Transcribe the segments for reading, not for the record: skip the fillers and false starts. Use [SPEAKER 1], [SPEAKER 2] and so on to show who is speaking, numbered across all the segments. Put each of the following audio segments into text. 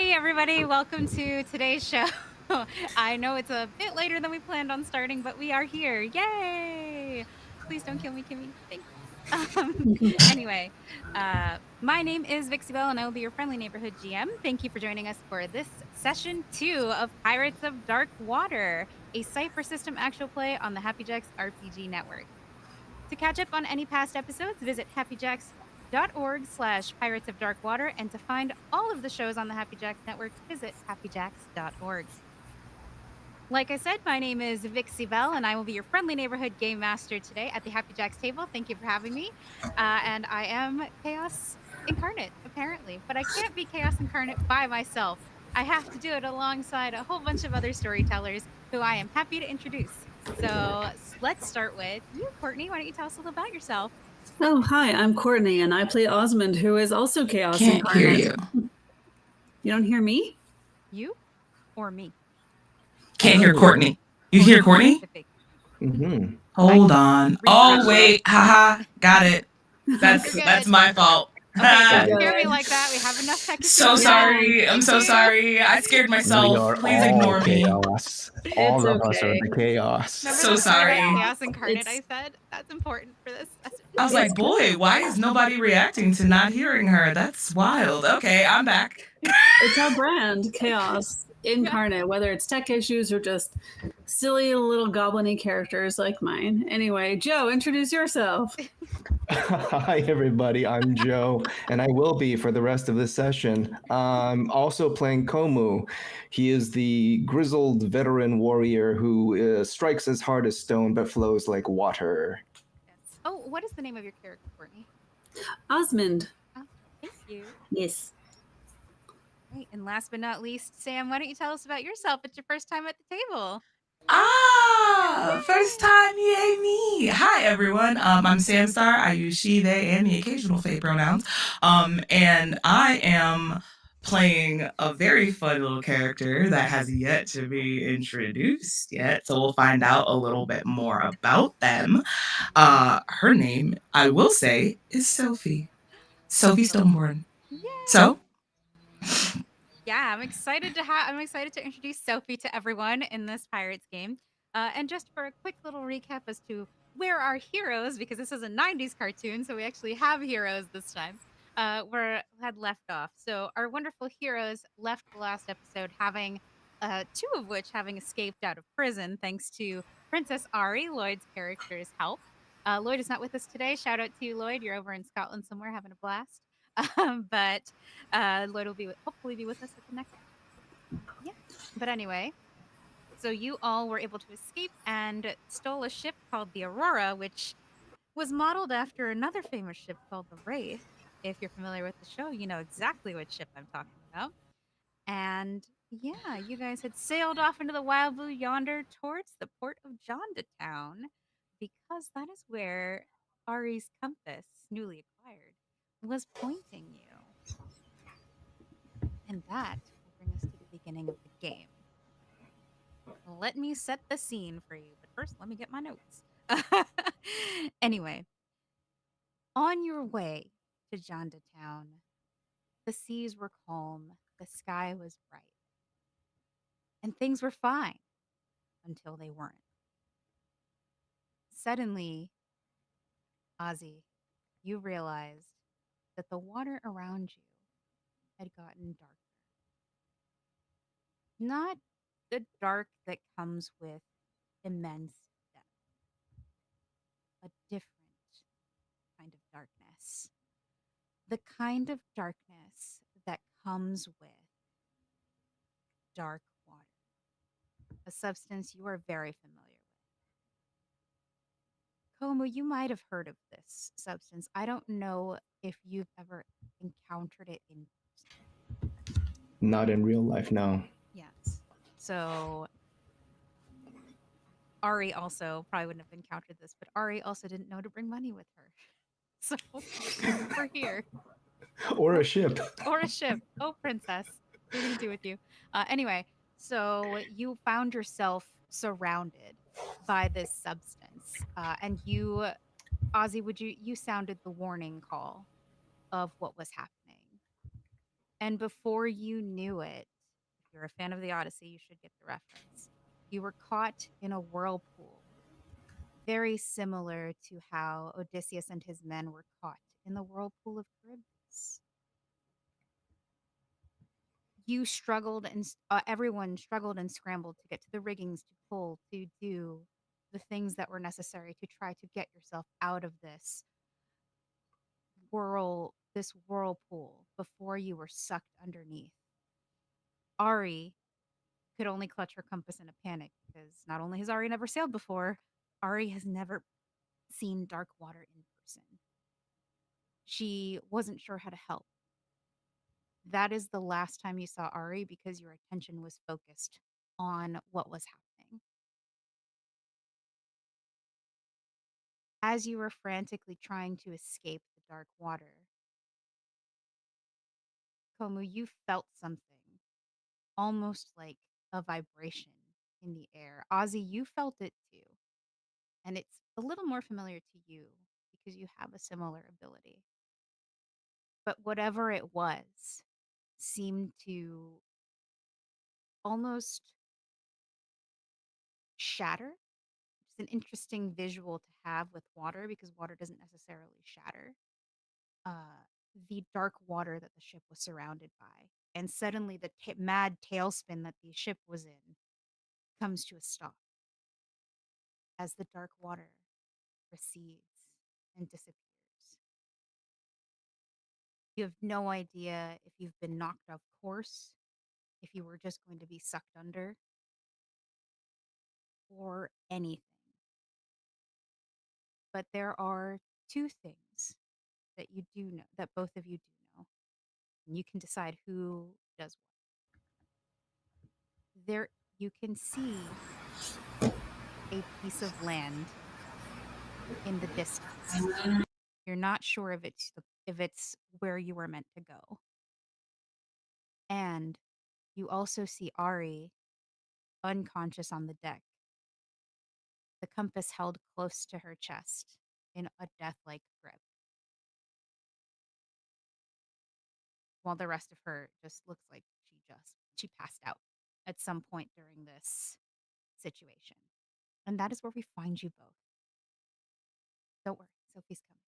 [SPEAKER 1] Hey everybody, welcome to today's show. I know it's a bit later than we planned on starting, but we are here. Yay! Please don't kill me, Kimmy. Thanks. Anyway, my name is Vixie Bell, and I will be your friendly neighborhood GM. Thank you for joining us for this session 2 of Pirates of Dark Water, a Cypher system actual play on the Happy Jacks RPG network. To catch up on any past episodes, visit happyjacks.org/Pirates of Dark Water, and to find all of the shows on the Happy Jacks network, visit happyjacks.org. Like I said, my name is Vixie Bell, and I will be your friendly neighborhood game master today at the Happy Jacks table. Thank you for having me. And I am Chaos Incarnate, apparently, but I can't be Chaos Incarnate by myself. I have to do it alongside a whole bunch of other storytellers who I am happy to introduce. So let's start with you, Courtney. Why don't you tell us a little about yourself?
[SPEAKER 2] Oh, hi, I'm Courtney, and I play Osmond, who is also Chaos
[SPEAKER 3] Can't hear
[SPEAKER 2] Incarnate.
[SPEAKER 3] you.
[SPEAKER 2] You don't hear me?
[SPEAKER 1] You or me?
[SPEAKER 3] Can't hear Courtney. You hear Courtney?
[SPEAKER 4] Mm-hmm.
[SPEAKER 3] Hold on. Oh, wait. Haha. Got it. That's my fault.
[SPEAKER 1] Okay, don't scare me like that. We have enough tech.
[SPEAKER 3] So sorry. I'm so sorry. I scared myself. Please ignore me.
[SPEAKER 4] Chaos. All of us are the chaos.
[SPEAKER 1] Remember
[SPEAKER 3] So
[SPEAKER 1] the part about
[SPEAKER 3] sorry.
[SPEAKER 1] Chaos Incarnate I said? That's important for this.
[SPEAKER 3] I was like, boy, why is nobody reacting to not hearing her? That's wild. Okay, I'm back.
[SPEAKER 2] It's our brand, Chaos Incarnate, whether it's tech issues or just silly little goblin-y characters like mine. Anyway, Joe, introduce yourself.
[SPEAKER 4] Hi, everybody. I'm Joe, and I will be for the rest of this session. I'm also playing Komu. He is the grizzled veteran warrior who strikes as hard as stone but flows like water.
[SPEAKER 1] Yes. Oh, what is the name of your character, Courtney?
[SPEAKER 2] Osmond.
[SPEAKER 1] Oh, thank you.
[SPEAKER 2] Yes.
[SPEAKER 1] Right, and last but not least, Sam, why don't you tell us about yourself? It's your first time at the table.
[SPEAKER 3] First time, yay me. Hi everyone. I'm Samstar. I use she, they, and the occasional they pronouns. And I am playing a very fun little character that has yet to be introduced yet. So we'll find out a little bit more about them. Her name, I will say, is Sophie. Sophie Stoneborn.
[SPEAKER 1] Yay!
[SPEAKER 3] So
[SPEAKER 1] yeah, I'm excited to introduce Sophie to everyone in this Pirates game. And just for a quick little recap as to where our heroes, because this is a 90s cartoon, so we actually have heroes this time, had left off. So our wonderful heroes left the last episode having two of which having escaped out of prison thanks to Princess Ari, Lloyd's character's help. Lloyd is not with us today. Shout out to you, Lloyd. You're over in Scotland somewhere having a blast. But Lloyd will hopefully be with us at the next. Yeah. But anyway, so you all were able to escape and stole a ship called the Aurora, which was modeled after another famous ship called the Wraith. If you're familiar with the show, you know exactly what ship I'm talking about. And yeah, you guys had sailed off into the wild blue yonder towards the port of Jondatown because that is where Ari's compass, newly acquired, was pointing you. And that will bring us to the beginning of the game. Let me set the scene for you, but first let me get my notes. Anyway, on your way to Jondatown, the seas were calm, the sky was bright, and things were fine until they weren't. Suddenly, Ozzy, you realized that the water around you had gotten darker. Not the dark that comes with immense depth, a different kind of darkness. The kind of darkness that comes with dark water, a substance you are very familiar with. Komu, you might have heard of this substance. I don't know if you've ever encountered it in person.
[SPEAKER 4] Not in real life, no.
[SPEAKER 1] Yes. So Ari also probably wouldn't have encountered this, but Ari also didn't know to bring money with her. So we're here.
[SPEAKER 4] Or a ship.
[SPEAKER 1] Or a ship. Oh, princess. What are we going to do with you? Anyway, so you found yourself surrounded by this substance. And you, Ozzy, you sounded the warning call of what was happening. And before you knew it, if you're a fan of the Odyssey, you should get the reference. You were caught in a whirlpool, very similar to how Odysseus and his men were caught in the whirlpool of Charybdis. You struggled and everyone struggled and scrambled to get to the riggings, to pull, to do the things that were necessary to try to get yourself out of this whirlpool before you were sucked underneath. Ari could only clutch her compass in a panic because not only has Ari never sailed before, Ari has never seen dark water in person. She wasn't sure how to help. That is the last time you saw Ari because your attention was focused on what was happening. As you were frantically trying to escape the dark water, Komu, you felt something almost like a vibration in the air. Ozzy, you felt it too. And it's a little more familiar to you because you have a similar ability. But whatever it was seemed to almost shatter. It's an interesting visual to have with water because water doesn't necessarily shatter. The dark water that the ship was surrounded by. And suddenly the mad tailspin that the ship was in comes to a stop as the dark water recedes and disappears. You have no idea if you've been knocked off course, if you were just going to be sucked under, or anything. But there are two things that you do know, that both of you do know, and you can decide who does what. There, you can see a piece of land in the distance. You're not sure if it's where you were meant to go. And you also see Ari unconscious on the deck, the compass held close to her chest in a death-like grip, while the rest of her just looks like she passed out at some point during this situation. And that is where we find you both. Don't worry, Sophie's coming.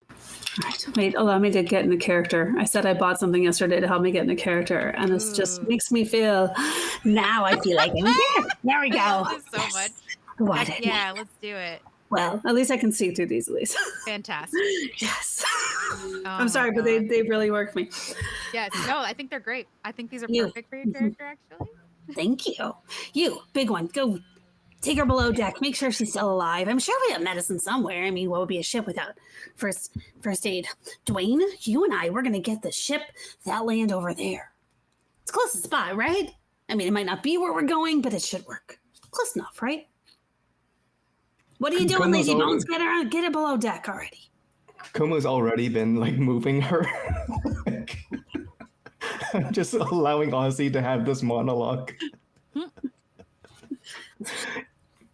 [SPEAKER 2] All right, wait, allow me to get in the character. I said I bought something yesterday to help me get in the character, and this just makes me feel, now I feel like I'm there. There we go.
[SPEAKER 1] I love this so much.
[SPEAKER 2] What?
[SPEAKER 1] Yeah, let's do it.
[SPEAKER 2] Well, at least I can see through these at least.
[SPEAKER 1] Fantastic.
[SPEAKER 2] Yes.
[SPEAKER 1] Oh
[SPEAKER 2] I'm sorry, but they really work for me.
[SPEAKER 1] Yes, no, I think they're great. I think these are
[SPEAKER 2] You.
[SPEAKER 1] perfect for your character, actually.
[SPEAKER 2] Thank you. You, big one, go take her below deck. Make sure she's still alive. I'm sure we have medicine somewhere. I mean, what would be a ship without first aid? Dwayne, you and I, we're going to get the ship, that land over there. It's closest spot, right? I mean, it might not be where we're going, but it should work. Close enough, right? What are you doing, Lazy Bones? Get her below deck already.
[SPEAKER 4] Kuma's already been like moving her. Just allowing Ozzy to have this monologue.
[SPEAKER 2] All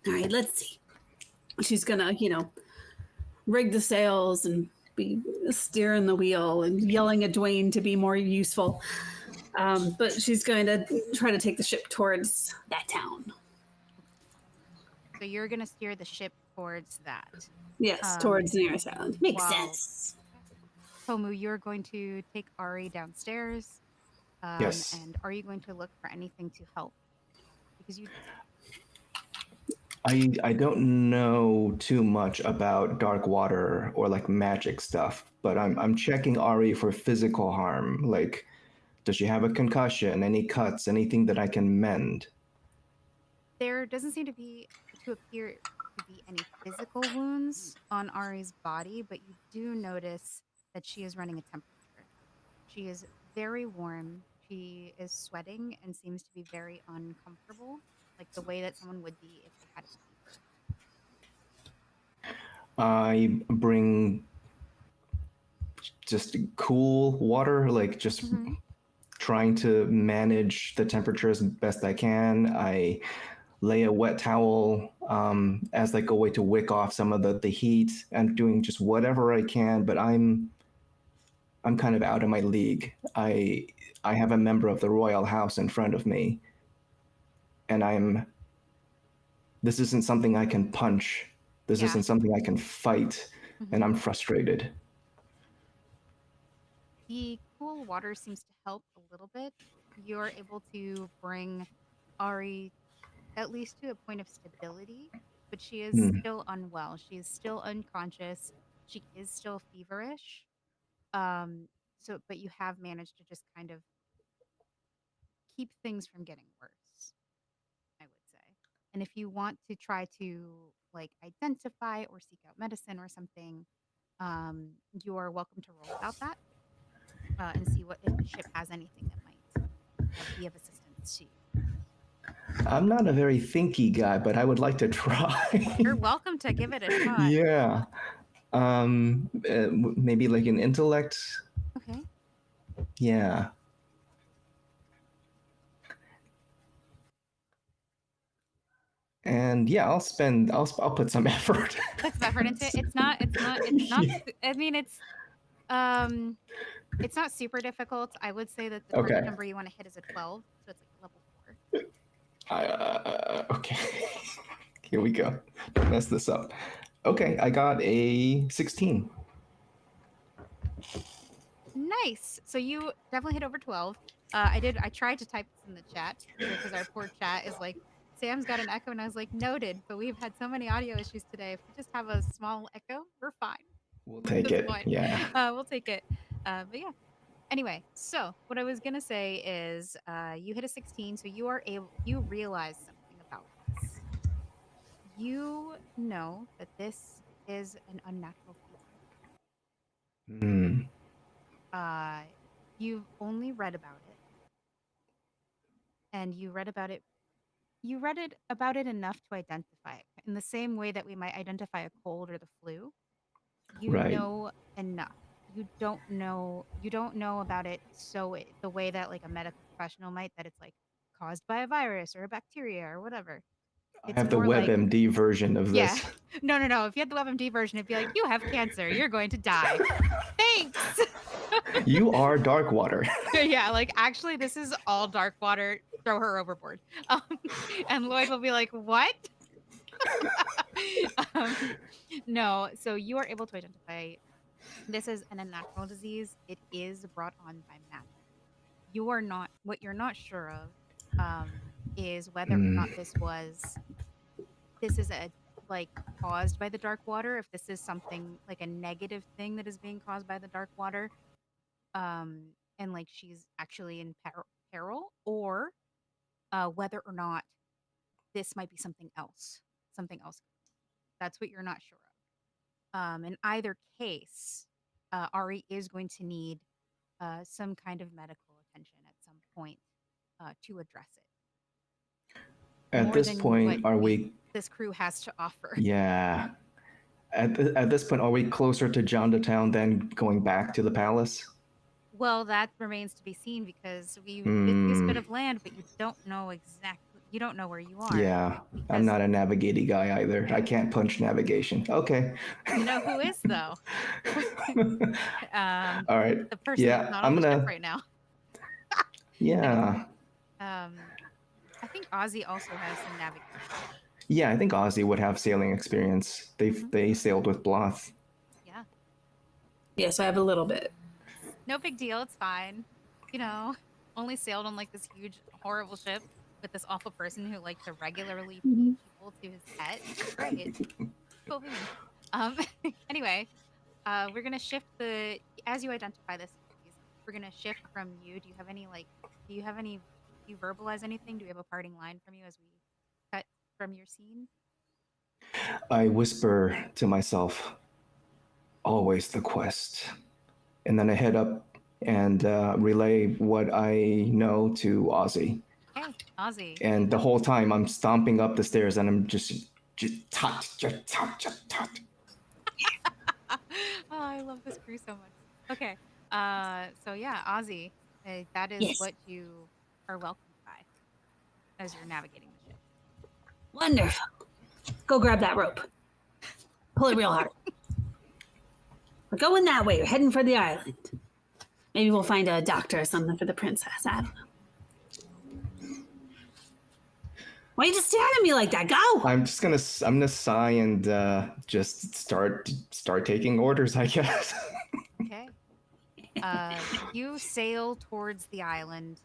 [SPEAKER 2] right, let's see. She's gonna, rig the sails and be steering the wheel and yelling at Dwayne to be more useful. But she's going to try to take the ship towards that town.
[SPEAKER 1] So you're going to steer the ship towards that.
[SPEAKER 2] Yes, towards the nearest island. Makes sense.
[SPEAKER 1] Komu, you're going to take Ari downstairs.
[SPEAKER 4] Yes.
[SPEAKER 1] And are you going to look for anything to help? Because you.
[SPEAKER 4] I don't know too much about dark water or like magic stuff, but I'm checking Ari for physical harm. Like, does she have a concussion? Any cuts? Anything that I can mend?
[SPEAKER 1] There doesn't seem to appear to be any physical wounds on Ari's body, but you do notice that she is running a temperature. She is very warm. She is sweating and seems to be very uncomfortable, like the way that someone would be if they had a fever.
[SPEAKER 4] I bring just cool water, like just trying to manage the temperature as best I can. I lay a wet towel as like a way to wick off some of the heat. I'm doing just whatever I can, but I'm I'm kind of out of my league. I have a member of the royal house in front of me, and this isn't something I can punch. This
[SPEAKER 1] Yeah.
[SPEAKER 4] isn't something I can fight, and I'm frustrated.
[SPEAKER 1] The cool water seems to help a little bit. You're able to bring Ari at least to a point of stability, but she is still unwell. She is still unconscious. She is still feverish. But you have managed to just kind of keep things from getting worse, I would say. And if you want to try to like identify or seek out medicine or something, you are welcome to roll about that and see what if the ship has anything that might be of assistance to you.
[SPEAKER 4] I'm not a very thinky guy, but I would like to try.
[SPEAKER 1] You're welcome to give it a shot.
[SPEAKER 4] Yeah. Maybe like an intellect.
[SPEAKER 1] Okay.
[SPEAKER 4] Yeah. And yeah, I'll put some effort.
[SPEAKER 1] Put some effort into it. It's not.
[SPEAKER 4] Yeah.
[SPEAKER 1] I mean, it's not super difficult. I would say that the target number you want to hit is a 12, so it's like level 4.
[SPEAKER 4] Okay. Here we go. Don't mess this up. Okay, I got a 16.
[SPEAKER 1] Nice. So you definitely hit over 12. I tried to type this in the chat because our poor chat is like, Sam's got an echo, and I was like, noted, but we've had so many audio issues today. If we just have a small echo, we're fine.
[SPEAKER 4] We'll take it.
[SPEAKER 1] Fine.
[SPEAKER 4] Yeah.
[SPEAKER 1] We'll take it. But yeah. Anyway, so what I was gonna say is, you hit a 16, so you realize something about this. You know that this is an unnatural feeling. You've only read about it, and you read about it enough to identify it in the same way that we might identify a cold or the flu. You know enough. You don't know about it the way that like a medical professional might, that it's like caused by a virus or a bacteria or whatever.
[SPEAKER 4] I have the WebMD version of this.
[SPEAKER 1] No. If you had the WebMD version, it'd be like, you have cancer, you're going to die. Thanks.
[SPEAKER 4] You are dark water.
[SPEAKER 1] Yeah, like actually this is all dark water. Throw her overboard. And Lloyd will be like, what? No, so you are able to identify this is an unnatural disease. It is brought on by magic. What you're not sure of is whether or not this is caused by the dark water, if this is something like a negative thing that is being caused by the dark water, and like she's actually in peril, or whether or not this might be something else. That's what you're not sure of. In either case, Ari is going to need some kind of medical attention at some point to address it.
[SPEAKER 4] At
[SPEAKER 1] More
[SPEAKER 4] this
[SPEAKER 1] than
[SPEAKER 4] point,
[SPEAKER 1] what
[SPEAKER 4] are we?
[SPEAKER 1] This crew has to offer.
[SPEAKER 4] Yeah. At this point, are we closer to Jondotown than going back to the palace?
[SPEAKER 1] Well, that remains to be seen because we did this bit of land, but you don't know where you are.
[SPEAKER 4] Yeah, I'm not a navigating guy either. I can't punch navigation. Okay.
[SPEAKER 1] You know who is though?
[SPEAKER 4] All right.
[SPEAKER 1] The person that's not on the ship right now.
[SPEAKER 4] Yeah.
[SPEAKER 1] I think Ozzy also has some navigation.
[SPEAKER 4] Yeah, I think Ozzy would have sailing experience. They sailed with Bloth.
[SPEAKER 1] Yeah.
[SPEAKER 2] Yes, I have a little bit.
[SPEAKER 1] No big deal. It's fine. You know, only sailed on like this huge, horrible ship with this awful person who liked to regularly feed people to his pet. It's great. Cool woman. Anyway, we're gonna shift as you identify this, we're gonna shift from you. Do you verbalize anything? Do we have a parting line from you as we cut from your scene?
[SPEAKER 4] I whisper to myself, always the quest. And then I head up and relay what I know to Ozzy.
[SPEAKER 1] Hey, Ozzy.
[SPEAKER 4] And the whole time I'm stomping up the stairs and I'm just tot.
[SPEAKER 1] Oh, I love this crew so much. Okay. So yeah, Ozzy, that is what you are welcomed by as you're navigating the ship.
[SPEAKER 2] Wonderful. Go grab that rope. Pull it real hard. We're going that way. We're heading for the island. Maybe we'll find a doctor or something for the princess. I don't know. Why are you just staring at me like that? Go!
[SPEAKER 4] I'm gonna sigh and just start taking orders, I guess.
[SPEAKER 1] Okay. You sail towards the island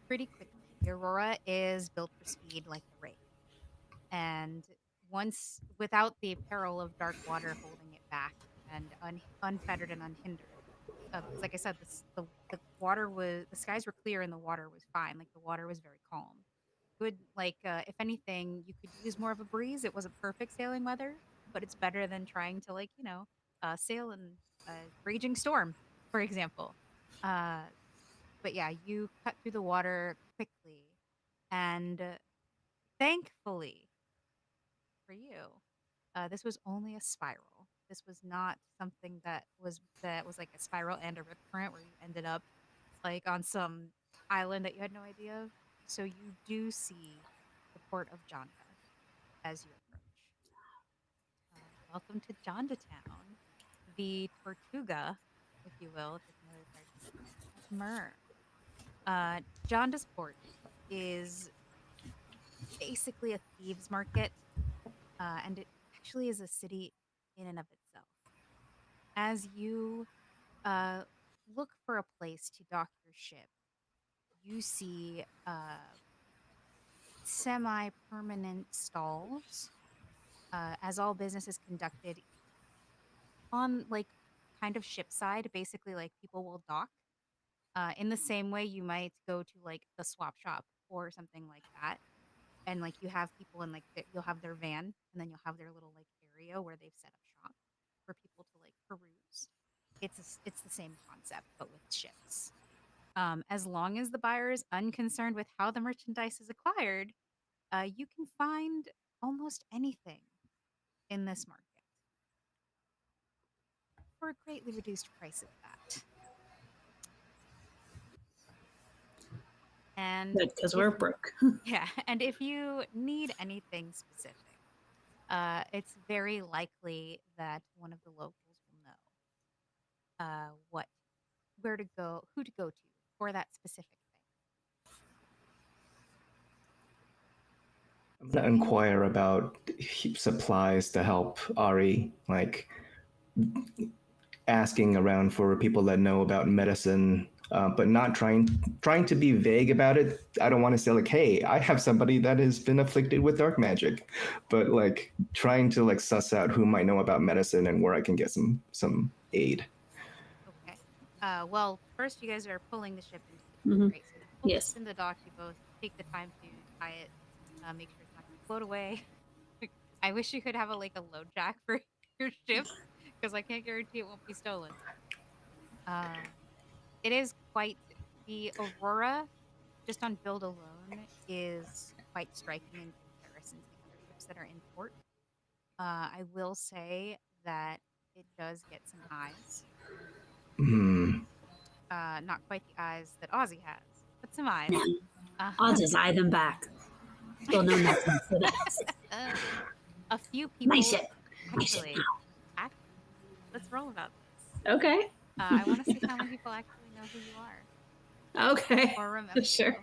[SPEAKER 1] pretty quickly. The Aurora is built for speed like the Wraith. And once, without the peril of dark water holding it back and unfettered and unhindered, because like I said, the water was, the skies were clear and the water was fine. Like the water was very calm. Good, like if anything, you could use more of a breeze. It wasn't perfect sailing weather, but it's better than trying to like sail in a raging storm, for example. Uh, but yeah, you cut through the water quickly, and thankfully for you, this was only a spiral. This was not something that was like a spiral and a rip current where you ended up like on some island that you had no idea of. So you do see the port of Jonda as you approach. Welcome to Jonda Town, the Tortuga, if you will, if you're familiar with Pirates of the Caribbean, of Mer. Jonda's port is basically a thieves' market, and it actually is a city in and of itself. As you uh, look for a place to dock your ship, you see semi-permanent stalls, as all business is conducted on like kind of ship side. Basically, like people will dock in the same way you might go to like the swap shop or something like that. And like you have people in like you'll have their van, and then you'll have their little like area where they've set up shop for people to like peruse. It's the same concept but with ships. As long as the buyer is unconcerned with how the merchandise is acquired, you can find almost anything in this market for a greatly reduced price at that. And
[SPEAKER 2] Good, because
[SPEAKER 1] if
[SPEAKER 2] we're broke.
[SPEAKER 1] yeah, and if you need anything specific, it's very likely that one of the locals will know what where to go, who to go to for that specific
[SPEAKER 4] I'm gonna inquire about supplies to help Ari, like asking around for people that know about medicine, but not trying to be vague about it. I don't want to say like, "Hey, I have somebody that has been afflicted with dark magic," but like trying to like suss out who might know about medicine and where I can get some aid.
[SPEAKER 1] thing. Okay. Well, first you guys are pulling the ship into the dock,
[SPEAKER 2] Hmm.
[SPEAKER 1] right? So you pull the ship
[SPEAKER 2] Yes.
[SPEAKER 1] into the dock. You both take the time to tie it, make sure it's not going to float away. I wish you could have a like a load jack for your ship because I can't guarantee it won't be stolen. Uh, it is quite the Aurora, just on build alone, is quite striking in comparison to the other ships that are in port. I will say that it does get some eyes.
[SPEAKER 4] Hmm.
[SPEAKER 1] Not quite the eyes that Aussie has, but some eyes.
[SPEAKER 2] No,
[SPEAKER 1] Uh,
[SPEAKER 2] I'll just eye them back. Still know nothing for that.
[SPEAKER 1] a few
[SPEAKER 2] My
[SPEAKER 1] people
[SPEAKER 2] ship. My ship
[SPEAKER 1] actually, act, let's roll about this.
[SPEAKER 2] now. Okay.
[SPEAKER 1] I want to see how many people actually know who you are
[SPEAKER 2] Okay.
[SPEAKER 1] or remember
[SPEAKER 2] Sure.
[SPEAKER 1] you.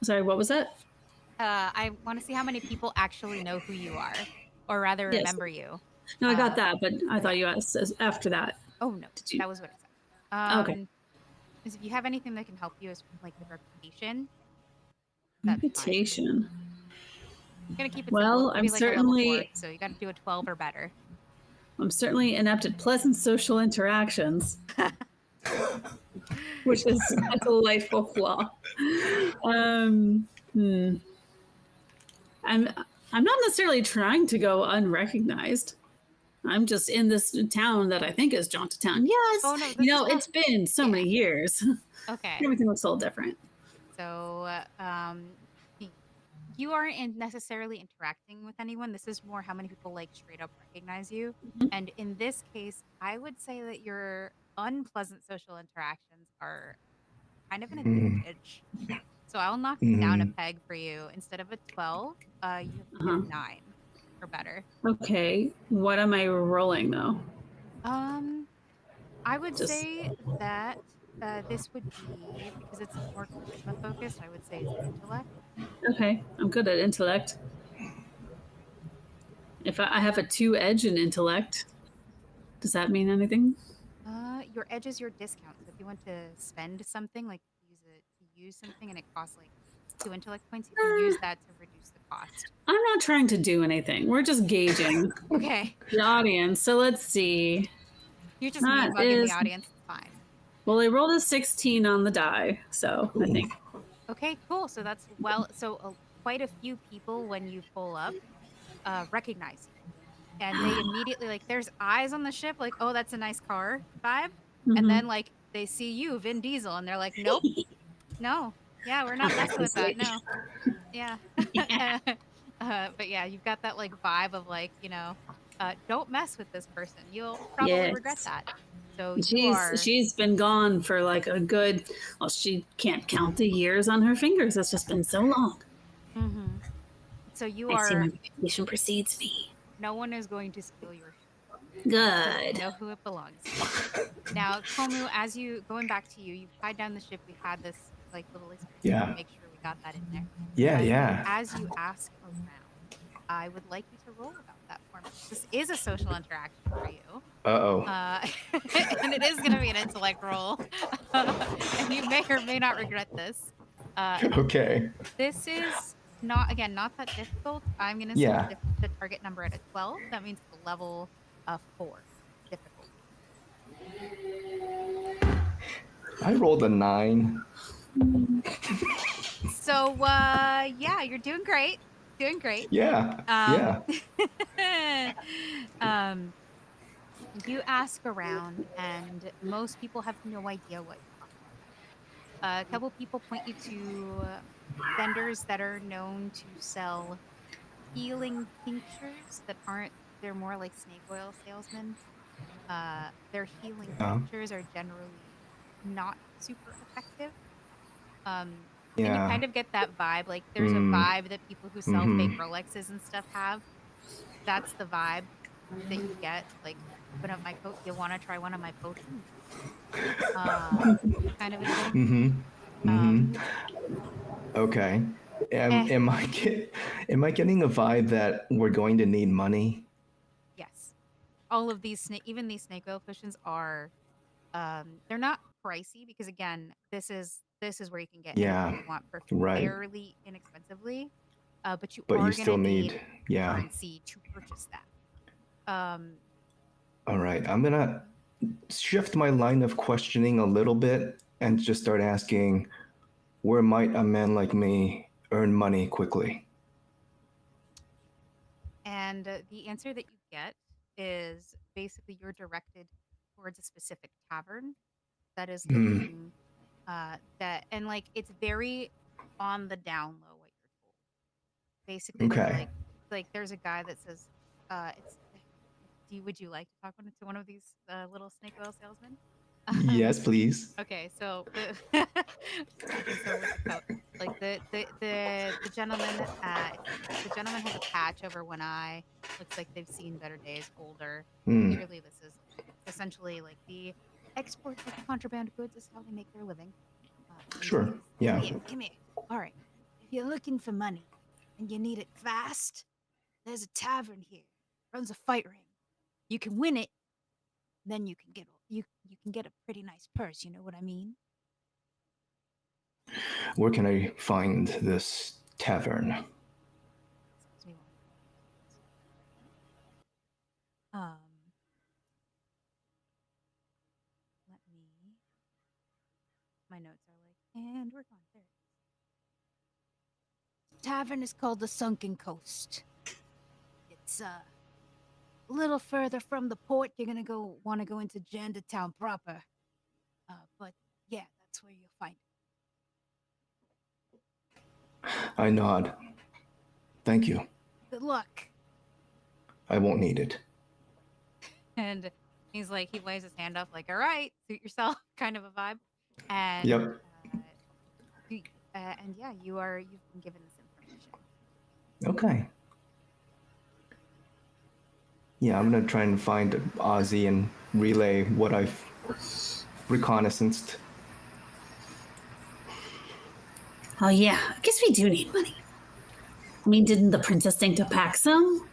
[SPEAKER 2] Sorry, what was that?
[SPEAKER 1] I want to see how many people actually know who you are, or rather
[SPEAKER 2] Yes.
[SPEAKER 1] remember you.
[SPEAKER 2] No, I got
[SPEAKER 1] Uh,
[SPEAKER 2] that, but I thought you asked after that.
[SPEAKER 1] oh no,
[SPEAKER 2] Did you?
[SPEAKER 1] that was what it said.
[SPEAKER 2] Okay.
[SPEAKER 1] Is if you have anything that can help you as like with reputation, that'd be fine.
[SPEAKER 2] Reputation.
[SPEAKER 1] I'm gonna keep it simple. It's
[SPEAKER 2] Well,
[SPEAKER 1] gonna be like a level 4, so you got to do a 12 or better.
[SPEAKER 2] I'm certainly inept at pleasant social interactions, which is a delightful flaw. Um, hmm. I'm I'm not necessarily trying to go unrecognized. I'm just in this town that I think is Town. Yes,
[SPEAKER 1] Oh no, this is
[SPEAKER 2] it's been so many years.
[SPEAKER 1] okay.
[SPEAKER 2] Everything looks a little different.
[SPEAKER 1] So, y- you aren't necessarily interacting with anyone. This is more how many people like straight up recognize you. And in this case, I would say that your unpleasant social interactions are kind of an
[SPEAKER 4] Mm,
[SPEAKER 1] advantage. So I'll knock it down a
[SPEAKER 4] mm.
[SPEAKER 1] peg for you. Instead of a 12, you have to get
[SPEAKER 2] Uh-huh.
[SPEAKER 1] a 9 or better.
[SPEAKER 2] Okay, what am I rolling though?
[SPEAKER 1] Um, I would
[SPEAKER 2] Just
[SPEAKER 1] say that this would be because it's more charisma focused. I would say it's intellect.
[SPEAKER 2] okay. I'm good at intellect. If I have a 2 edge in intellect, does that mean anything?
[SPEAKER 1] Your edge is your discount. So if you want to spend something, like use something, and it costs like 2 intellect points, you can
[SPEAKER 2] Uh,
[SPEAKER 1] use that to reduce the cost.
[SPEAKER 2] I'm not trying to do anything. We're just gauging
[SPEAKER 1] Okay,
[SPEAKER 2] the audience. So let's see.
[SPEAKER 1] you're just me
[SPEAKER 2] That
[SPEAKER 1] bugging the
[SPEAKER 2] is
[SPEAKER 1] audience. It's fine.
[SPEAKER 2] well, they rolled a 16 on the die, so I think.
[SPEAKER 1] Okay, cool. So that's quite a few people when you pull up recognize you, and they immediately like there's eyes on the ship, like oh that's a nice car vibe, and
[SPEAKER 2] Mm-hmm.
[SPEAKER 1] then like they see you, Vin Diesel, and they're like nope, no, yeah, we're not messing with that, no, yeah. But yeah, you've got that like vibe of like don't mess with this person. You'll probably regret
[SPEAKER 2] Yes.
[SPEAKER 1] that. So you are.
[SPEAKER 2] She's been gone for like a good, well, she can't count the years on her fingers. It's just been so long.
[SPEAKER 1] Mhm. So you
[SPEAKER 2] I see my
[SPEAKER 1] are.
[SPEAKER 2] reputation precedes me.
[SPEAKER 1] No one is going to steal your ship because you
[SPEAKER 2] Good.
[SPEAKER 1] know who it belongs to. Now, Komu, as you going back to you, you've tied down the ship. We had this like little experience to
[SPEAKER 4] Yeah.
[SPEAKER 1] make sure we got that in there.
[SPEAKER 4] Yeah,
[SPEAKER 1] So
[SPEAKER 4] yeah.
[SPEAKER 1] as you ask around, I would like you to roll about that for me. This is a social interaction for you.
[SPEAKER 4] Uh-oh.
[SPEAKER 1] And it is going to be an intellect roll. And you may or may not regret this.
[SPEAKER 4] Okay.
[SPEAKER 1] This is not that difficult. I'm going to set
[SPEAKER 4] Yeah.
[SPEAKER 1] the target number at a 12. That means it's a level 4 difficulty.
[SPEAKER 4] I rolled a 9.
[SPEAKER 1] So, yeah, you're doing great. Doing great.
[SPEAKER 4] Yeah.
[SPEAKER 1] Um,
[SPEAKER 4] Yeah.
[SPEAKER 1] you ask around, and most people have no idea what you're talking about. A couple people point you to vendors that are known to sell healing tinctures that aren't, they're more like snake oil salesmen. Their healing
[SPEAKER 4] Yeah.
[SPEAKER 1] tinctures are generally not super effective. Um, and you
[SPEAKER 4] Yeah.
[SPEAKER 1] kind of get that vibe. Like there's a vibe that people who sell fake Rolexes and stuff have. That's the vibe that you get. Like, open up my coat. You want to try one of my potions? Kind of a thing.
[SPEAKER 4] Okay.
[SPEAKER 1] Eh,
[SPEAKER 4] Am I getting a vibe that we're going to need money?
[SPEAKER 1] yes. All of these even these snake oil potions are they're not pricey because again, this is where you can get anything
[SPEAKER 4] Yeah.
[SPEAKER 1] you want for
[SPEAKER 4] Right.
[SPEAKER 1] fairly inexpensively. But you
[SPEAKER 4] But
[SPEAKER 1] are
[SPEAKER 4] you
[SPEAKER 1] gonna
[SPEAKER 4] still
[SPEAKER 1] need
[SPEAKER 4] need, yeah.
[SPEAKER 1] currency to purchase that.
[SPEAKER 4] All right. I'm gonna shift my line of questioning a little bit and just start asking, where might a man like me earn money quickly?
[SPEAKER 1] And the answer that you get is basically you're directed towards a specific tavern that is looking that and like it's very on the down low what you're told. Basically they're
[SPEAKER 4] Okay.
[SPEAKER 1] like there's a guy that says it's would you like to talk to one of these little snake oil salesmen?
[SPEAKER 4] Yes, please.
[SPEAKER 1] Okay, so okay, so with the coat, like the gentleman, the gentleman has a patch over one eye. Looks like they've seen better days, older. Clearly, this is essentially like the export of contraband goods is how they make their living. And he
[SPEAKER 4] Sure.
[SPEAKER 1] says,
[SPEAKER 4] Yeah.
[SPEAKER 1] come here. All right, if you're looking for money and you need it fast, there's a tavern here. Runs a fight ring. You can win it, then you can get a pretty nice purse. You know what I mean?
[SPEAKER 4] Where can I find this tavern?
[SPEAKER 1] Excuse me one second. Let me. My notes are like, and we're gone. There it is. The tavern is called the Sunken Coast. It's a little further from the port. You're gonna want to go into Jandertown proper. But yeah, that's where you'll find it.
[SPEAKER 4] I nod. Thank you.
[SPEAKER 1] Good luck.
[SPEAKER 4] I won't need it.
[SPEAKER 1] And he's like, he lays his hand up, like, all right, suit yourself, kind of a vibe. And
[SPEAKER 4] Yep.
[SPEAKER 1] and yeah, you've been given this information.
[SPEAKER 4] Okay. Yeah, I'm gonna try and find Ozzy and relay what I've reconnaissance.
[SPEAKER 2] Oh yeah, I guess we do need money. I mean, didn't the princess think to pack some?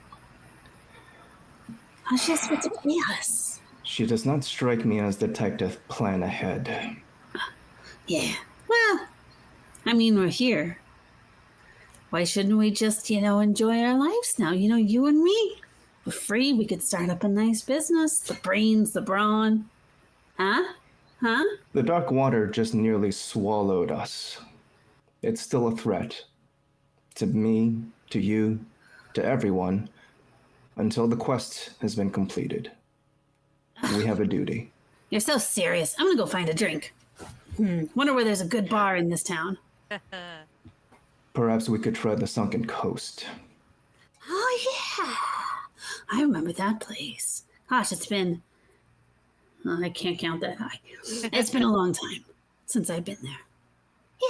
[SPEAKER 2] How's she supposed to pay us?
[SPEAKER 4] She does not strike me as the type to plan ahead.
[SPEAKER 2] Yeah. Well, I mean, we're here. Why shouldn't we just, enjoy our lives now? You and me. We're free. We could start up a nice business. The brains, the brawn. Huh? Huh?
[SPEAKER 4] The dark water just nearly swallowed us. It's still a threat. To me, to you, to everyone, until the quest has been completed. We have a duty.
[SPEAKER 2] You're so serious. I'm gonna go find a drink. Wonder where there's a good bar in this town.
[SPEAKER 4] Perhaps we could tread the sunken coast.
[SPEAKER 2] Oh, yeah. I remember that place. Gosh, it's been. I can't count that high. It's been a long time since I've been there.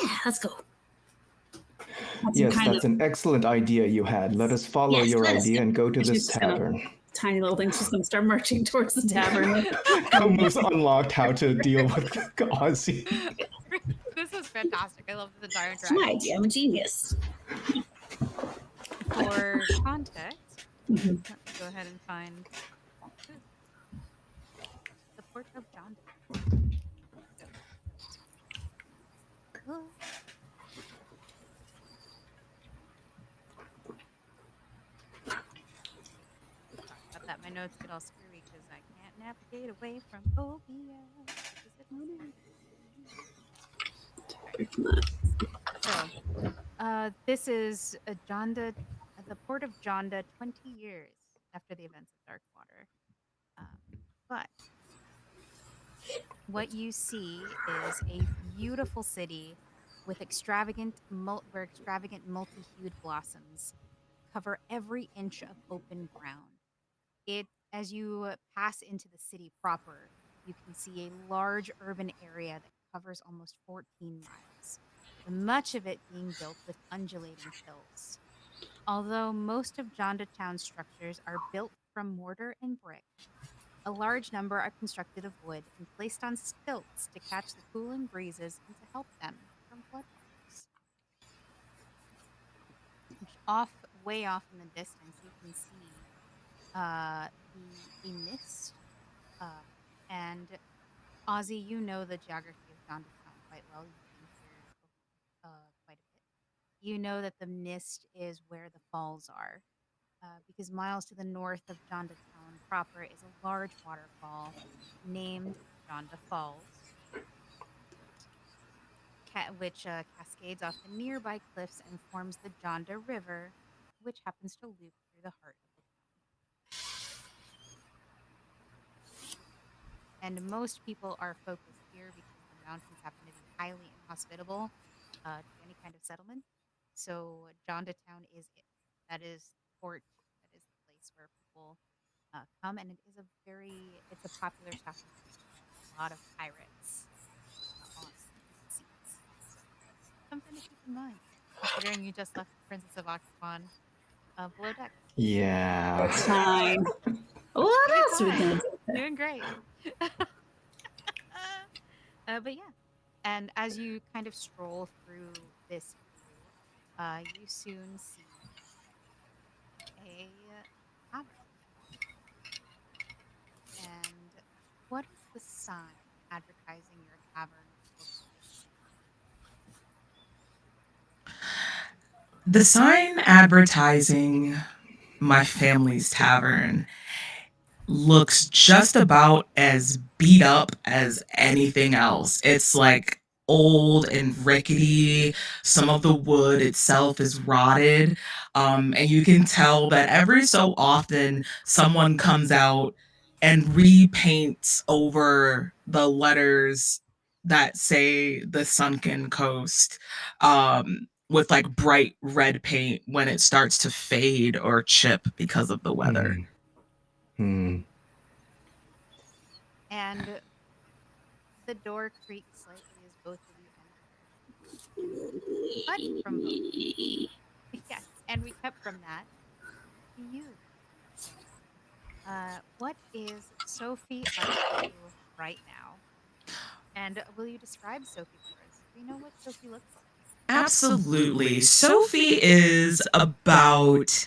[SPEAKER 2] Yeah, let's go.
[SPEAKER 4] Yes, that's an excellent idea you had. Let us follow your idea and go to this tavern.
[SPEAKER 2] Tiny little thing. She's going to start marching towards the tavern.
[SPEAKER 4] Almost unlocked how to deal with Ozzy.
[SPEAKER 1] This is fantastic. I love this entire
[SPEAKER 2] It's my idea. I'm a genius.
[SPEAKER 1] For context, let me go ahead and find the port of John. About that, my notes get all screwy because I can't navigate away from OBS. So, this is the port of Jonda, 20 years after the events of Darkwater. But what you see is a beautiful city with extravagant, multi-hued blossoms cover every inch of open ground. As you pass into the city proper, you can see a large urban area that covers almost 14 miles, much of it being built with undulating hills. Although most of Jonda Town's structures are built from mortar and brick, a large number are constructed of wood and placed on stilts to catch the cooling breezes and to help them from floodwaters. Way off in the distance, you can see the mist. And Ozzy, you know the geography of Jonda Town quite well. You've been here quite a bit. You know that the mist is where the falls are. Because miles to the north of Jonda Town proper is a large waterfall named Jonda Falls, which cascades off the nearby cliffs and forms the Jonda River, which happens to loop through the heart of the town. And most people are focused here because the mountains happen to be highly inhospitable to any kind of settlement. So Jonda Town is it. That is the port. That is the place where people come, and it's a popular stopping point for a lot of pirates on the seas. So something to keep in mind, considering you just left the Princess of Octopon below deck.
[SPEAKER 4] Yeah.
[SPEAKER 2] That's fine. What else are we gonna do?
[SPEAKER 1] Doing great. But yeah, and as you kind of stroll through this view, you soon see a tavern. And what is the sign advertising your tavern look like?
[SPEAKER 3] The sign advertising my family's tavern looks just about as beat up as anything else. It's like old and rickety. Some of the wood itself is rotted. And you can tell that every so often someone comes out and repaints over the letters that say the sunken coast with like bright red paint when it starts to fade or chip because of the weather.
[SPEAKER 1] And the door creaks slightly as both of you enter. But from yes, and we cut from that to you. What is Sophie up to right now? And will you describe Sophie for us? Do we know what Sophie looks like?
[SPEAKER 3] Absolutely. Sophie is about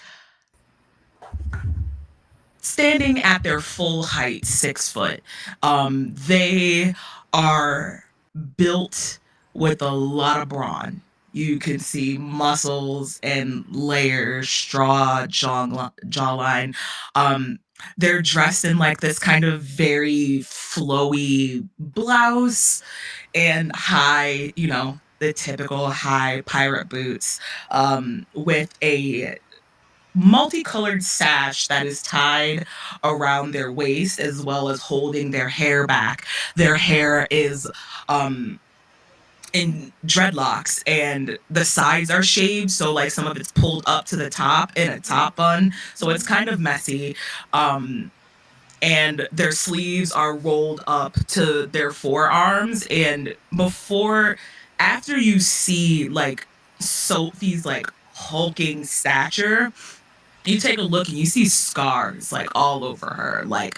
[SPEAKER 3] standing at their full height, 6 foot. They are built with a lot of brawn. You can see muscles and layers, jawline. They're dressed in like this kind of very flowy blouse and high, the typical high pirate boots, with a multicolored sash that is tied around their waist as well as holding their hair back. Their hair is in dreadlocks and the sides are shaved, so like some of it's pulled up to the top in a top bun, so it's kind of messy. And their sleeves are rolled up to their forearms, and after you see like Sophie's like hulking stature, you take a look and you see scars like all over her, like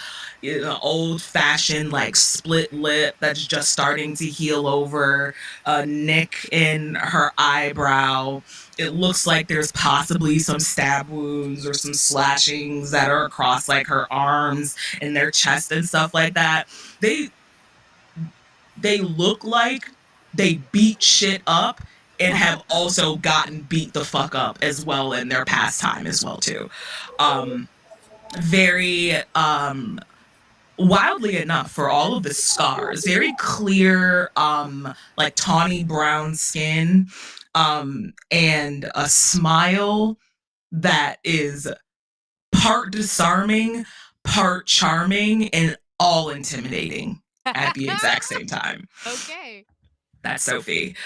[SPEAKER 3] old fashioned like split lip that's just starting to heal over, a nick in her eyebrow. It looks like there's possibly some stab wounds or some slashings that are across like her arms and their chest and stuff like that. They look like they beat shit up and have also gotten beat the fuck up as well in their pastime as well too. Very wildly enough, for all of the scars, very clear like tawny brown skin, and a smile that is part disarming, part charming, and all intimidating at the exact same time.
[SPEAKER 1] Okay.
[SPEAKER 3] That's Sophie.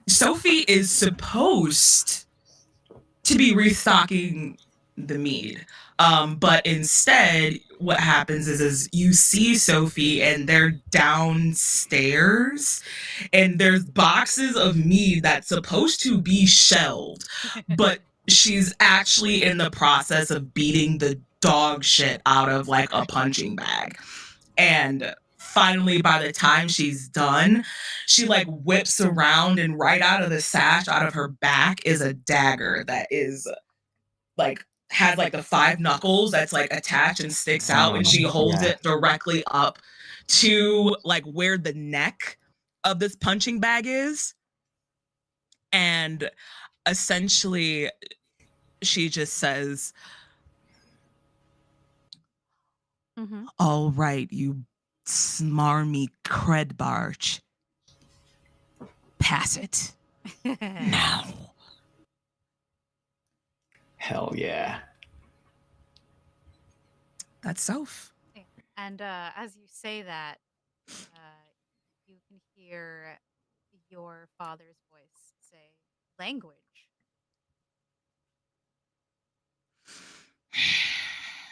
[SPEAKER 3] Sophie is supposed to be restocking the mead. But instead, what happens is you see Sophie and they're downstairs and there's boxes of mead that's supposed to be shelved, but she's actually in the process of beating the dog shit out of like a punching bag. And finally, by the time she's done, she like whips around and right out of the sash, out of her back, is a dagger that is like has like the 5 knuckles that's like attached and sticks out, and she holds it directly up to like where the neck of this punching bag is. And essentially she just says,
[SPEAKER 1] Mm-hmm.
[SPEAKER 3] "All right, you smarmy cred barge. Pass it now."
[SPEAKER 4] Hell yeah.
[SPEAKER 3] That's Soph.
[SPEAKER 1] And as you say that, you can hear your father's voice say, "Language."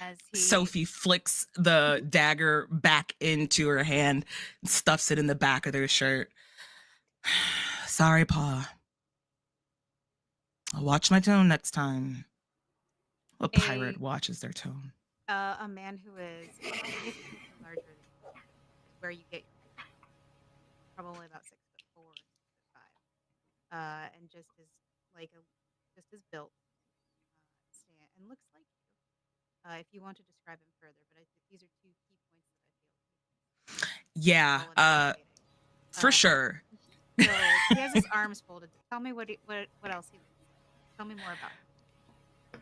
[SPEAKER 1] As
[SPEAKER 3] Sophie flicks the dagger back into her hand and stuffs it in the back of their shirt. Sorry, Pa. I'll watch my tone next time. A pirate watches their tone.
[SPEAKER 1] A man who is significantly larger than you is where you get your height. Probably about 6'4", 6'5", and just as built, and looks like you. If you want to describe him further, but I think these are two key points that I feel.
[SPEAKER 3] Yeah, for sure.
[SPEAKER 1] So he has his arms folded. Tell me what else he looks like. Tell me more about him.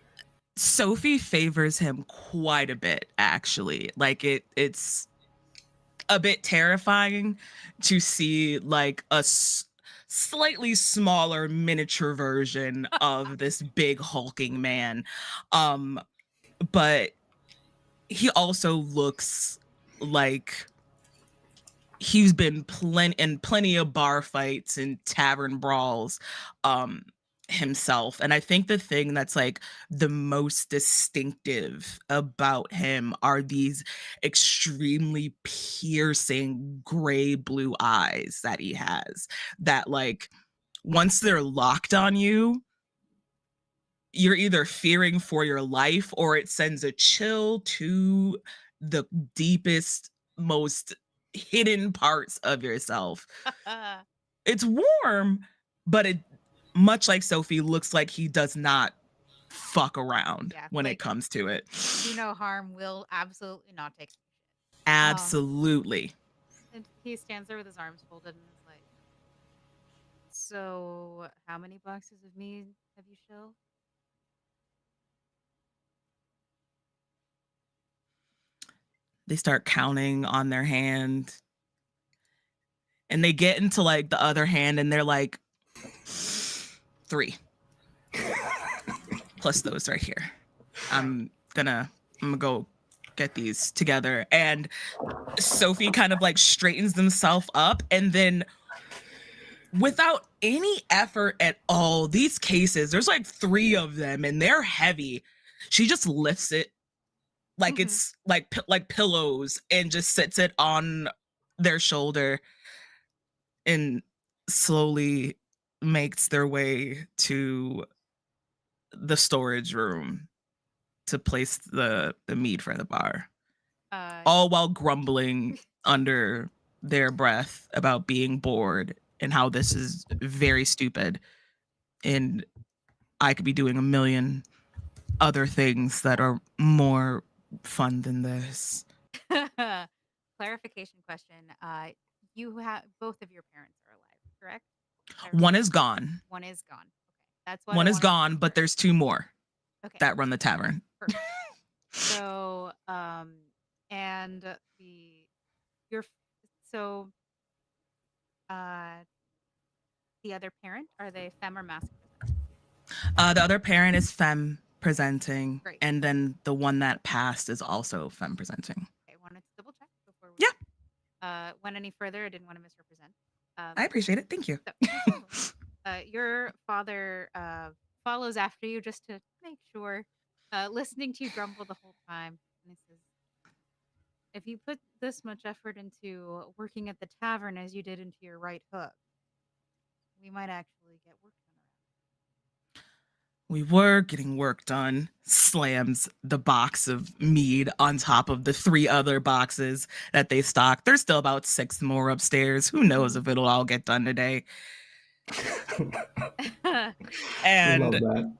[SPEAKER 3] Sophie favors him quite a bit, actually. Like it's a bit terrifying to see like a slightly smaller miniature version of this big hulking man. But he also looks like he's been plenty of bar fights and tavern brawls himself. And I think the thing that's like the most distinctive about him are these extremely piercing gray blue eyes that he has, that like once they're locked on you, you're either fearing for your life or it sends a chill to the deepest, most hidden parts of yourself. It's warm, but it, much like Sophie, looks like he does not fuck around when it comes to it.
[SPEAKER 1] Do no harm, will absolutely not take some shit.
[SPEAKER 3] Absolutely.
[SPEAKER 1] And he stands there with his arms folded and is like, so how many boxes of mead have you shelled?
[SPEAKER 3] They start counting on their hand. And they get into like the other hand and they're like, 3. Plus those right here. I'm gonna go get these together. And Sophie kind of like straightens themselves up, and then without any effort at all, these cases, there's like 3 of them and they're heavy. She just lifts it like it's like pillows and just sits it on their shoulder and slowly makes their way to the storage room to place the mead for the bar. All while grumbling under their breath about being bored and how this is very stupid. And I could be doing a million other things that are more fun than this.
[SPEAKER 1] Clarification question. You have both of your parents are alive, correct?
[SPEAKER 3] One is gone.
[SPEAKER 1] One is gone. Okay. That's what
[SPEAKER 3] one is gone, but there's 2 more that run the tavern.
[SPEAKER 1] Perfect. So, and the other parent, are they femme or masculine?
[SPEAKER 3] The other parent is femme presenting.
[SPEAKER 1] Great.
[SPEAKER 3] And then the one that passed is also femme presenting.
[SPEAKER 1] Okay, wanted to double check before we went any further. I didn't want to misrepresent.
[SPEAKER 3] I appreciate it. Thank you.
[SPEAKER 1] So, your father follows after you just to make sure, listening to you grumble the whole time. And he says, if you put this much effort into working at the tavern as you did into your right hook, we might actually get work done around.
[SPEAKER 3] We were getting work done. Slams the box of mead on top of the 3 other boxes that they stocked. There's still about 6 more upstairs. Who knows if it'll all get done today. And
[SPEAKER 4] love that.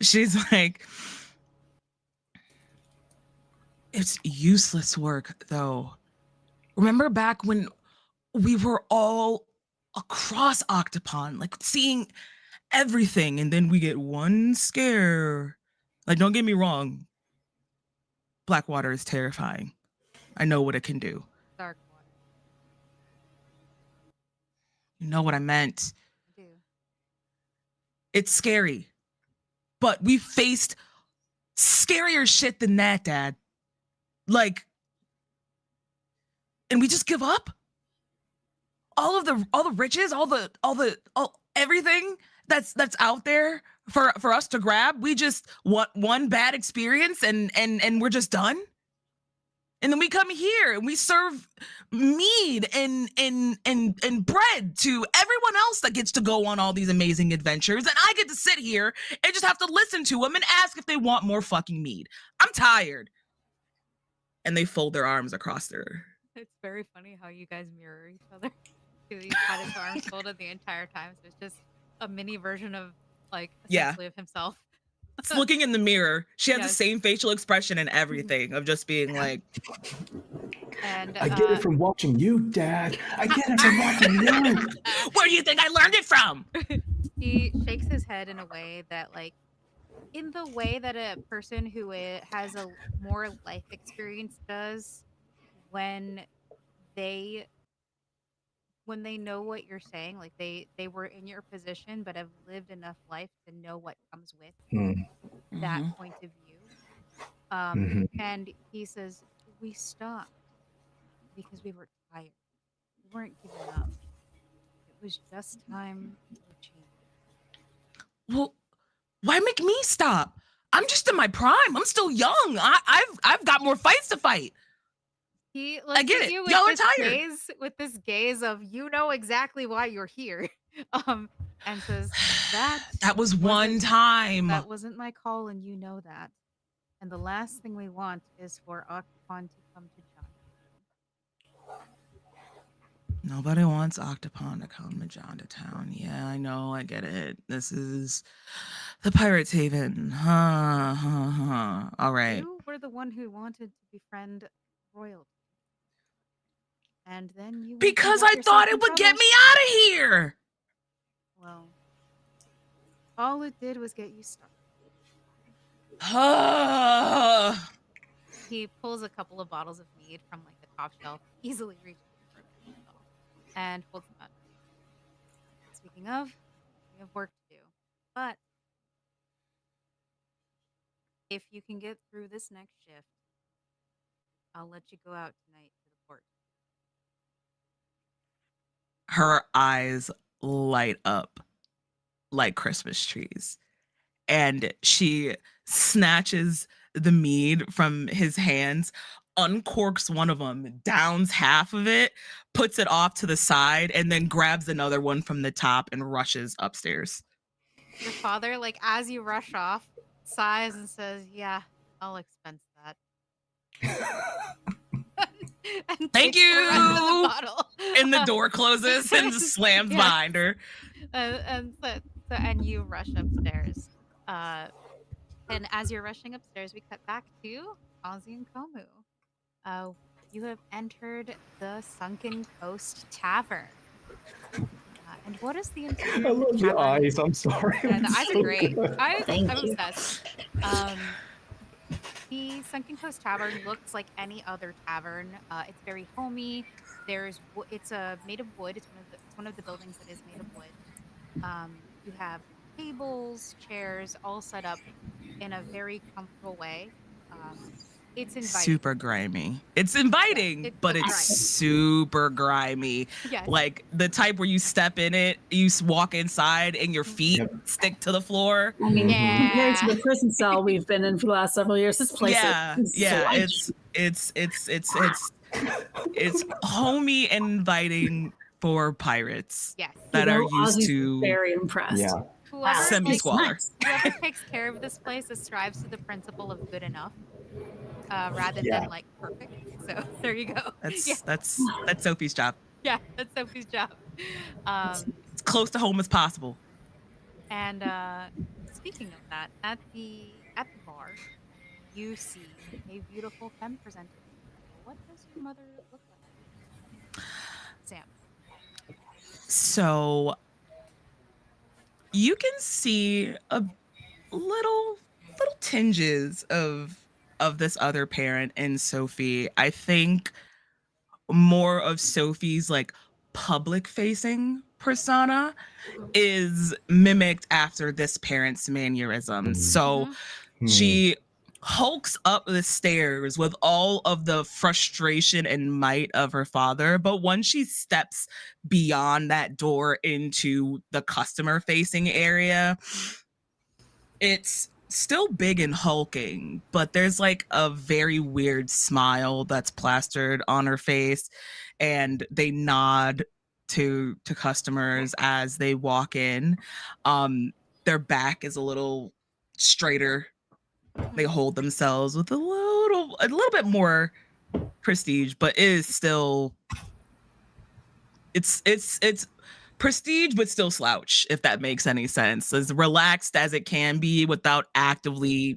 [SPEAKER 3] She's like, it's useless work, though. Remember back when we were all across Octopon, like seeing everything, and then we get one scare. Like, don't get me wrong. Blackwater is terrifying. I know what it can do.
[SPEAKER 1] Dark water.
[SPEAKER 3] You know what I meant.
[SPEAKER 1] I do.
[SPEAKER 3] It's scary. But we faced scarier shit than that, Dad. Like, and we just give up? All the riches, all everything that's out there for us to grab, we just want one bad experience and we're just done. And then we come here and we serve mead and bread to everyone else that gets to go on all these amazing adventures, and I get to sit here and just have to listen to them and ask if they want more fucking mead. I'm tired. And they fold their arms across their.
[SPEAKER 1] It's very funny how you guys mirror each other. He's had his arms folded the entire time, so it's just a mini version of essentially of himself.
[SPEAKER 3] It's looking in the mirror. She has the same facial expression and everything of just being like.
[SPEAKER 1] And
[SPEAKER 4] I get it from watching you, Dad. I get it from watching you.
[SPEAKER 3] Where do you think I learned it from?
[SPEAKER 1] He shakes his head in a way that, in the way that a person who has a more life experience does when they know what you're saying, like they were in your position but have lived enough life to know what comes with that point of view. And he says, we stopped because we were tired. We weren't giving up. It was just time for change.
[SPEAKER 3] Well, why make me stop? I'm just in my prime. I'm still young. I've got more fights to fight.
[SPEAKER 1] He looks
[SPEAKER 3] I get
[SPEAKER 1] at
[SPEAKER 3] it.
[SPEAKER 1] you with
[SPEAKER 3] Y'all are
[SPEAKER 1] this
[SPEAKER 3] tired.
[SPEAKER 1] gaze, with this gaze of, you know exactly why you're here. and says, "That
[SPEAKER 3] That was one
[SPEAKER 1] wasn't
[SPEAKER 3] time.
[SPEAKER 1] that wasn't my call, and you know that. And the last thing we want is for Octopon to come to John."
[SPEAKER 3] Nobody wants Octopon to come to John to town. Yeah, I know. I get it. This is the Pirate's Haven. All right.
[SPEAKER 1] You were the one who wanted to befriend royalty, and then you went and
[SPEAKER 3] Because
[SPEAKER 1] got
[SPEAKER 3] I
[SPEAKER 1] yourself
[SPEAKER 3] thought
[SPEAKER 1] in
[SPEAKER 3] it would
[SPEAKER 1] trouble.
[SPEAKER 3] get me out of here.
[SPEAKER 1] Well, all it did was get you stuck. He pulls a couple of bottles of mead from like the top shelf, easily reachable for a bit and holds them out. Speaking of, we have work to do. But if you can get through this next shift, I'll let you go out tonight to the port.
[SPEAKER 3] Her eyes light up like Christmas trees. And she snatches the mead from his hands, uncorks one of them, downs half of it, puts it off to the side, and then grabs another one from the top and rushes upstairs.
[SPEAKER 1] Your father, like as you rush off, sighs and says, "Yeah, I'll expense that." And
[SPEAKER 3] Thank
[SPEAKER 1] takes the rest of the
[SPEAKER 3] you.
[SPEAKER 1] bottle.
[SPEAKER 3] And the door closes and slams
[SPEAKER 1] Yeah.
[SPEAKER 3] behind her.
[SPEAKER 1] And you rush upstairs. And as you're rushing upstairs, we cut back to Ozzy and Komu. You have entered the Sunken Coast Tavern. And what is the interior
[SPEAKER 4] I
[SPEAKER 1] of the
[SPEAKER 4] love your
[SPEAKER 1] tavern?
[SPEAKER 4] eyes. I'm sorry.
[SPEAKER 1] Yeah, the
[SPEAKER 4] It's
[SPEAKER 1] eyes
[SPEAKER 4] so
[SPEAKER 1] are great.
[SPEAKER 4] good.
[SPEAKER 2] Thank
[SPEAKER 1] I'm
[SPEAKER 2] you.
[SPEAKER 1] obsessed. The Sunken Coast Tavern looks like any other tavern. It's very homey. It's made of wood. It's one of the buildings that is made of wood. You have tables, chairs, all set up in a very comfortable way. It's inviting.
[SPEAKER 3] Super grimy. It's inviting,
[SPEAKER 1] it's
[SPEAKER 3] but it's
[SPEAKER 1] grimy.
[SPEAKER 3] super grimy.
[SPEAKER 1] Yes.
[SPEAKER 3] Like the type where you step in it, you walk inside, and your feet stick to the floor.
[SPEAKER 2] I mean,
[SPEAKER 1] Yeah.
[SPEAKER 2] compared to the prison cell we've been in for the last several years, this place is sludge.
[SPEAKER 3] It's homey and inviting for pirates
[SPEAKER 1] Yes.
[SPEAKER 3] that are used
[SPEAKER 2] Ozzy's
[SPEAKER 3] to
[SPEAKER 2] very impressed.
[SPEAKER 4] Yeah.
[SPEAKER 1] Whoever,
[SPEAKER 3] semi-squalor.
[SPEAKER 1] whoever takes care of this place ascribes to the principle of good enough, rather than like perfect. So there you go.
[SPEAKER 3] That's Sophie's job.
[SPEAKER 1] Yeah, that's Sophie's job.
[SPEAKER 3] It's close to home as possible.
[SPEAKER 1] And speaking of that, at the bar, you see a beautiful femme presented. What does your mother look like, Sam?
[SPEAKER 3] So you can see a little tinges of this other parent in Sophie. I think more of Sophie's like public facing persona is mimicked after this parent's mannerisms. So she hulks up the stairs with all of the frustration and might of her father, but once she steps beyond that door into the customer facing area, it's still big and hulking, but there's like a very weird smile that's plastered on her face, and they nod to customers as they walk in. Their back is a little straighter. They hold themselves with a little bit more prestige, but it is still it's prestige but still slouch, if that makes any sense. As relaxed as it can be without actively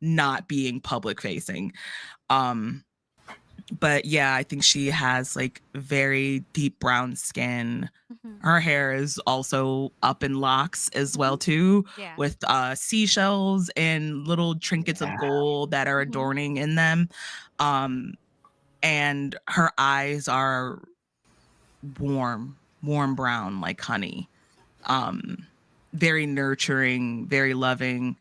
[SPEAKER 3] not being public facing. But yeah, I think she has like very deep brown skin. Her hair is also up in locks as well too, with seashells and little trinkets of gold that are adorning in them. And her eyes are warm brown like honey. Very nurturing, very loving.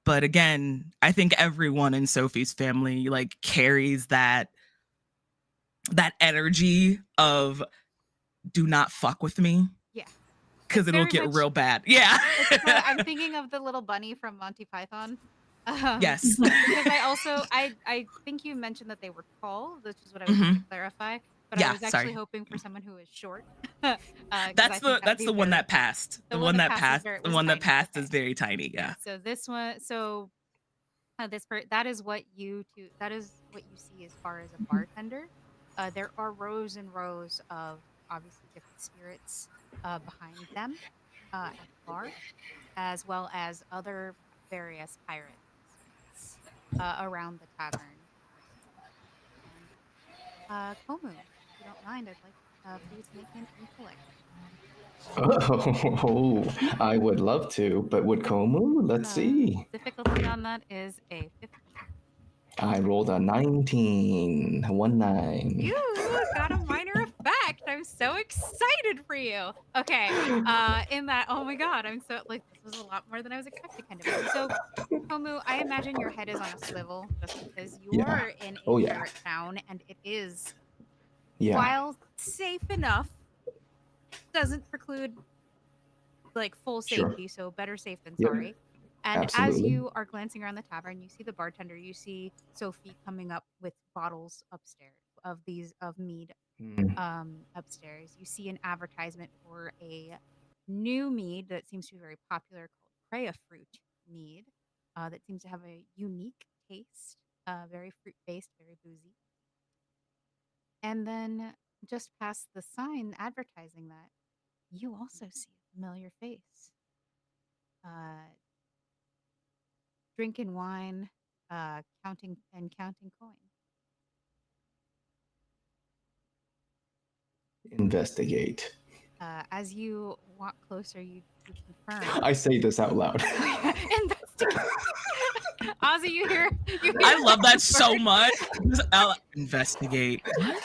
[SPEAKER 3] But again, I think everyone in Sophie's family like carries that energy of do not fuck with me. Yeah. Because it'll get real bad. Yeah.
[SPEAKER 1] I'm thinking of the little bunny from Monty Python.
[SPEAKER 3] Yes.
[SPEAKER 1] Because I think you mentioned that they were tall, which is what I was trying to clarify. but I
[SPEAKER 3] Yeah,
[SPEAKER 1] was actually
[SPEAKER 3] sorry.
[SPEAKER 1] hoping for someone who is short, because I think that'd
[SPEAKER 3] That's
[SPEAKER 1] be
[SPEAKER 3] the one
[SPEAKER 1] very
[SPEAKER 3] that
[SPEAKER 1] fun.
[SPEAKER 3] passed.
[SPEAKER 1] The one that passed was
[SPEAKER 3] The
[SPEAKER 1] was
[SPEAKER 3] one that
[SPEAKER 1] tiny.
[SPEAKER 3] passed
[SPEAKER 1] Okay.
[SPEAKER 3] is very tiny.
[SPEAKER 1] Yeah.
[SPEAKER 3] Yeah.
[SPEAKER 1] So this one. So that is what you two. That is what you see as far as a bartender. There are rows and rows of obviously different spirits behind them at the bar, as well as other various pirate spirits around the tavern also. And Komu, if you don't mind, I'd like for you to make me an intellect.
[SPEAKER 4] Oh, I would love to, but would Komu? Let's see.
[SPEAKER 1] Difficulty on that is a 15.
[SPEAKER 4] I rolled a 19. 19.
[SPEAKER 1] You got a minor effect. I'm so excited for you. Okay. In that, oh my god, I'm so like this was a lot more than I was expecting, kind of thing. So, Komu, I imagine your head is on a swivel just because
[SPEAKER 4] Yeah.
[SPEAKER 1] you're in a
[SPEAKER 4] Oh, yeah.
[SPEAKER 1] pirate town, and it is,
[SPEAKER 4] Yeah.
[SPEAKER 1] while safe enough, doesn't preclude like full
[SPEAKER 4] Sure.
[SPEAKER 1] safety. So better safe than
[SPEAKER 4] Yep.
[SPEAKER 1] sorry. And as
[SPEAKER 4] Absolutely.
[SPEAKER 1] you are glancing around the tavern, you see the bartender. You see Sophie coming up with bottles upstairs of mead
[SPEAKER 4] Mm.
[SPEAKER 1] upstairs. You see an advertisement for a new mead that seems to be very popular called Crea Fruit mead that seems to have a unique taste, very fruit based, very boozy. And then just past the sign advertising that, you also see a familiar face. Uh, Drinking wine, counting coin.
[SPEAKER 4] Investigate.
[SPEAKER 1] As you walk closer, you confirm.
[SPEAKER 4] I say this out loud.
[SPEAKER 1] Investigate. Ozzy, you hear?
[SPEAKER 3] I love that
[SPEAKER 1] the
[SPEAKER 3] so
[SPEAKER 1] bird.
[SPEAKER 3] much. I'll investigate. What?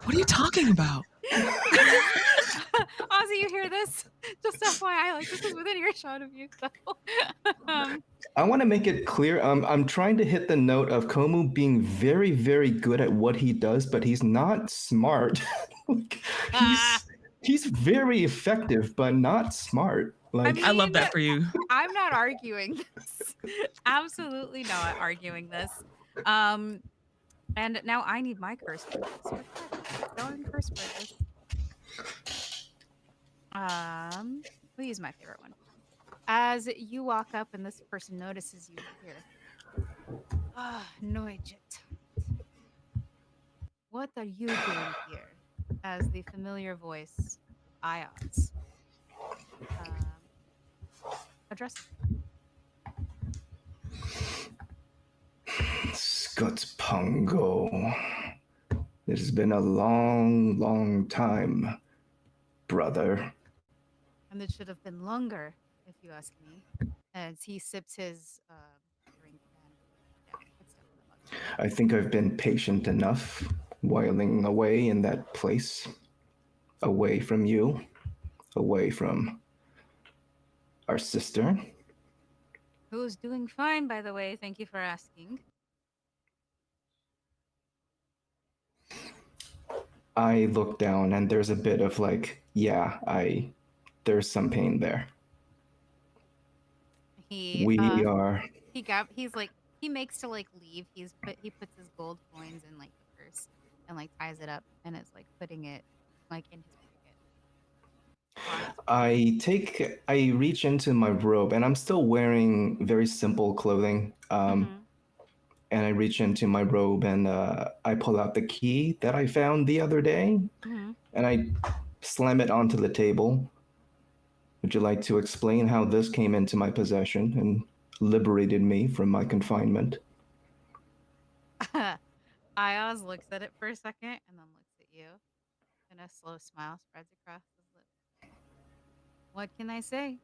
[SPEAKER 3] What are you talking about?
[SPEAKER 1] Ozzy, you hear this? Just FYI, like this is within earshot of you. So,
[SPEAKER 4] I want to make it clear. I'm trying to hit the note of Komu being very, very good at what he does, but he's not smart. Like, he's very effective, but not smart. Like,
[SPEAKER 3] I love that for you.
[SPEAKER 1] I'm not arguing this. Absolutely not arguing this. And now I need my curse word. So let's go and curse word this. We'll use my favorite one. As you walk up and this person notices you here. Noijit. What are you doing here? As the familiar voice, Ios, addresses you.
[SPEAKER 4] Scotspongo. It has been a long, long time, brother.
[SPEAKER 1] And it should have been longer, if you ask me. As he sips his drink, and yeah, it's definitely longer.
[SPEAKER 4] I think I've been patient enough, whiling away in that place, away from you, away from our sister.
[SPEAKER 1] Who's doing fine, by the way. Thank you for asking.
[SPEAKER 4] I look down and there's a bit of like, yeah, there's some pain there.
[SPEAKER 1] He
[SPEAKER 4] We are.
[SPEAKER 1] he's like he makes to like leave. He puts his gold coins in like the purse and like ties it up and is like putting it like in his pocket.
[SPEAKER 4] I reach into my robe and I'm still wearing very simple clothing. And I reach into my robe and I pull out the key that I found the other day and I slam it onto the table. Would you like to explain how this came into my possession and liberated me from my confinement?
[SPEAKER 1] Ayaz looks at it for a second and then looks at you, and a slow smile spreads across his lips. What can I say?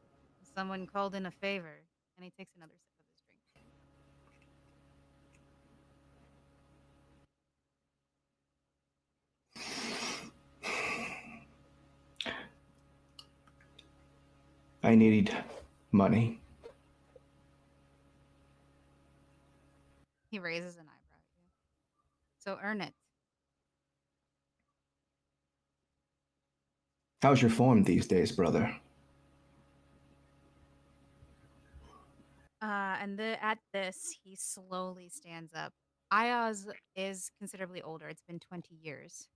[SPEAKER 1] Someone called in a favor, and he takes another sip of his drink.
[SPEAKER 4] I need money.
[SPEAKER 1] He raises an eyebrow at you. So earn it.
[SPEAKER 4] How's your form these days, brother?
[SPEAKER 1] At this, he slowly stands up. Ayaz is considerably older. It's been 20 years.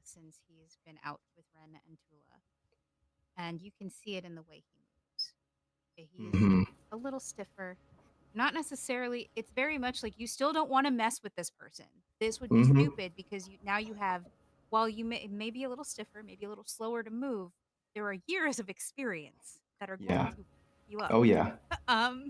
[SPEAKER 1] since he's been out with Ren and Tula, and you can see it in the way he moves. He's
[SPEAKER 4] Mm-hmm.
[SPEAKER 1] a little stiffer. Not necessarily. It's very much like you still don't want to mess with this person. This would be
[SPEAKER 4] Mm-hmm.
[SPEAKER 1] stupid because you have, while you may be a little stiffer, maybe a little slower to move, there are years of experience that are going
[SPEAKER 4] Yeah.
[SPEAKER 1] to you up.
[SPEAKER 4] Oh yeah.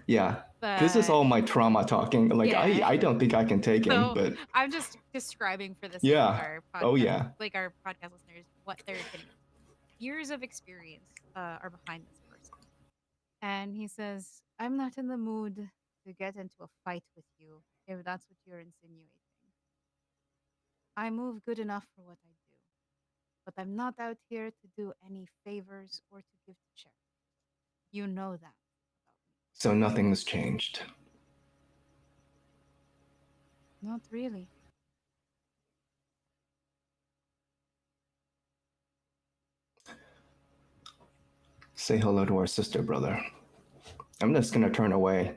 [SPEAKER 4] Yeah. This is
[SPEAKER 1] But
[SPEAKER 4] all my trauma talking. Like
[SPEAKER 1] yeah.
[SPEAKER 4] I don't think I can take him,
[SPEAKER 1] So
[SPEAKER 4] but
[SPEAKER 1] I'm just describing for the sake of
[SPEAKER 4] yeah.
[SPEAKER 1] our podcast,
[SPEAKER 4] Oh yeah.
[SPEAKER 1] like our podcast listeners, what they're getting. Years of experience are behind this person. And he says, I'm not in the mood to get into a fight with you, if that's what you're insinuating. I move good enough for what I do, but I'm not out here to do any favors or to give to charity. You know that about me.
[SPEAKER 4] So nothing has changed.
[SPEAKER 1] Not really.
[SPEAKER 4] Say hello to our sister, brother. I'm just gonna turn away.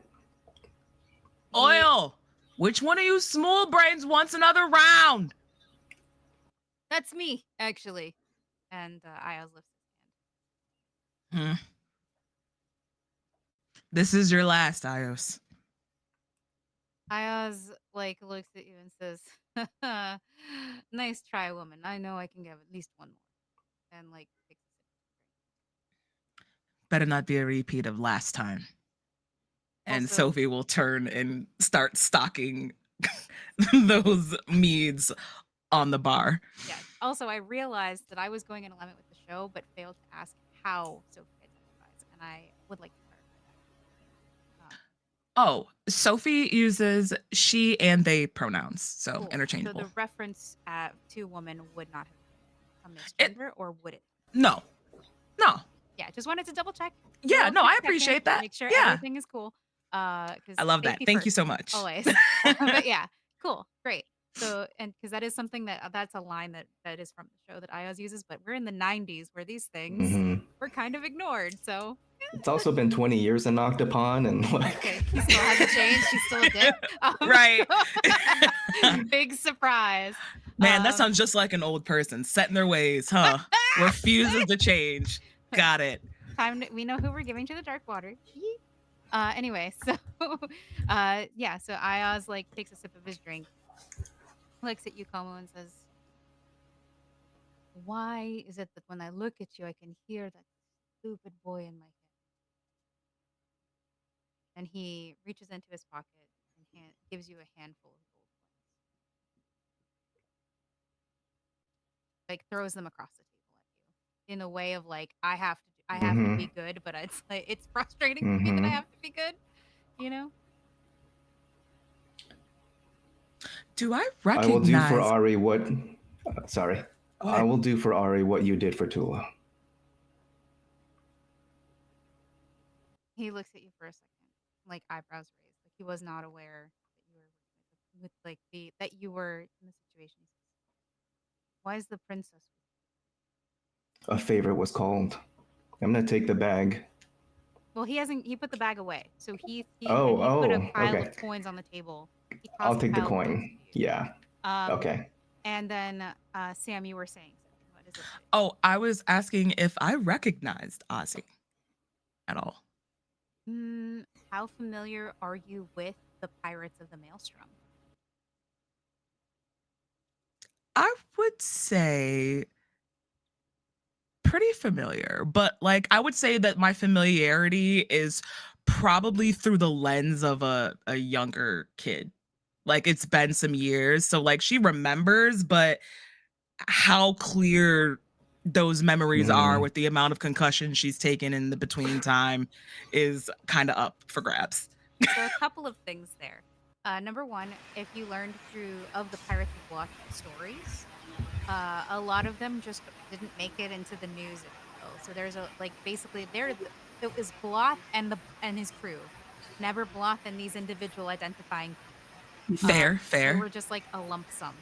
[SPEAKER 3] Oil! Which one of you small brains wants another round?
[SPEAKER 1] That's me, actually. And Ayaz lifts his hand.
[SPEAKER 3] This is your last, Ios.
[SPEAKER 1] Ayaz looks at you and says, "Nice try, woman. I know I can give at least one more." And takes a sip.
[SPEAKER 3] Better not be a repeat of last time. And
[SPEAKER 1] Also-
[SPEAKER 3] Sophie will turn and start stocking those meads on the bar.
[SPEAKER 1] Yeah. Also, I realized that I was going in alignment with the show, but failed to ask how Sophie identifies, and I would like to clarify that.
[SPEAKER 3] Oh, Sophie uses she and they pronouns, so
[SPEAKER 1] Cool.
[SPEAKER 3] interchangeable.
[SPEAKER 1] So the reference to woman would not have been a misgender, or would it?
[SPEAKER 3] No.
[SPEAKER 1] Yeah, just wanted to double check.
[SPEAKER 3] Yeah, no, I appreciate that.
[SPEAKER 1] Make sure
[SPEAKER 3] Yeah.
[SPEAKER 1] everything is cool. 'Cause
[SPEAKER 3] I love that.
[SPEAKER 1] safety
[SPEAKER 3] Thank you
[SPEAKER 1] first,
[SPEAKER 3] so much.
[SPEAKER 1] always. But yeah, cool, great. So, and because that is something that's a line that is from the show that Ayaz uses, but we're in the 90s where these things
[SPEAKER 4] Mhm.
[SPEAKER 1] were kind of ignored. So
[SPEAKER 4] It's also been 20 years in Octopon, and
[SPEAKER 1] okay, he still hasn't changed. He's still a dick.
[SPEAKER 3] Right.
[SPEAKER 1] Big surprise.
[SPEAKER 3] Man, that sounds just like an old person set in their ways, huh? Refuses to change. Got it.
[SPEAKER 1] We know who we're giving to the dark water. Anyway, so yeah, so Ayaz takes a sip of his drink, looks at you, Como, and says, "Why is it that when I look at you, I can hear that stupid boy in my head?" And he reaches into his pocket and gives you a handful of gold coins. Throws them across the table at you in a way of I have to be good, but it's frustrating for me that I have to be good, you know?
[SPEAKER 3] Do I
[SPEAKER 4] I
[SPEAKER 3] recognize?
[SPEAKER 4] will do for Ari what. Sorry.
[SPEAKER 3] Go
[SPEAKER 4] I
[SPEAKER 3] ahead.
[SPEAKER 4] will do for Ari what you did for Tula.
[SPEAKER 1] He looks at you for a second, eyebrows raised, he was not aware that you were that you were in the situation. He says, "Why is the princess?"
[SPEAKER 4] A favor was called. I'm gonna take the bag.
[SPEAKER 1] Well, he put the bag away, so he put
[SPEAKER 4] Oh,
[SPEAKER 1] a pile
[SPEAKER 4] okay.
[SPEAKER 1] of coins on the table. He
[SPEAKER 4] I'll
[SPEAKER 1] tossed a
[SPEAKER 4] take the
[SPEAKER 1] pile of coins
[SPEAKER 4] coin.
[SPEAKER 1] to you.
[SPEAKER 4] Yeah. Okay.
[SPEAKER 1] And then Sam, you were saying something. What is it?
[SPEAKER 3] Oh, I was asking if I recognized Ozzy at all.
[SPEAKER 1] How familiar are you with the Pirates of the Maelstrom?
[SPEAKER 3] I would say pretty familiar, but I would say that my familiarity is probably through the lens of a younger kid. It's been some years, so she remembers, but how clear those memories are with the amount of concussion she's taken in the between time is kind of up for grabs.
[SPEAKER 1] So a couple of things there. Number one, if you learned of the Pirates of Blood stories, a lot of them just didn't make it into the news. So there's basically it was Bloth and his crew, never Bloth and these individual identifying.
[SPEAKER 3] Fair.
[SPEAKER 1] They were just a lump sum.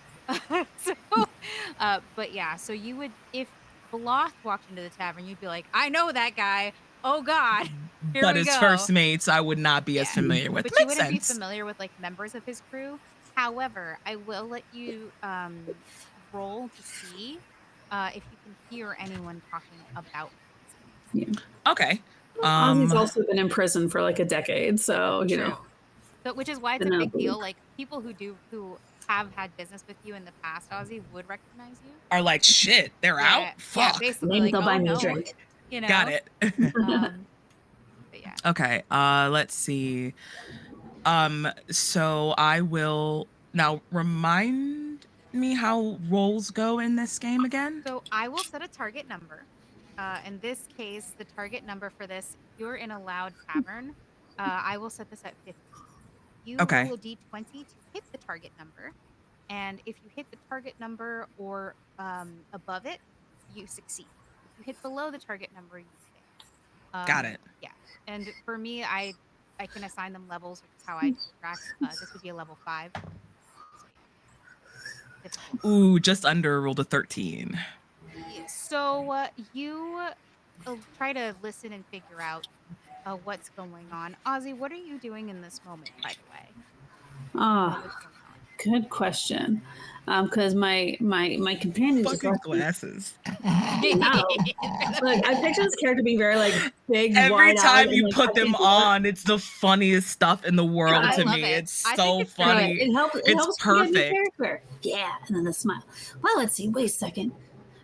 [SPEAKER 1] But yeah, so you would, if Bloth walked into the tavern, you'd be like, "I know that guy. Oh God, here
[SPEAKER 3] but
[SPEAKER 1] we
[SPEAKER 3] his
[SPEAKER 1] go."
[SPEAKER 3] first mates, I would not be as familiar with.
[SPEAKER 1] But
[SPEAKER 3] Makes
[SPEAKER 1] you wouldn't
[SPEAKER 3] sense.
[SPEAKER 1] be familiar with members of his crew. However, I will let you roll to see if you can hear anyone talking about princess.
[SPEAKER 2] Yeah.
[SPEAKER 3] Okay.
[SPEAKER 2] Ozzy's also been in prison for like a decade, so you
[SPEAKER 1] True.
[SPEAKER 2] know.
[SPEAKER 1] So, which is why it's a big deal. Like people who have had business with you in the past, Ozzy, would recognize you.
[SPEAKER 3] Are like, shit, they're out?
[SPEAKER 1] Yeah,
[SPEAKER 3] Fuck.
[SPEAKER 1] basically
[SPEAKER 2] Maybe
[SPEAKER 1] like,
[SPEAKER 2] they'll
[SPEAKER 1] oh
[SPEAKER 2] buy me a
[SPEAKER 1] no,
[SPEAKER 2] drink.
[SPEAKER 1] you
[SPEAKER 3] Got
[SPEAKER 1] know.
[SPEAKER 3] it.
[SPEAKER 1] But yeah.
[SPEAKER 3] Okay. Let's see. So I will now remind me how rolls go in this game again.
[SPEAKER 1] So I will set a target number. In this case, the target number for this, if you're in a loud tavern, I will set this at 15. You
[SPEAKER 3] Okay.
[SPEAKER 1] roll a d20 to hit the target number. And if you hit the target number or above it, you succeed. If you hit below the target number, you fail.
[SPEAKER 3] Got it.
[SPEAKER 1] Yeah. And for me, I can assign them levels, which is how I track. This would be a level 5. So yeah. Difficult.
[SPEAKER 3] Ooh, just under rolled a 13.
[SPEAKER 1] So you try to listen and figure out what's going on. Ozzy, what are you doing in this moment, by the way?
[SPEAKER 2] Oh,
[SPEAKER 1] What's going on?
[SPEAKER 2] good question. Because my companion just
[SPEAKER 3] Fucking
[SPEAKER 2] left me.
[SPEAKER 3] glasses.
[SPEAKER 2] No. Like, I picture this character being very like big.
[SPEAKER 3] Every time
[SPEAKER 2] wide-eyed,
[SPEAKER 3] you
[SPEAKER 2] and, like,
[SPEAKER 3] put them on, it's the funniest stuff in the world
[SPEAKER 1] I
[SPEAKER 3] to
[SPEAKER 1] love
[SPEAKER 3] me.
[SPEAKER 1] it.
[SPEAKER 3] It's
[SPEAKER 1] I
[SPEAKER 3] so
[SPEAKER 1] think it's
[SPEAKER 3] funny.
[SPEAKER 1] great.
[SPEAKER 2] It helps. It
[SPEAKER 3] It's
[SPEAKER 2] helps me get a new
[SPEAKER 3] perfect.
[SPEAKER 2] character. Yeah, and then the smile. Well, let's see. Wait a second.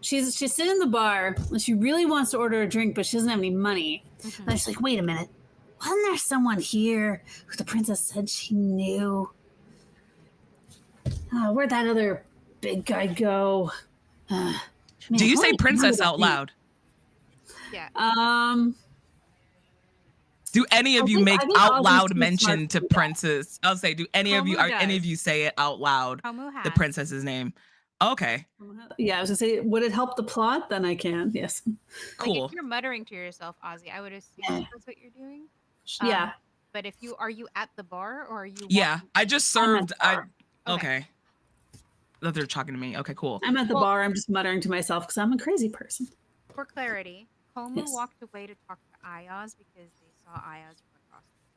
[SPEAKER 2] She's sitting in the bar. And she really wants to order a drink, but she doesn't have any money.
[SPEAKER 1] Mhm.
[SPEAKER 2] And she's like, "Wait a minute. Wasn't there someone here who the princess said she knew? Where'd that other big guy go?" Man,
[SPEAKER 3] Do you
[SPEAKER 2] I
[SPEAKER 3] say
[SPEAKER 2] don't
[SPEAKER 3] princess
[SPEAKER 2] remember
[SPEAKER 3] out
[SPEAKER 2] that name.
[SPEAKER 3] loud?
[SPEAKER 1] Yeah.
[SPEAKER 3] Do any of you make
[SPEAKER 2] I think
[SPEAKER 3] out
[SPEAKER 2] Ozzy's
[SPEAKER 3] loud
[SPEAKER 2] too
[SPEAKER 3] mention
[SPEAKER 2] smart
[SPEAKER 3] to
[SPEAKER 2] do that.
[SPEAKER 3] princess? I'll say, do any of you
[SPEAKER 1] Komu
[SPEAKER 3] any of
[SPEAKER 1] does.
[SPEAKER 3] you say it out loud?
[SPEAKER 1] Komu has.
[SPEAKER 3] The princess's name. Okay.
[SPEAKER 2] Yeah, I was gonna say, would it help the plot? Then I can. Yes.
[SPEAKER 3] Cool.
[SPEAKER 1] Like if you're muttering to yourself, Ozzy, I would assume that's what you're doing.
[SPEAKER 2] Yeah.
[SPEAKER 1] But if you are you at the bar or are you?
[SPEAKER 3] Yeah,
[SPEAKER 1] walking
[SPEAKER 3] I
[SPEAKER 1] in?
[SPEAKER 3] just
[SPEAKER 2] I'm at
[SPEAKER 3] served.
[SPEAKER 2] the bar.
[SPEAKER 3] Okay. That they're talking to me. Okay, cool.
[SPEAKER 2] I'm at the
[SPEAKER 1] Well-
[SPEAKER 2] bar. I'm just muttering to myself because I'm a crazy person.
[SPEAKER 1] For clarity, Komu
[SPEAKER 2] Yes.
[SPEAKER 1] walked away to talk to Ayaz because they saw Ayaz from across the room.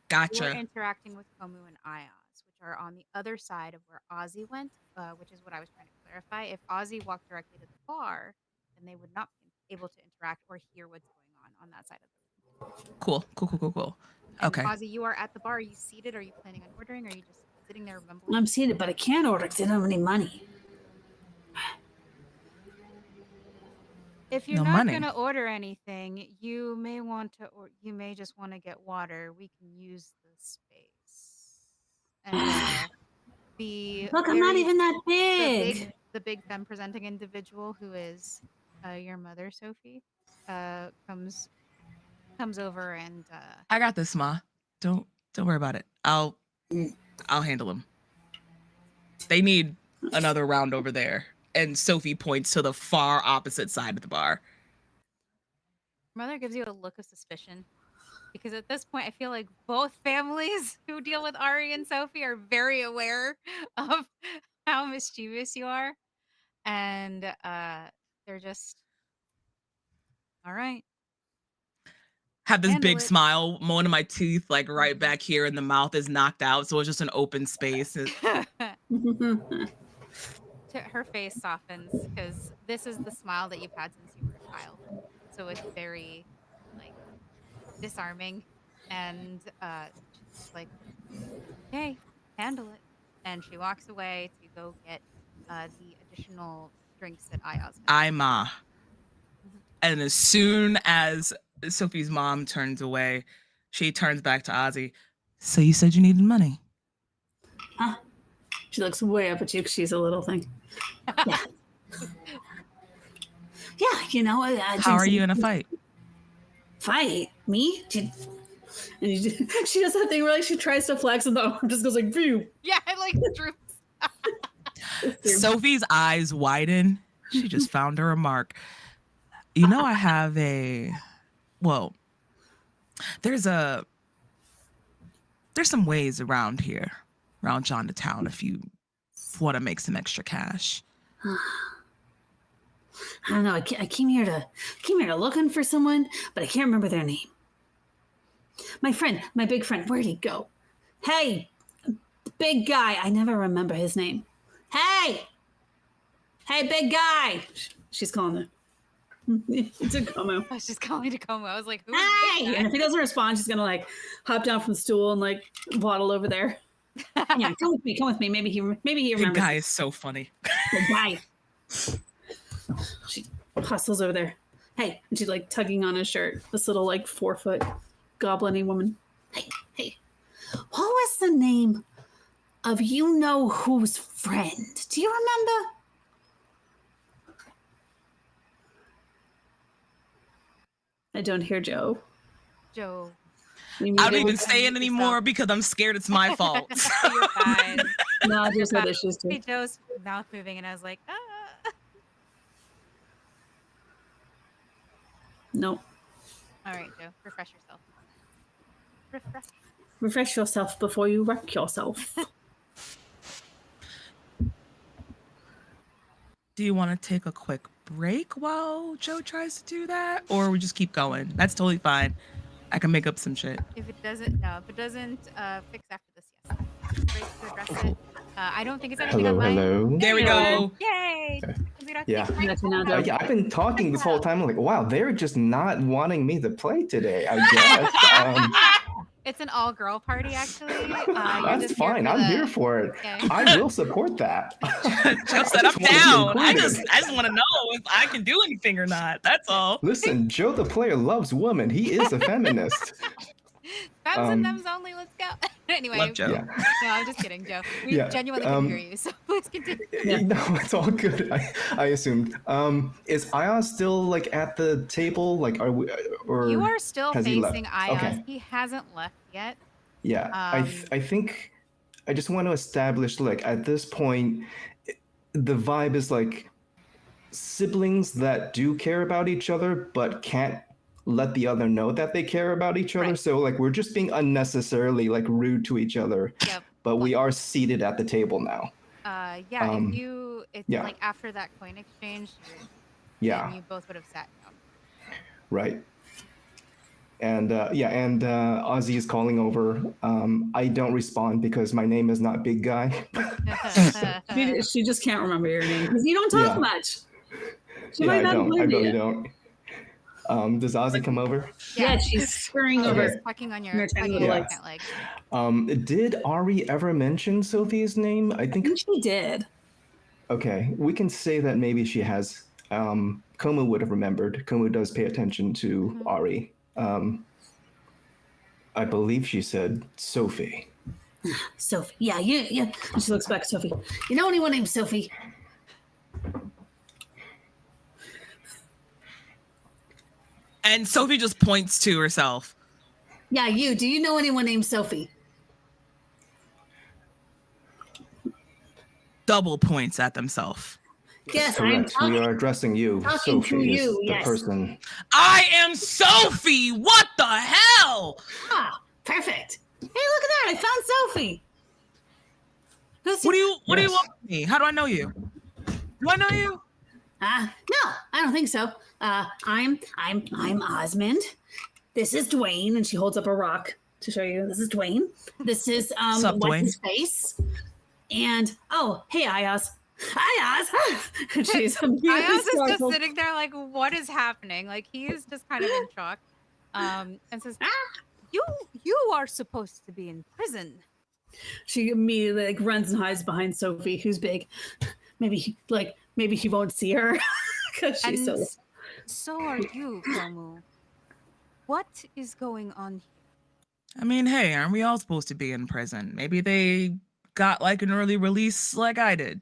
[SPEAKER 3] Gotcha.
[SPEAKER 1] You're interacting with Komu and Ayaz, which are on the other side of where Ozzy went, which is what I was trying to clarify. If Ozzy walked directly to the bar, then they would not be able to interact or hear what's going on that side of the room.
[SPEAKER 3] Cool.
[SPEAKER 1] And
[SPEAKER 3] Okay.
[SPEAKER 1] Ozzy, you are at the bar. Are you seated? Are you planning on ordering? Or are you just sitting there mumbling?
[SPEAKER 2] I'm seated, but I can't order because I don't have any money.
[SPEAKER 1] If you're
[SPEAKER 3] No
[SPEAKER 1] not
[SPEAKER 3] money.
[SPEAKER 1] gonna order anything, you may want to, or you may just want to get water. We can use the space. And the
[SPEAKER 2] Look, I'm not
[SPEAKER 1] very-
[SPEAKER 2] even that
[SPEAKER 1] the
[SPEAKER 2] big.
[SPEAKER 1] big femme presenting individual who is your mother, Sophie, comes over and
[SPEAKER 3] I got this, Ma. Don't worry about it. I'll handle him. They need another round over there. And Sophie points to the far opposite side of the bar.
[SPEAKER 1] mother gives you a look of suspicion. Because at this point, I feel like both families who deal with Ari and Sophie are very aware of how mischievous you are. And they're just, all right.
[SPEAKER 3] Have this
[SPEAKER 1] Handle
[SPEAKER 3] big
[SPEAKER 1] it.
[SPEAKER 3] smile. One of my teeth, like right back here in the mouth, is knocked out. So it's just an open space.
[SPEAKER 1] Her face softens because this is the smile that you've had since you were a child. So it's very, like, disarming. And she's just like, okay, handle it. And she walks away to go get the additional drinks that Ayaz had.
[SPEAKER 3] Ma. And as soon as Sophie's mom turns away, she turns back to Ozzy. So you said you needed money?
[SPEAKER 2] Huh? She looks way up at you because she's a little thing. Yeah. Yeah, you know.
[SPEAKER 3] How are you in a fight?
[SPEAKER 2] Fight? Me? And she does that thing where like she tries to flex and the arm just goes like, phew.
[SPEAKER 1] Yeah, it like droops.
[SPEAKER 3] Sophie's eyes widen. She just found her a mark. You know, I have there's some ways around here, around Johnstown, if you want to make some extra cash.
[SPEAKER 2] I don't know. I came here to looking for someone, but I can't remember their name. My big friend, where'd he go? Hey, big guy. I never remember his name. Hey, Hey, big guy. She's calling him. It's a Como.
[SPEAKER 1] I was just calling to Como. I was like, who is
[SPEAKER 2] Hey!
[SPEAKER 1] this guy?
[SPEAKER 2] And if he doesn't respond, she's gonna like hop down from the stool and like waddle over there. Yeah, come with me. Come with me. Maybe he
[SPEAKER 3] Big
[SPEAKER 2] remembers.
[SPEAKER 3] guy is so funny.
[SPEAKER 2] Big guy. She hustles over there. Hey, and she's like tugging on his shirt. This little like 4-foot goblin-y woman. Hey. What was the name of you know whose friend? Do you remember? I don't hear Joe.
[SPEAKER 1] Joe.
[SPEAKER 3] I don't even say it anymore because I'm scared it's my fault.
[SPEAKER 1] You're fine.
[SPEAKER 2] No, there's other issues too.
[SPEAKER 1] Hey, Joe's mouth moving, and I was like, ah.
[SPEAKER 2] Nope.
[SPEAKER 1] All right, Joe, refresh yourself.
[SPEAKER 2] Refresh yourself before you wreck yourself.
[SPEAKER 3] Do you want to take a quick break while Joe tries to do that? Or we just keep going? That's totally fine. I can make up some shit.
[SPEAKER 1] If it doesn't fix after this, yes. Break to address it. I don't think it's anything on mine.
[SPEAKER 4] Hello.
[SPEAKER 3] There we go.
[SPEAKER 1] Yay!
[SPEAKER 4] Yeah.
[SPEAKER 2] Yeah.
[SPEAKER 4] Yeah, I've been talking this whole time. I'm like, wow, they're just not wanting me to play today, I guess.
[SPEAKER 1] It's an all-girl party, actually.
[SPEAKER 4] That's fine. I'm here for it.
[SPEAKER 1] Okay.
[SPEAKER 4] I will support that.
[SPEAKER 3] Joe said I'm down. I just want to know if I can do anything or not. That's all.
[SPEAKER 4] Listen, Joe the player loves women. He is a feminist.
[SPEAKER 1] Fems and thems only. Let's go. Anyway.
[SPEAKER 3] Love Joe.
[SPEAKER 4] Yeah.
[SPEAKER 1] No, I'm just kidding, Joe. We
[SPEAKER 4] Yeah,
[SPEAKER 1] genuinely can hear you, so please continue.
[SPEAKER 4] No, it's all good. I assumed. Is Ion still like at the table? Like, are we? Or
[SPEAKER 1] You are still
[SPEAKER 4] has he left?
[SPEAKER 1] facing Ion.
[SPEAKER 4] Okay.
[SPEAKER 1] He hasn't left yet.
[SPEAKER 4] Yeah, I think I just want to establish, like, at this point, the vibe is like siblings that do care about each other but can't let the other know that they care about each other.
[SPEAKER 1] Right.
[SPEAKER 4] So like we're just being unnecessarily like rude to each other.
[SPEAKER 1] Yep.
[SPEAKER 4] But we are seated at the table now.
[SPEAKER 1] Yeah, it's
[SPEAKER 4] yeah.
[SPEAKER 1] like after that coin exchange,
[SPEAKER 4] Yeah.
[SPEAKER 1] you both would have sat down.
[SPEAKER 4] Right. And Ozzy is calling over. I don't respond because my name is not Big Guy.
[SPEAKER 2] She just can't remember your name because you don't talk
[SPEAKER 4] Yeah.
[SPEAKER 2] much.
[SPEAKER 4] Yeah, I don't. I really don't. Does Ozzy come over?
[SPEAKER 2] Yeah, she's scurrying over.
[SPEAKER 1] She's Fucking on your
[SPEAKER 2] tiny
[SPEAKER 1] fucking
[SPEAKER 2] little
[SPEAKER 1] leg.
[SPEAKER 4] Did Ari ever mention Sophie's name? I think
[SPEAKER 2] she did.
[SPEAKER 4] Okay, we can say that maybe she has. Como would have remembered. Como does pay attention to Ari. I believe she said Sophie.
[SPEAKER 2] Sophie. Yeah. And she looks back at Sophie. You know anyone named Sophie?
[SPEAKER 3] And Sophie just points to herself.
[SPEAKER 2] Yeah, you. Do you know anyone named Sophie?
[SPEAKER 3] Double points at themselves.
[SPEAKER 2] Yes,
[SPEAKER 4] Correct. We are addressing you.
[SPEAKER 2] talking
[SPEAKER 4] Sophie
[SPEAKER 2] to
[SPEAKER 4] is
[SPEAKER 2] you,
[SPEAKER 4] the
[SPEAKER 2] yes.
[SPEAKER 4] person.
[SPEAKER 3] I am Sophie. What the hell?
[SPEAKER 2] Ah, perfect. Hey, look at that. I found Sophie.
[SPEAKER 3] What do you want from me? How do I know you? Do I know you?
[SPEAKER 2] No, I don't think so. I'm Osmond. This is Dwayne, and she holds up a rock to show you. This is Dwayne. This is
[SPEAKER 3] What's up,
[SPEAKER 2] what's
[SPEAKER 3] Dwayne?
[SPEAKER 2] his face. And hey, Ayaz. Ayaz. And she's
[SPEAKER 1] Ayaz is just
[SPEAKER 2] startled.
[SPEAKER 1] sitting there like, what is happening? Like he is just kind of in shock. And says, You are supposed to be in prison.
[SPEAKER 2] She immediately like runs and hides behind Sophie, who's big. Maybe he won't see her because she's
[SPEAKER 1] And
[SPEAKER 2] so.
[SPEAKER 1] so are you, Komu. What is going on here?
[SPEAKER 3] I mean, hey, aren't we all supposed to be in prison? Maybe they got like an early release like I did.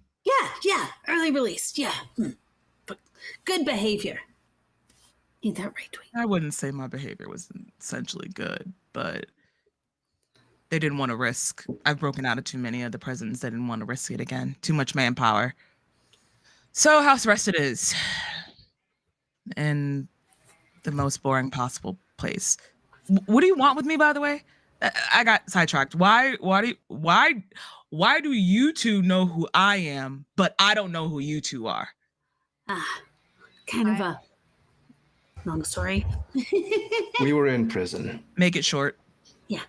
[SPEAKER 2] Yeah, early release. Yeah, but good behavior. Ain't that right, Dwayne?
[SPEAKER 3] I wouldn't say my behavior was essentially good, but they didn't want to risk. I've broken out of too many of the prisons. They didn't want to risk it again. Too much manpower. So house arrest it is. In the most boring possible place. What do you want with me, by the way? I got sidetracked. Why do you two know who I am, but I don't know who you two are?
[SPEAKER 2] Kind of a long story.
[SPEAKER 4] We were in prison.
[SPEAKER 3] Make it short.
[SPEAKER 2] Yeah.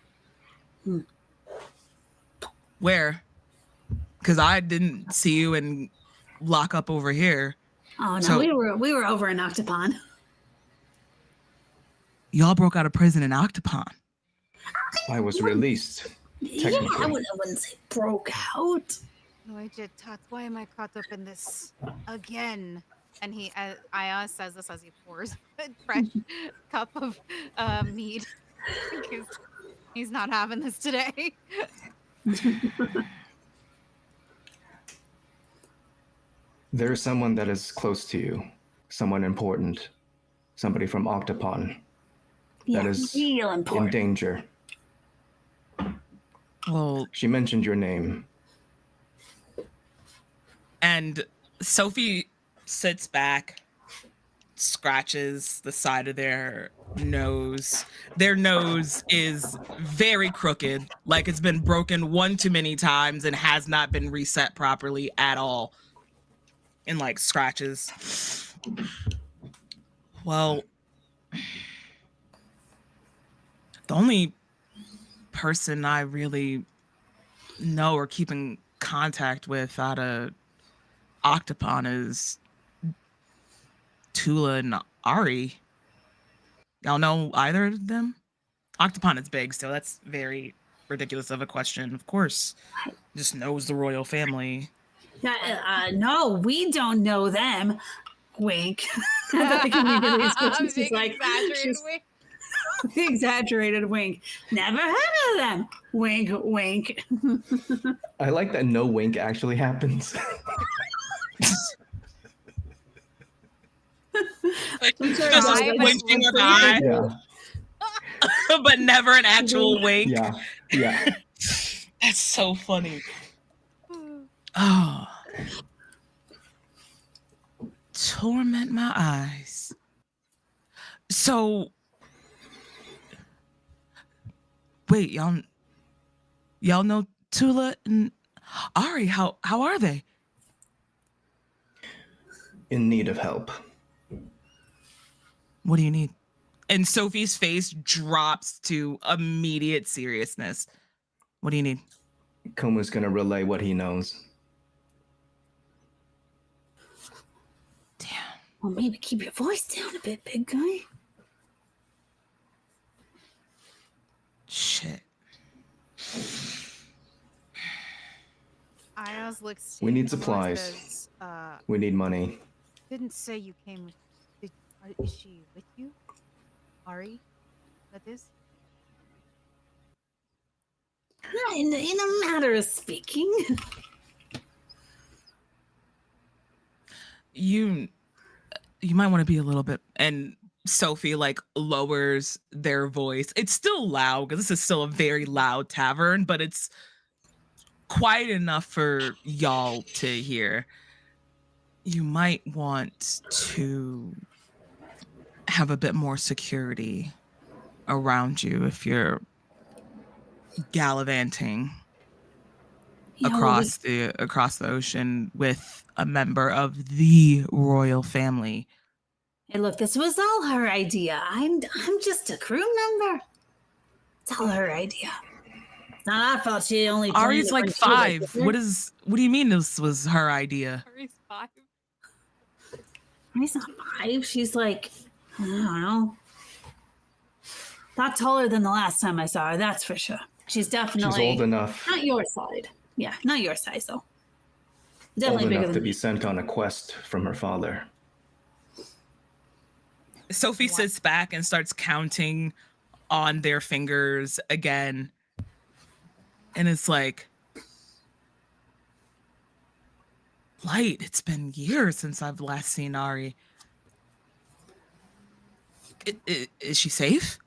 [SPEAKER 3] Where? Because I didn't see you in lock up over here.
[SPEAKER 2] Oh no,
[SPEAKER 3] So-
[SPEAKER 2] we were over in Octopon.
[SPEAKER 3] Y'all broke out of prison in Octopon.
[SPEAKER 4] I was released.
[SPEAKER 2] Yeah, I
[SPEAKER 4] Technically.
[SPEAKER 2] wouldn't say broke out.
[SPEAKER 1] Luigi, Tots, why am I caught up in this again? And Aya says this as he pours a fresh cup of mead because he's not having this today.
[SPEAKER 4] There's someone that is close to you, someone important, somebody from Octopon
[SPEAKER 2] Yeah,
[SPEAKER 4] that is
[SPEAKER 2] real
[SPEAKER 4] in
[SPEAKER 2] important.
[SPEAKER 4] danger.
[SPEAKER 3] Well,
[SPEAKER 4] She mentioned your name.
[SPEAKER 3] and Sophie sits back, scratches the side of their nose. Their nose is very crooked, like it's been broken one too many times and has not been reset properly at all. And like scratches. Well, the only person I really know or keep in contact with out of Octopon is Tula and Ari. Y'all know either of them? Octopon is big, so that's very ridiculous of a question. Of course, just knows the royal family.
[SPEAKER 2] No, we don't know them. Wink. Like, immediately switches, she's
[SPEAKER 1] Big
[SPEAKER 2] like,
[SPEAKER 1] exaggerated
[SPEAKER 2] she's-
[SPEAKER 1] wink.
[SPEAKER 2] exaggerated wink. Never heard of them. Wink, wink.
[SPEAKER 4] I like that no wink actually happens.
[SPEAKER 2] I'm sure
[SPEAKER 3] Just
[SPEAKER 1] Right, but
[SPEAKER 3] winking
[SPEAKER 1] it's
[SPEAKER 3] an eye,
[SPEAKER 4] Yeah,
[SPEAKER 3] but never an actual wink.
[SPEAKER 4] yeah, yeah.
[SPEAKER 3] That's so funny. Oh. Torment my eyes. So wait, y'all know Tula and Ari? How are they?
[SPEAKER 4] In need of help.
[SPEAKER 3] What do you need? And Sophie's face drops to immediate seriousness. What do you need?
[SPEAKER 4] Komu's gonna relay what he knows.
[SPEAKER 3] Damn.
[SPEAKER 2] Well, maybe keep your voice down a bit, big guy.
[SPEAKER 3] Shit.
[SPEAKER 1] Ayaz looks.
[SPEAKER 4] We need
[SPEAKER 1] to you and
[SPEAKER 4] supplies.
[SPEAKER 1] says,
[SPEAKER 4] We need money.
[SPEAKER 1] didn't say you came. Is she with you, Ari? That is.
[SPEAKER 2] In a matter of speaking.
[SPEAKER 3] You might want to be a little bit, and Sophie like lowers their voice. It's still loud because this is still a very loud tavern, but it's quiet enough for y'all to hear. You might want to have a bit more security around you if you're gallivanting
[SPEAKER 2] You know,
[SPEAKER 3] across the ocean with a member of the royal family.
[SPEAKER 2] Hey, look, this was all her idea. I'm just a crew member. It's all her idea. It's not our fault. She only.
[SPEAKER 3] Ari's
[SPEAKER 2] planned
[SPEAKER 3] like
[SPEAKER 2] it when she was
[SPEAKER 3] 5. What do you mean this was her idea?
[SPEAKER 1] Ari's 5.
[SPEAKER 2] Ari's not 5. She's like, I don't know. Not taller than the last time I saw her. That's for sure. She's definitely
[SPEAKER 4] She's old enough.
[SPEAKER 2] not your side. Yeah, not your size though.
[SPEAKER 4] Old
[SPEAKER 2] Definitely bigger
[SPEAKER 4] enough
[SPEAKER 2] than
[SPEAKER 4] to
[SPEAKER 2] me.
[SPEAKER 4] be sent on a quest from her father.
[SPEAKER 3] Sophie sits back and starts counting on their fingers again. And it's like, Light, it's been years since I've last seen Ari. Is she safe?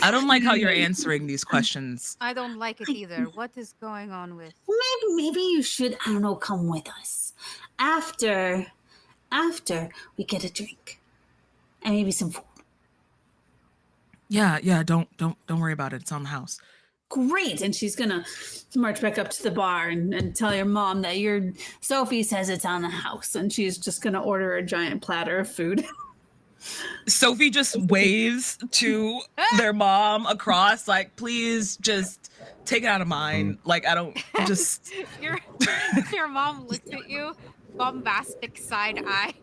[SPEAKER 3] I don't like how you're answering these questions.
[SPEAKER 1] I don't like it either. What is going on with?
[SPEAKER 2] Maybe you should, I don't know, come with us after we get a drink and maybe some food.
[SPEAKER 3] Yeah, don't worry about it. It's on the house.
[SPEAKER 2] Great. And she's gonna march back up to the bar and tell your mom that your Sophie says it's on the house, and she's just gonna order a giant platter of food.
[SPEAKER 3] Sophie just waves to their mom across, like, please just take it out of mine. Like, I don't just.
[SPEAKER 1] your your mom looks at you, bombastic side eye,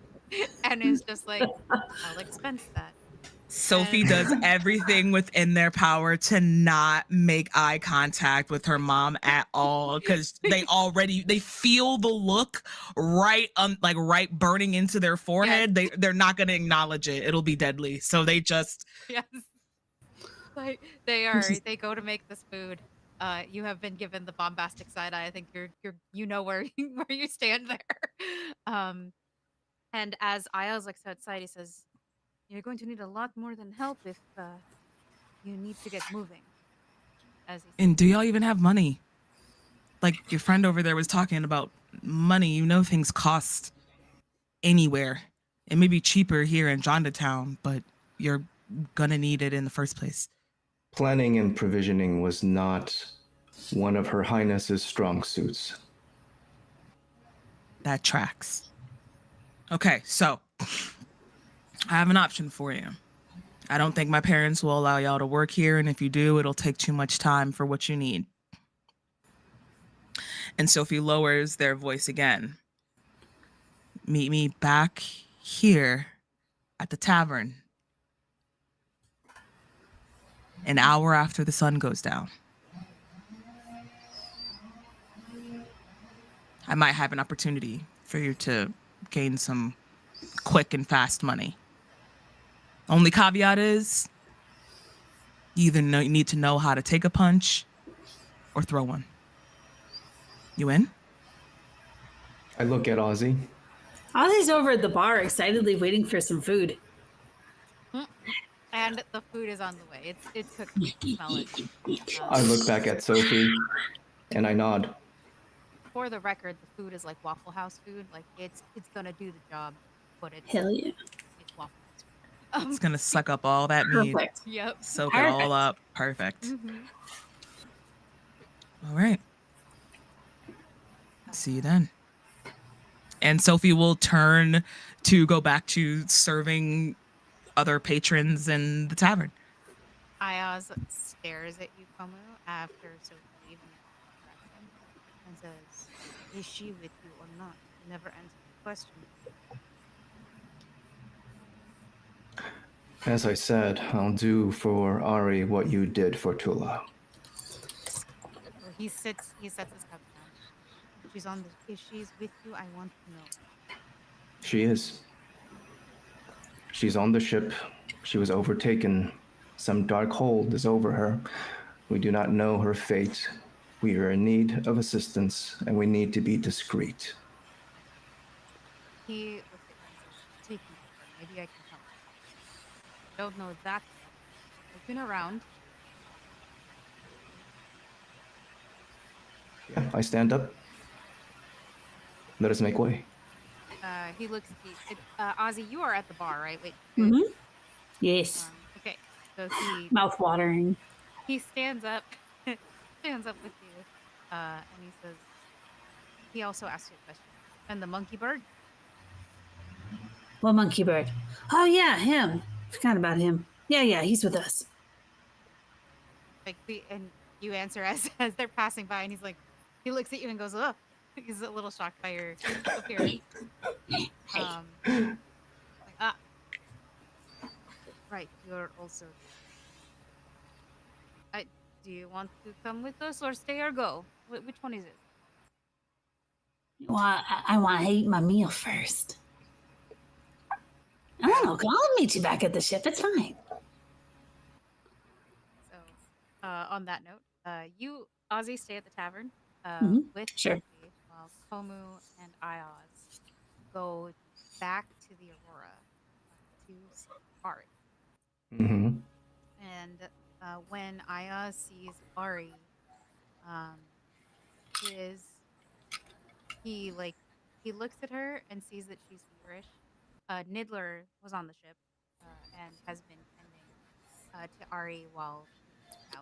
[SPEAKER 1] and is just like, "I'll expense that."
[SPEAKER 3] Sophie
[SPEAKER 1] And
[SPEAKER 3] does everything within their power to not make eye contact with her mom at all, because they feel the look right right burning into their forehead.
[SPEAKER 1] Yes.
[SPEAKER 3] They're not going to acknowledge it. It'll be deadly. So they just
[SPEAKER 1] Yes. Like they go to make this food. You have been given the bombastic side eye. I think you know where where you stand there. Um, and as Ayaz looks outside, he says, "You're going to need a lot more than help if you need to get moving." As he says,
[SPEAKER 3] And do y'all even have money? Like your friend over there was talking about money. You know, things cost anywhere. It may be cheaper here in Jonatown, but you're gonna need it in the first place.
[SPEAKER 4] Planning and provisioning was not one of Her Highness's strong suits.
[SPEAKER 3] That tracks. Okay, so I have an option for you. I don't think my parents will allow y'all to work here, and if you do, it'll take too much time for what you need. And Sophie lowers their voice again. Meet me back here at the tavern an hour after the sun goes down. I might have an opportunity for you to gain some quick and fast money. Only caveat is you either need to know how to take a punch or throw one. You in?
[SPEAKER 4] I look at Ozzy.
[SPEAKER 2] Ozzy's over at the bar, excitedly waiting for some food.
[SPEAKER 1] and the food is on the way. It's cooking. You can smell it.
[SPEAKER 4] I look back at Sophie and I nod.
[SPEAKER 1] For the record, the food is like Waffle House food. Like it's gonna do the job, but
[SPEAKER 2] Hell yeah.
[SPEAKER 1] it's Waffle House food.
[SPEAKER 3] It's gonna suck up all that meat.
[SPEAKER 2] Perfect.
[SPEAKER 1] Yep.
[SPEAKER 3] Soak it all up. Perfect.
[SPEAKER 1] Mm-hmm.
[SPEAKER 3] All right. See you then. And Sophie will turn to go back to serving other patrons in the tavern.
[SPEAKER 1] Ayaz stares at you, Komu, after Sophie leaves and says, "Is she with you or not?" You never answered the question.
[SPEAKER 4] As I said, I'll do for Ari what you did for Tula.
[SPEAKER 1] So he sets his cup down. She's on the. If she's with you, I want to know.
[SPEAKER 4] She is. She's on the ship. She was overtaken. Some dark hold is over her. We do not know her fate. We are in need of assistance, and we need to be discreet.
[SPEAKER 1] He looks at you and says, "Take me with her. Maybe I can help." Don't know that. Looking around.
[SPEAKER 4] Yeah, I stand up. Let us make way.
[SPEAKER 1] He looks at you. Ozzy, you are at the bar, right? Wait.
[SPEAKER 2] Mm-hmm. Yes.
[SPEAKER 1] Okay. So
[SPEAKER 2] Mouth watering.
[SPEAKER 1] he stands up, stands up with you, and he says, he also asks you a question. And the monkey bird?
[SPEAKER 2] What monkey bird? Oh yeah, him. Forgot about him. Yeah, he's with us.
[SPEAKER 1] Like and you answer as they're passing by, and he's like, he looks at you and goes, "Ugh." He's a little shocked by your appearance. Like, right, you're also. Do you want to come with us or stay or go? Which one is it?
[SPEAKER 2] Well, I want to eat my meal first. I don't know. I'll meet you back at the ship. It's fine.
[SPEAKER 1] So, on that note, you, Ozzy, stay at the tavern with
[SPEAKER 2] Sure.
[SPEAKER 1] Sophie, while Komu and Ayaz go back to the Aurora to see Ari.
[SPEAKER 4] Mm-hmm.
[SPEAKER 1] And when Ayaz sees Ari, he looks at her and sees that she's feverish. Nidler was on the ship and has been tending to Ari while she was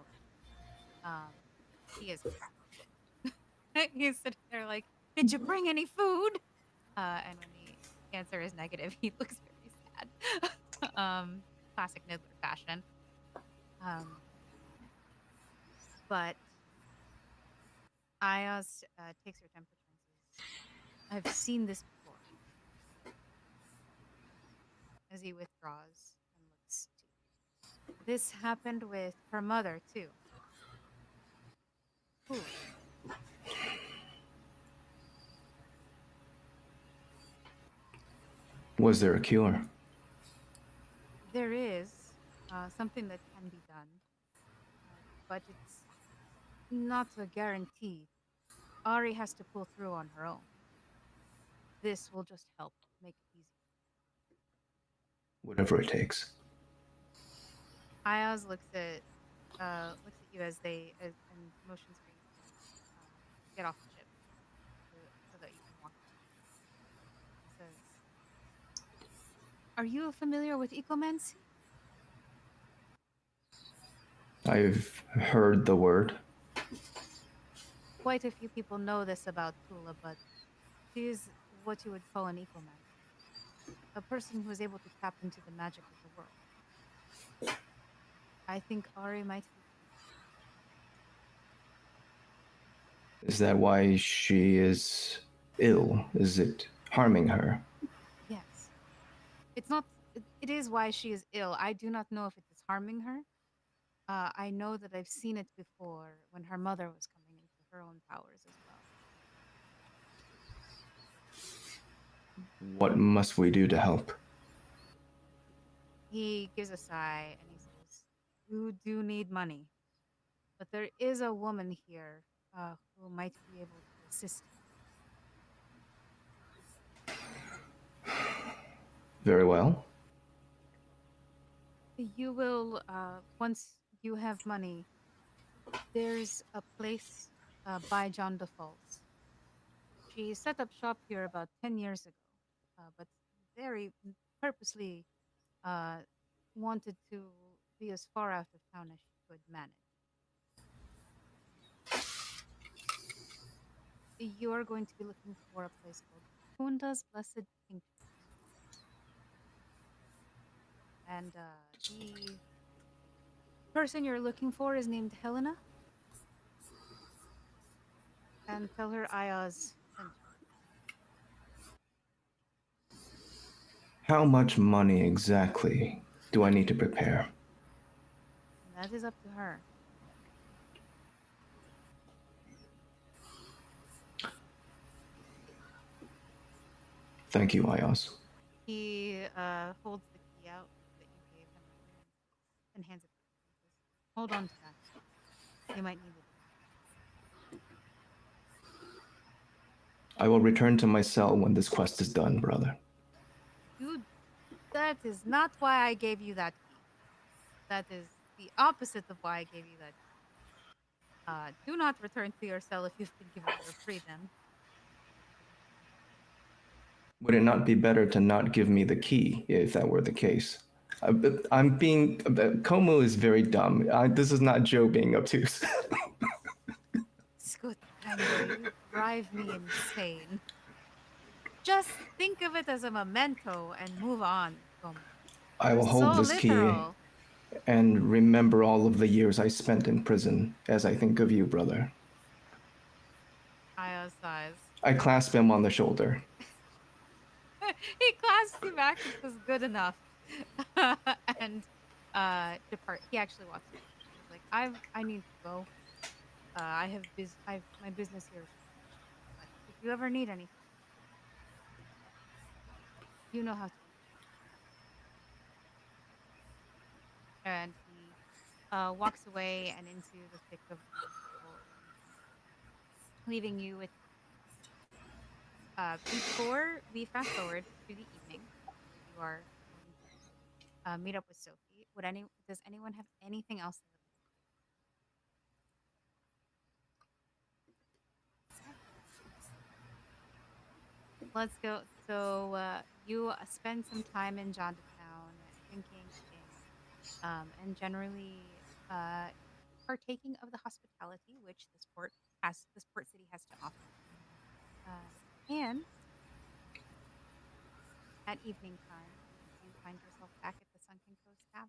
[SPEAKER 1] out. He is he's sitting there like, "Did you bring any food?" And when the answer is negative, he looks very sad. Classic Nidler fashion. But Ayaz takes your temperature and says, I've seen this before, as he withdraws and looks to you. This happened with her mother, too. Who?
[SPEAKER 4] Was there a cure?
[SPEAKER 1] There is something that can be done, but it's not a guarantee. Ari has to pull through on her own. This will just help make it easier.
[SPEAKER 4] Whatever it takes.
[SPEAKER 1] Ayaz looks at you as and motions for you to get off the ship so that you can walk out. He says, "Are you familiar with ecomancy?"
[SPEAKER 4] I've heard the word.
[SPEAKER 1] Quite a few people know this about Tula, but she is what you would call an ecomancer, a person who is able to tap into the magic of the world. I think Ari might fit you.
[SPEAKER 4] Is that why she is ill? Is it harming her?
[SPEAKER 1] Yes. It's not. It is why she is ill. I do not know if it is harming her. I know that I've seen it before when her mother was coming into her own powers as well.
[SPEAKER 4] What must we do to help?
[SPEAKER 1] He gives a sigh and he says, "You do need money, but there is a woman here who might be able to assist
[SPEAKER 4] Very well.
[SPEAKER 1] you. You will, once you have money, there's a place by John de Falls. She set up shop here about 10 years ago, but very purposely uh, wanted to be as far out of town as she could manage. You are going to be looking for a place called Kunda's Blessed Tinctures. And the person you're looking for is named Helena. And tell her Aya's sent you.
[SPEAKER 4] How much money exactly do I need to prepare?
[SPEAKER 1] And that is up to her.
[SPEAKER 4] Thank you, Ayaz.
[SPEAKER 1] He holds the key out that you gave him earlier and hands it back to you. He says, "Hold on to that. You might need it."
[SPEAKER 4] I will return to my cell when this quest is done, brother.
[SPEAKER 1] Dude, that is not why I gave you that key. That is the opposite of why I gave you that key. Do not return to your cell if you've been given your freedom.
[SPEAKER 4] Would it not be better to not give me the key if that were the case? I'm being. Komu is very dumb. This is not Joe being obtuse.
[SPEAKER 1] Scoot Tango, you drive me insane. Just think of it as a memento and move on, Como.
[SPEAKER 4] I will
[SPEAKER 1] You're
[SPEAKER 4] hold
[SPEAKER 1] so
[SPEAKER 4] this
[SPEAKER 1] literal.
[SPEAKER 4] key and remember all of the years I spent in prison as I think of you, brother.
[SPEAKER 1] Io sighs.
[SPEAKER 4] I clasp him on the shoulder.
[SPEAKER 1] He clasps you back, which was good enough. And depart. He actually walks away. He's like, I need to go. I've my business here is finished. But if you ever need anything, you know how to reach me. And he walks away and into the thick of the people around him, leaving you with. Before we fast forward to the evening, where you are going to meet up with Sophie, does anyone have anything else they would like? Okay, let's go. So you spend some time in Johnstown, drinking, eating, and generally partaking of the hospitality which this port city has to offer. And at evening time, you find yourself back at the Sunken Coast Tavern,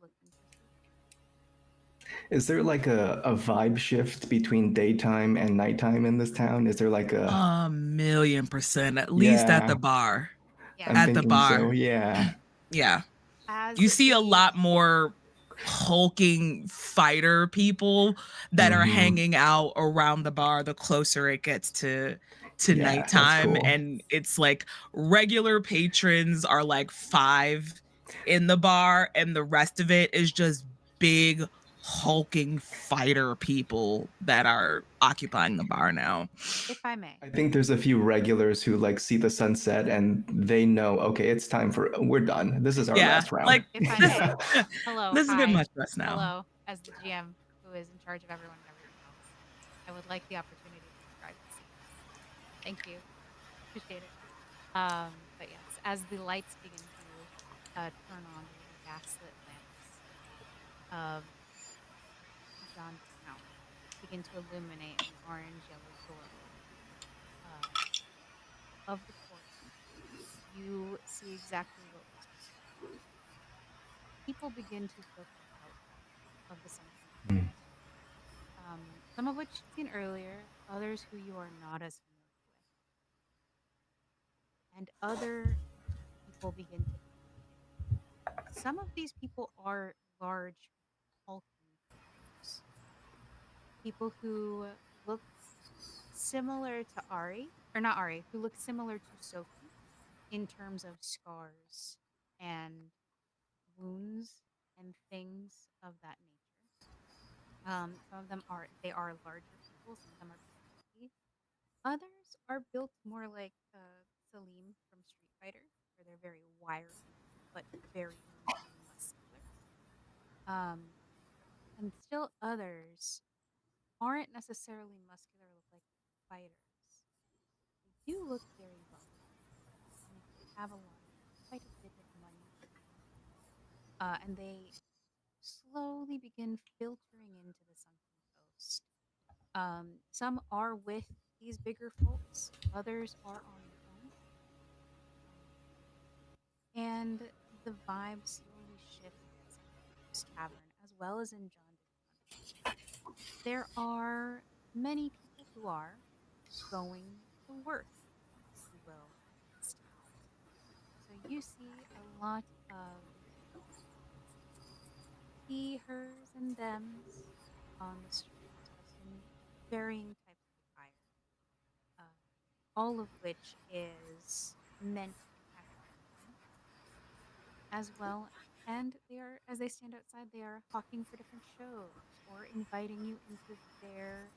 [SPEAKER 1] looking for Sophie.
[SPEAKER 4] Is there like a vibe shift between daytime and nighttime in this town? Is there like a
[SPEAKER 3] 1,000,000%, at least at
[SPEAKER 4] yeah,
[SPEAKER 3] the bar.
[SPEAKER 1] Yeah.
[SPEAKER 4] I'm
[SPEAKER 3] At the
[SPEAKER 4] thinking so.
[SPEAKER 3] bar.
[SPEAKER 4] Yeah.
[SPEAKER 3] Yeah.
[SPEAKER 1] As
[SPEAKER 3] You see a
[SPEAKER 1] the
[SPEAKER 3] lot more hulking fighter people that are
[SPEAKER 4] Mm-hmm.
[SPEAKER 3] hanging out around the bar the closer it gets to
[SPEAKER 4] Yeah, that's
[SPEAKER 3] nighttime,
[SPEAKER 4] cool.
[SPEAKER 3] and it's like regular patrons are like 5 in the bar, and the rest of it is just big hulking fighter people that are occupying the bar now.
[SPEAKER 1] if I may.
[SPEAKER 4] I think there's a few regulars who like see the sunset and they know, okay, it's time for we're done. This is our
[SPEAKER 3] Yeah,
[SPEAKER 4] last round.
[SPEAKER 3] like
[SPEAKER 1] If I
[SPEAKER 3] this
[SPEAKER 1] may. Hello,
[SPEAKER 3] this is a bit
[SPEAKER 1] hi.
[SPEAKER 3] much for us now.
[SPEAKER 1] Hello, as the GM who is in charge of everyone and everything else. I would like the opportunity to describe the scene. Thank you. Appreciate it. But yes, as the lights begin to turn on the little gaslit lamps of John Town begin to illuminate the orange yellow doorway of the court, you see exactly what was described. People begin to filter out of the sunken
[SPEAKER 4] Mm.
[SPEAKER 1] coast. Some of which you've seen earlier, others who you are not as familiar with. And other people begin to come. Some of these people are large, hulking figures. People who look similar to Ari, or not Ari, who look similar to Sophie in terms of scars and wounds and things of that nature. Some of them are larger people. Some of them are petite. Others are built more like Salim from Street Fighter, where they're very wiry but very lean and muscular. And still others aren't necessarily muscular like fighters. They do look very wealthy and have quite a bit of money. And they slowly begin filtering into the sunken coast. Some are with these bigger folks, others are on their own. And the vibe slowly shifts at the Sunken Coast Tavern as well as in John Town. There are many people who are going to work, if you will, in this town. So you see a lot of he, hers, and thems on the street, dressed in varying types of attire, all of which is meant to catch your attention as well. And they are, as they stand outside, they are hawking for different shows or inviting you into their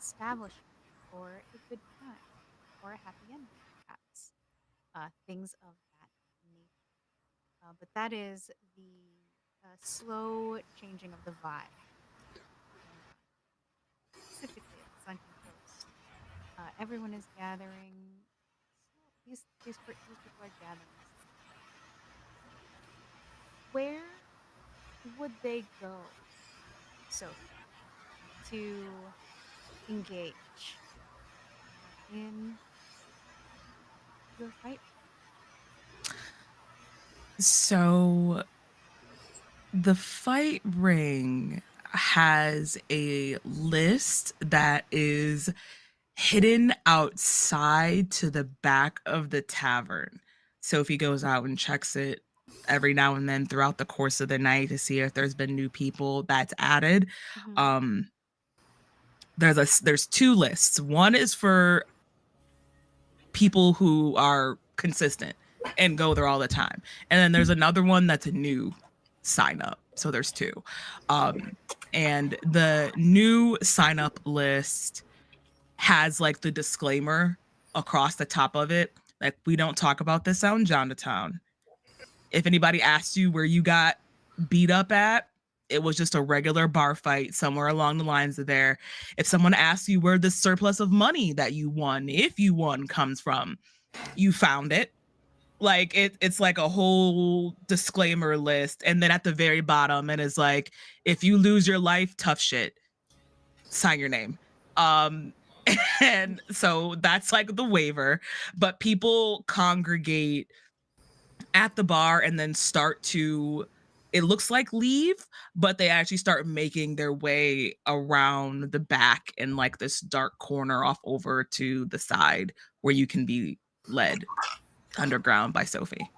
[SPEAKER 1] establishment for a good time or a happy ending, perhaps. Things of that nature. But that is the slow changing of the vibe in John, specifically at the Sunken Coast. Everyone is gathering. These people are gathering slowly. Where would they go, Sophie, to engage in your fight?
[SPEAKER 3] So the fight ring has a list that is hidden outside to the back of the tavern. Sophie goes out and checks it every now and then throughout the course of the night to see if there's been new people that's added.
[SPEAKER 1] Mm-hmm.
[SPEAKER 3] Um, there's 2 lists. One is for people who are consistent and go there all the time, and then there's another one that's a new sign up. So there's 2. And the new sign up list has like the disclaimer across the top of it, like, we don't talk about this out in Jonatown. If anybody asks you where you got beat up at, it was just a regular bar fight somewhere along the lines of there. If someone asks you where the surplus of money that you won, if you won, comes from, you found it. Like it's like a whole disclaimer list, and then at the very bottom it is like, if you lose your life, tough shit, sign your name. And so that's like the waiver, but people congregate at the bar and then start to it looks like leave, but they actually start making their way around the back in like this dark corner off over to the side where you can be led underground by Sophie.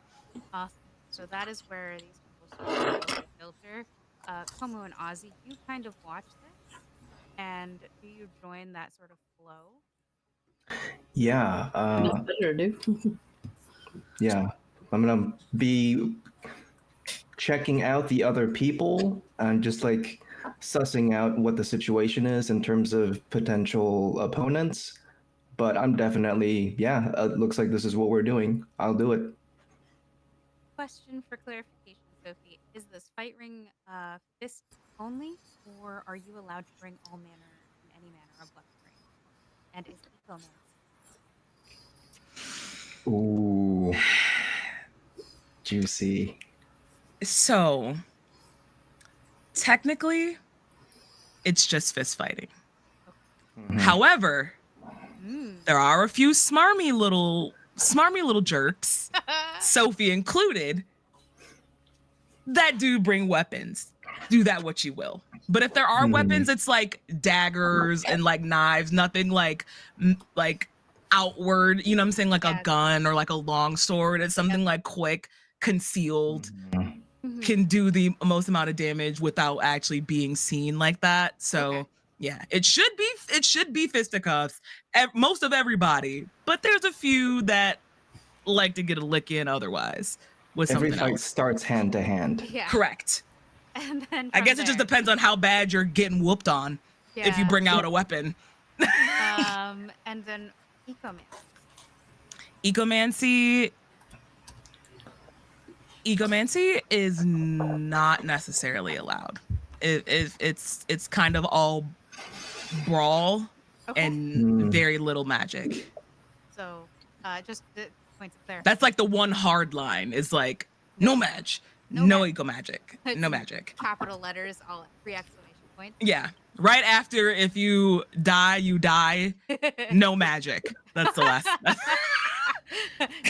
[SPEAKER 1] Awesome. So that is where these people sort of filter. Como and Ozzy, do you kind of watch this? And do you join that sort of flow?
[SPEAKER 4] Yeah.
[SPEAKER 2] That's better, dude.
[SPEAKER 4] Yeah. I'm gonna be checking out the other people and just like sussing out what the situation is in terms of potential opponents. But I'm definitely, yeah, it looks like this is what we're doing. I'll do it.
[SPEAKER 1] Question for clarification, Sophie. Is this fight ring fists only, or are you allowed to bring all manner and any manner of weaponry? And is ecomancy?
[SPEAKER 4] Ooh, juicy.
[SPEAKER 3] So technically, it's just fist fighting.
[SPEAKER 1] Okay.
[SPEAKER 4] Mhm.
[SPEAKER 3] However, there are a few smarmy little jerks, Sophie included, that do bring weapons. Do that what you will. But if there are weapons, it's like daggers and like knives, nothing like outward, you know what I'm saying? Like a
[SPEAKER 1] Yes.
[SPEAKER 3] gun or like a long sword. It's something like quick, concealed,
[SPEAKER 1] Mhm.
[SPEAKER 3] can do the most amount of damage without actually being seen like that. So
[SPEAKER 1] Okay.
[SPEAKER 3] yeah, it should be fisticuffs. Most of everybody, but there's a few that like to get a lick in otherwise with
[SPEAKER 4] Every
[SPEAKER 3] something
[SPEAKER 4] fight
[SPEAKER 3] else.
[SPEAKER 4] starts hand to hand.
[SPEAKER 1] Yeah.
[SPEAKER 3] Correct.
[SPEAKER 1] And then
[SPEAKER 3] I
[SPEAKER 1] from
[SPEAKER 3] guess it just
[SPEAKER 1] there-
[SPEAKER 3] depends on how bad you're getting whooped on if you
[SPEAKER 1] Yeah.
[SPEAKER 3] bring out a weapon.
[SPEAKER 1] And then ecomancy.
[SPEAKER 3] Ecomancy is not necessarily allowed. It's kind of all brawl
[SPEAKER 1] Okay.
[SPEAKER 3] and very little magic.
[SPEAKER 1] So just the points of clarification.
[SPEAKER 3] That's like the one hard line is like no match, no eco magic, no magic.
[SPEAKER 1] Capital letters, all 3 exclamation points.
[SPEAKER 3] Yeah. Right after, if you die, you die. No magic. That's the last.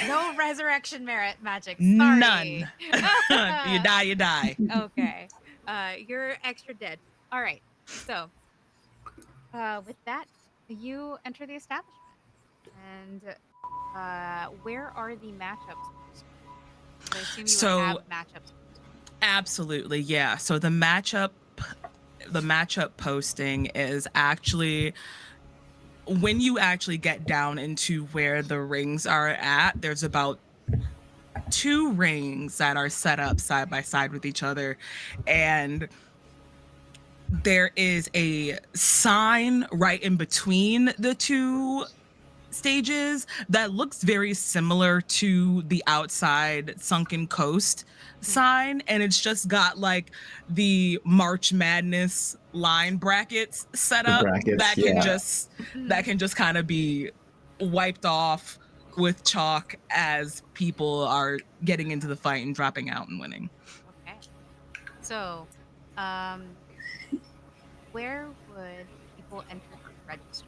[SPEAKER 1] No resurrection merit magic. Sorry.
[SPEAKER 3] None. You die, you die.
[SPEAKER 1] Okay. You're extra dead. All right. So, with that, you enter the establishment. And where are the matchups posted? I assume you would have matchups.
[SPEAKER 3] Absolutely, yeah. So the matchup posting is actually when you actually get down into where the rings are at, there's about 2 rings that are set up side by side with each other, and there is a sign right in between the 2 stages that looks very similar to the outside Sunken Coast sign, and it's just got like the March Madness line brackets set up that can just kind of be wiped off with chalk as people are getting into the fight and dropping out and winning.
[SPEAKER 1] Okay. So, where would people enter to register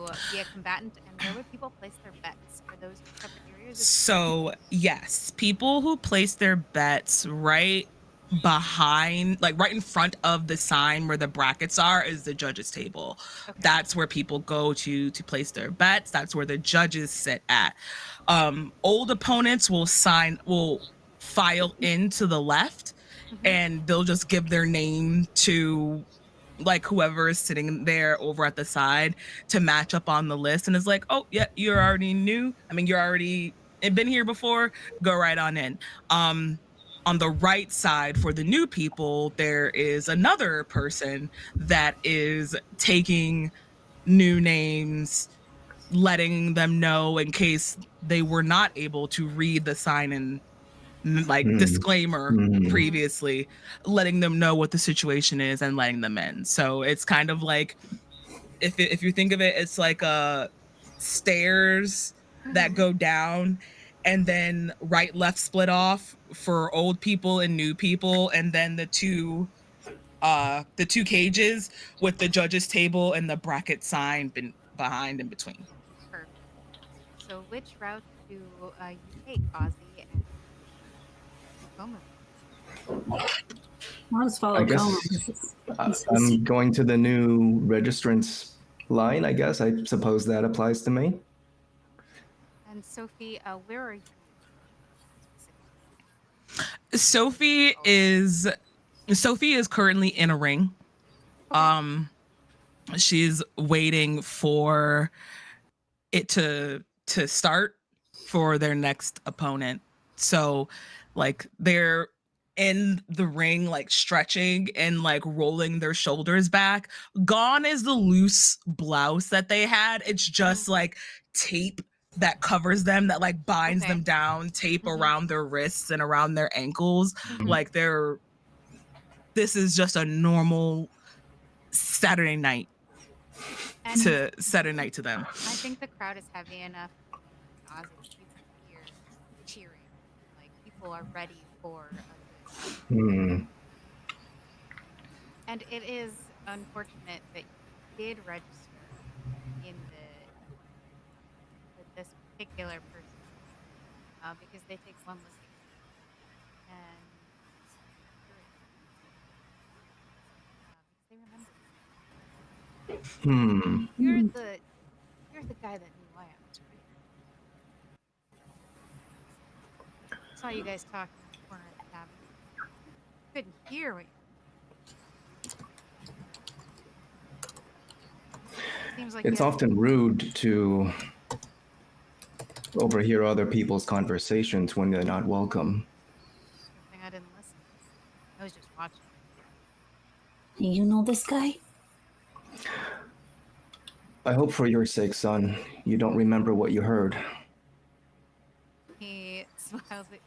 [SPEAKER 1] to be a combatant, and where would people place their bets? Are those separate areas?
[SPEAKER 3] So yes, people who place their bets right behind, like right in front of the sign where the brackets are, is the judges table. Okay. That's where people go to place their bets. That's where the judges sit at. Old opponents will file in to the left, and they'll just give their name to like whoever is sitting there over at the side to match up on the list, and it's like, oh yeah, you're already new. I mean, you're already been here before. Go right on in. On the right side for the new people, there is another person that is taking new names, letting them know in case they were not able to read the sign and like disclaimer previously, letting them know what the situation is and letting them in. So it's kind of like, if you think of it, it's like stairs that go down, and then right left split off for old people and new people, and then the two cages with the judges table and the bracket sign behind in between.
[SPEAKER 1] Perfect. So which route do you take, Ozzy and Como?
[SPEAKER 2] I'll just follow
[SPEAKER 4] I
[SPEAKER 2] Como.
[SPEAKER 4] guess I'm going to the new registrants line, I guess. I suppose that applies to me.
[SPEAKER 1] And Sophie, where are you specifically?
[SPEAKER 3] Sophie is currently in a ring.
[SPEAKER 1] Okay.
[SPEAKER 3] She's waiting for it to start for their next opponent. So like they're in the ring, like stretching and like rolling their shoulders back. Gone is the loose blouse that they had. It's just like tape that covers them, that like binds them down, tape around their wrists and around their ankles. Like this is just a normal Saturday night
[SPEAKER 1] And
[SPEAKER 3] to them.
[SPEAKER 1] I think the crowd is heavy enough, Ozzy, that you can hear cheering. Like people are ready for a good
[SPEAKER 4] Hmm.
[SPEAKER 1] And it is unfortunate that you did register in with this particular person because they take one location and you're in, because they remember
[SPEAKER 4] Hmm.
[SPEAKER 1] you're the guy that knew I was, right? Saw you guys talking in the corner of the cabin. Couldn't hear what you. Seems like
[SPEAKER 4] It's
[SPEAKER 1] you
[SPEAKER 4] often rude to overhear other people's conversations when they're not welcome.
[SPEAKER 1] Good thing I didn't listen. I was just watching.
[SPEAKER 2] You know this guy?
[SPEAKER 4] I hope for your sake, son, you don't remember what you heard.
[SPEAKER 1] He smiles at.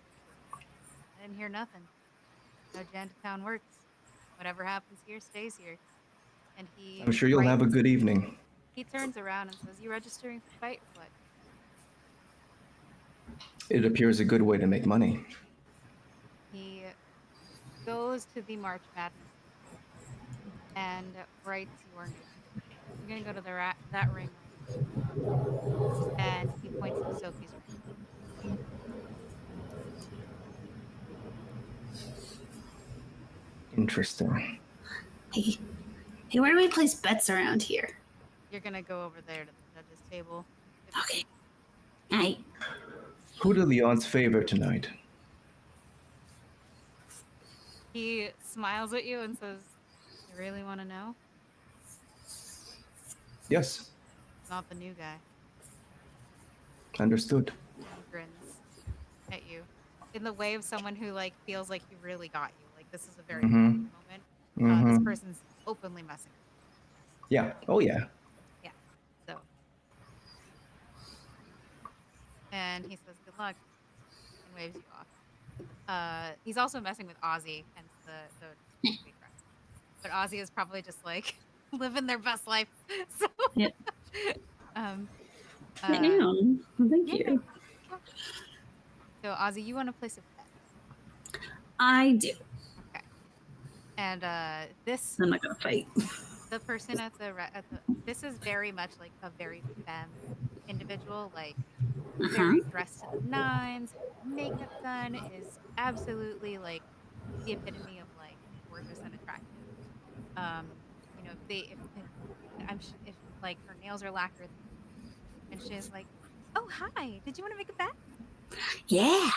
[SPEAKER 1] I didn't hear nothing. How Jantown works. Whatever happens here stays here. And he.
[SPEAKER 4] I'm sure you'll have a good evening.
[SPEAKER 1] He turns around and says, "You registering for fight or what?"
[SPEAKER 4] It appears a good way to make money.
[SPEAKER 1] He goes to the March Madness and writes your name. You're gonna go to that ring right now. And he points to Sophie's ring.
[SPEAKER 4] Interesting.
[SPEAKER 2] Hey, where do we place bets around here?
[SPEAKER 1] You're gonna go over there to the judges' table.
[SPEAKER 2] Okay. Hey.
[SPEAKER 4] Who do the odds favor tonight?
[SPEAKER 1] He smiles at you and says, "You really want to know?"
[SPEAKER 4] Yes.
[SPEAKER 1] Not the new guy.
[SPEAKER 4] Understood.
[SPEAKER 1] And he grins at you in the way of someone who like feels like he really got you. Like this is a very important moment. This person's openly messing with you.
[SPEAKER 4] Yeah. Oh yeah.
[SPEAKER 1] Yeah. So. And he says, "Good luck," and waves you off. He's also messing with Ozzy, hence the but Ozzy is probably just like living their best life. So.
[SPEAKER 2] Yeah.
[SPEAKER 1] Thank
[SPEAKER 2] you.
[SPEAKER 1] So Ozzy, you want to place a bet?
[SPEAKER 2] I do.
[SPEAKER 1] Okay. And this.
[SPEAKER 2] I'm not gonna fight.
[SPEAKER 1] The person at the this is very much like a very femme individual, like very dressed to the nines, makeup done, is absolutely like the epitome of like gorgeous and attractive. You know, if like her nails are lacquered, and she's like, "Oh hi, did you want to make a bet?"
[SPEAKER 2] Yeah.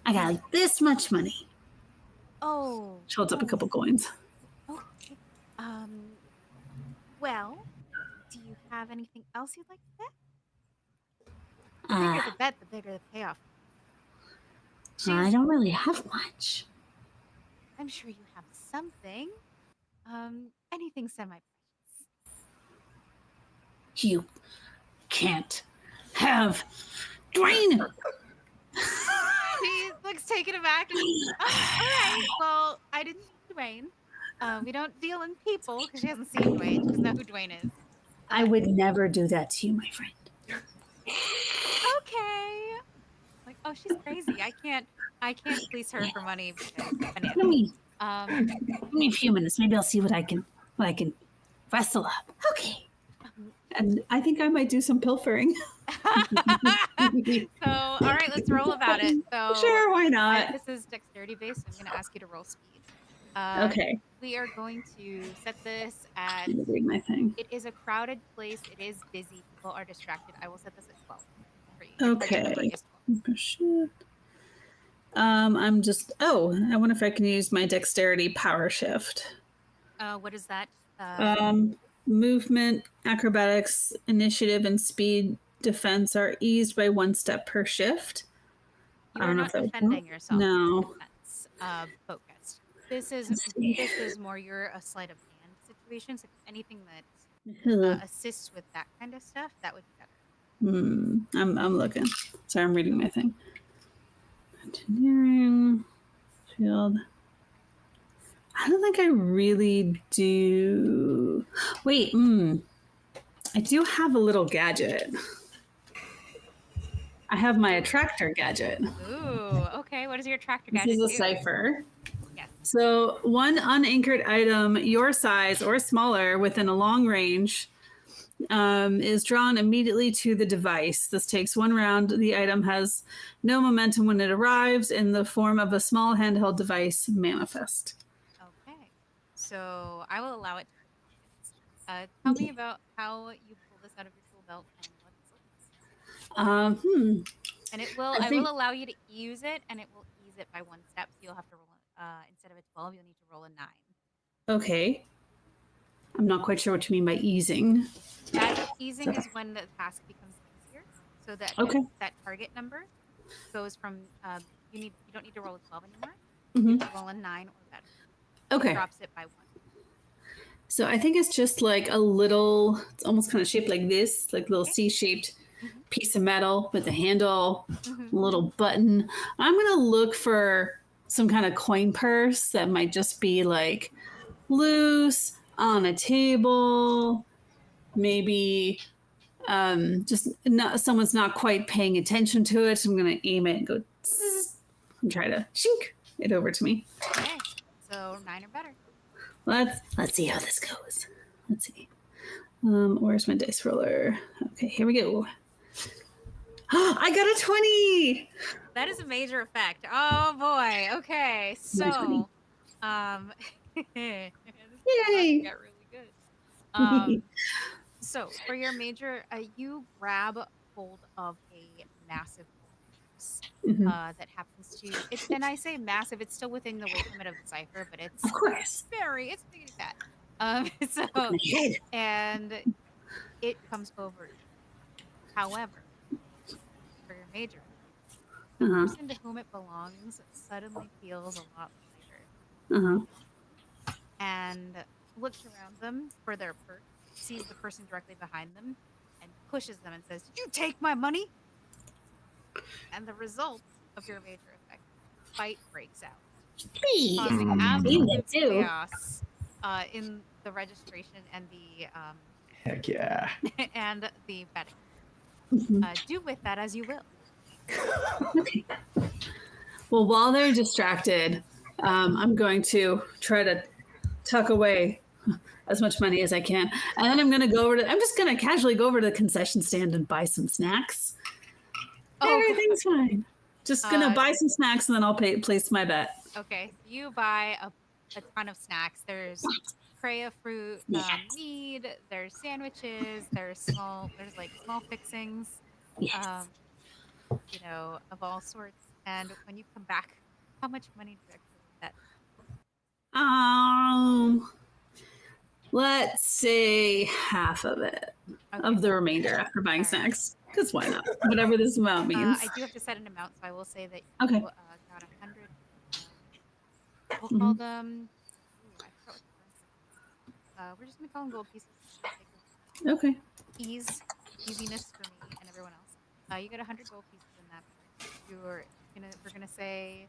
[SPEAKER 2] I got like this much money.
[SPEAKER 1] Oh.
[SPEAKER 2] She holds up a couple coins.
[SPEAKER 1] Okay. Well, do you have anything else you'd like to bet? The bigger the bet, the bigger the payoff.
[SPEAKER 2] I don't really have much.
[SPEAKER 1] I'm sure you have something. Anything semi-precious.
[SPEAKER 2] You can't have Dwayne.
[SPEAKER 1] He looks taken aback. And, all right. Well, I didn't see Dwayne. We don't deal in people because she hasn't seen Dwayne. She doesn't know who Dwayne is.
[SPEAKER 2] I would never do that to you, my friend.
[SPEAKER 1] Okay. Like, oh, she's crazy. I can't fleece her for money.
[SPEAKER 2] Give me a few minutes. Maybe I'll see what I can wrestle up. Okay. And I think I might do some pilfering.
[SPEAKER 1] So, all right, let's roll about it. So,
[SPEAKER 2] Sure, why not?
[SPEAKER 1] this is dexterity based, so I'm going to ask you to roll speed. Uh,
[SPEAKER 2] Okay,
[SPEAKER 1] we are going to set this at.
[SPEAKER 2] let me read my thing.
[SPEAKER 1] It is a crowded place. It is busy. People are distracted. I will set this at 12 for you. Your target number
[SPEAKER 2] Okay.
[SPEAKER 1] is 12.
[SPEAKER 2] Oh, shit. I'm just. Oh, I wonder if I can use my dexterity power shift.
[SPEAKER 1] What is that?
[SPEAKER 2] Movement, acrobatics, initiative, and speed defense are eased by 1 step per shift.
[SPEAKER 1] You
[SPEAKER 2] I
[SPEAKER 1] are
[SPEAKER 2] don't know
[SPEAKER 1] not
[SPEAKER 2] if that would
[SPEAKER 1] defending
[SPEAKER 2] count.
[SPEAKER 1] yourself.
[SPEAKER 2] No.
[SPEAKER 1] It's defense focused. This
[SPEAKER 2] Let's see.
[SPEAKER 1] is more you're a sleight of hand situation. So anything that
[SPEAKER 2] Ugh.
[SPEAKER 1] assists with that kind of stuff, that would be better.
[SPEAKER 2] I'm looking. Sorry, I'm reading my thing. Engineering, field. I don't think I really do. Wait, I do have a little gadget. I have my attractor gadget.
[SPEAKER 1] Ooh, okay. What is your tractor
[SPEAKER 2] This
[SPEAKER 1] gadget
[SPEAKER 2] is a
[SPEAKER 1] do?
[SPEAKER 2] Cypher.
[SPEAKER 1] Yes.
[SPEAKER 2] So, one unanchored item your size or smaller within a long range is drawn immediately to the device. This takes 1 round. The item has no momentum when it arrives in the form of a small handheld device manifest.
[SPEAKER 1] Okay. So I will allow it to take pockets. Tell me about how you pull this out of your tool belt and what this looks like. And it will. I will allow you to use it, and it will ease it by 1 step. So you'll have to roll. Instead of a 12, you'll need to roll a 9.
[SPEAKER 2] Okay. I'm not quite sure what you mean by easing.
[SPEAKER 1] Easing is when the task becomes easier. So that that target number goes from you don't need to roll a 12 anymore. You need to roll a 9 or better.
[SPEAKER 2] Okay.
[SPEAKER 1] It drops it by 1.
[SPEAKER 2] So I think it's just like a little. It's almost kind of shaped like this, like a little C-shaped piece of metal with a handle, a little button. I'm gonna look for some kind of coin purse that might just be like loose on a table, maybe just not, someone's not quite paying attention to it. So I'm gonna aim it and go and try to shink it over to me.
[SPEAKER 1] Okay, so 9 or better.
[SPEAKER 2] Let's see how this goes. Let's see. Where's my dice roller? Okay, here we go. I got a 20.
[SPEAKER 1] That is a major effect. Oh boy. Okay. So,
[SPEAKER 2] Yay!
[SPEAKER 1] Got really good. So for your major, you grab hold of a massive horse that happens to. And I say massive. It's still within the weight limit of the Cypher, but it's
[SPEAKER 2] of course
[SPEAKER 1] it's big as that. And it comes over you. However, for your major, the person to whom it belongs suddenly feels a lot lighter and looks around them for their purse, sees the person directly behind them, and pushes them and says, "You take my money!" And the result of your major effect, fight breaks out, causing absolute chaos in the registration and the
[SPEAKER 4] heck yeah,
[SPEAKER 1] and the betting. Do with that as you will.
[SPEAKER 2] Okay. Well, while they're distracted, I'm going to try to tuck away as much money as I can, and then I'm just going to casually go over to the concession stand and buy some snacks. Everything's fine. Just going to buy some snacks, and then I'll place my bet.
[SPEAKER 1] Okay, you buy a ton of snacks. There's tray of fruit, mead. There's sandwiches. There's small fixings.
[SPEAKER 2] Yes.
[SPEAKER 1] Of all sorts. And when you come back, how much money do you actually bet?
[SPEAKER 2] Let's say half of it, of the remainder after buying snacks. Because why not? Whatever this amount means.
[SPEAKER 1] I do have to set an amount, so I will say that
[SPEAKER 2] you
[SPEAKER 1] got 100. We'll call them. I forgot what we're just gonna call them gold pieces.
[SPEAKER 2] Okay.
[SPEAKER 1] Easiness for me and everyone else. You got 100 gold pieces in that. We're gonna say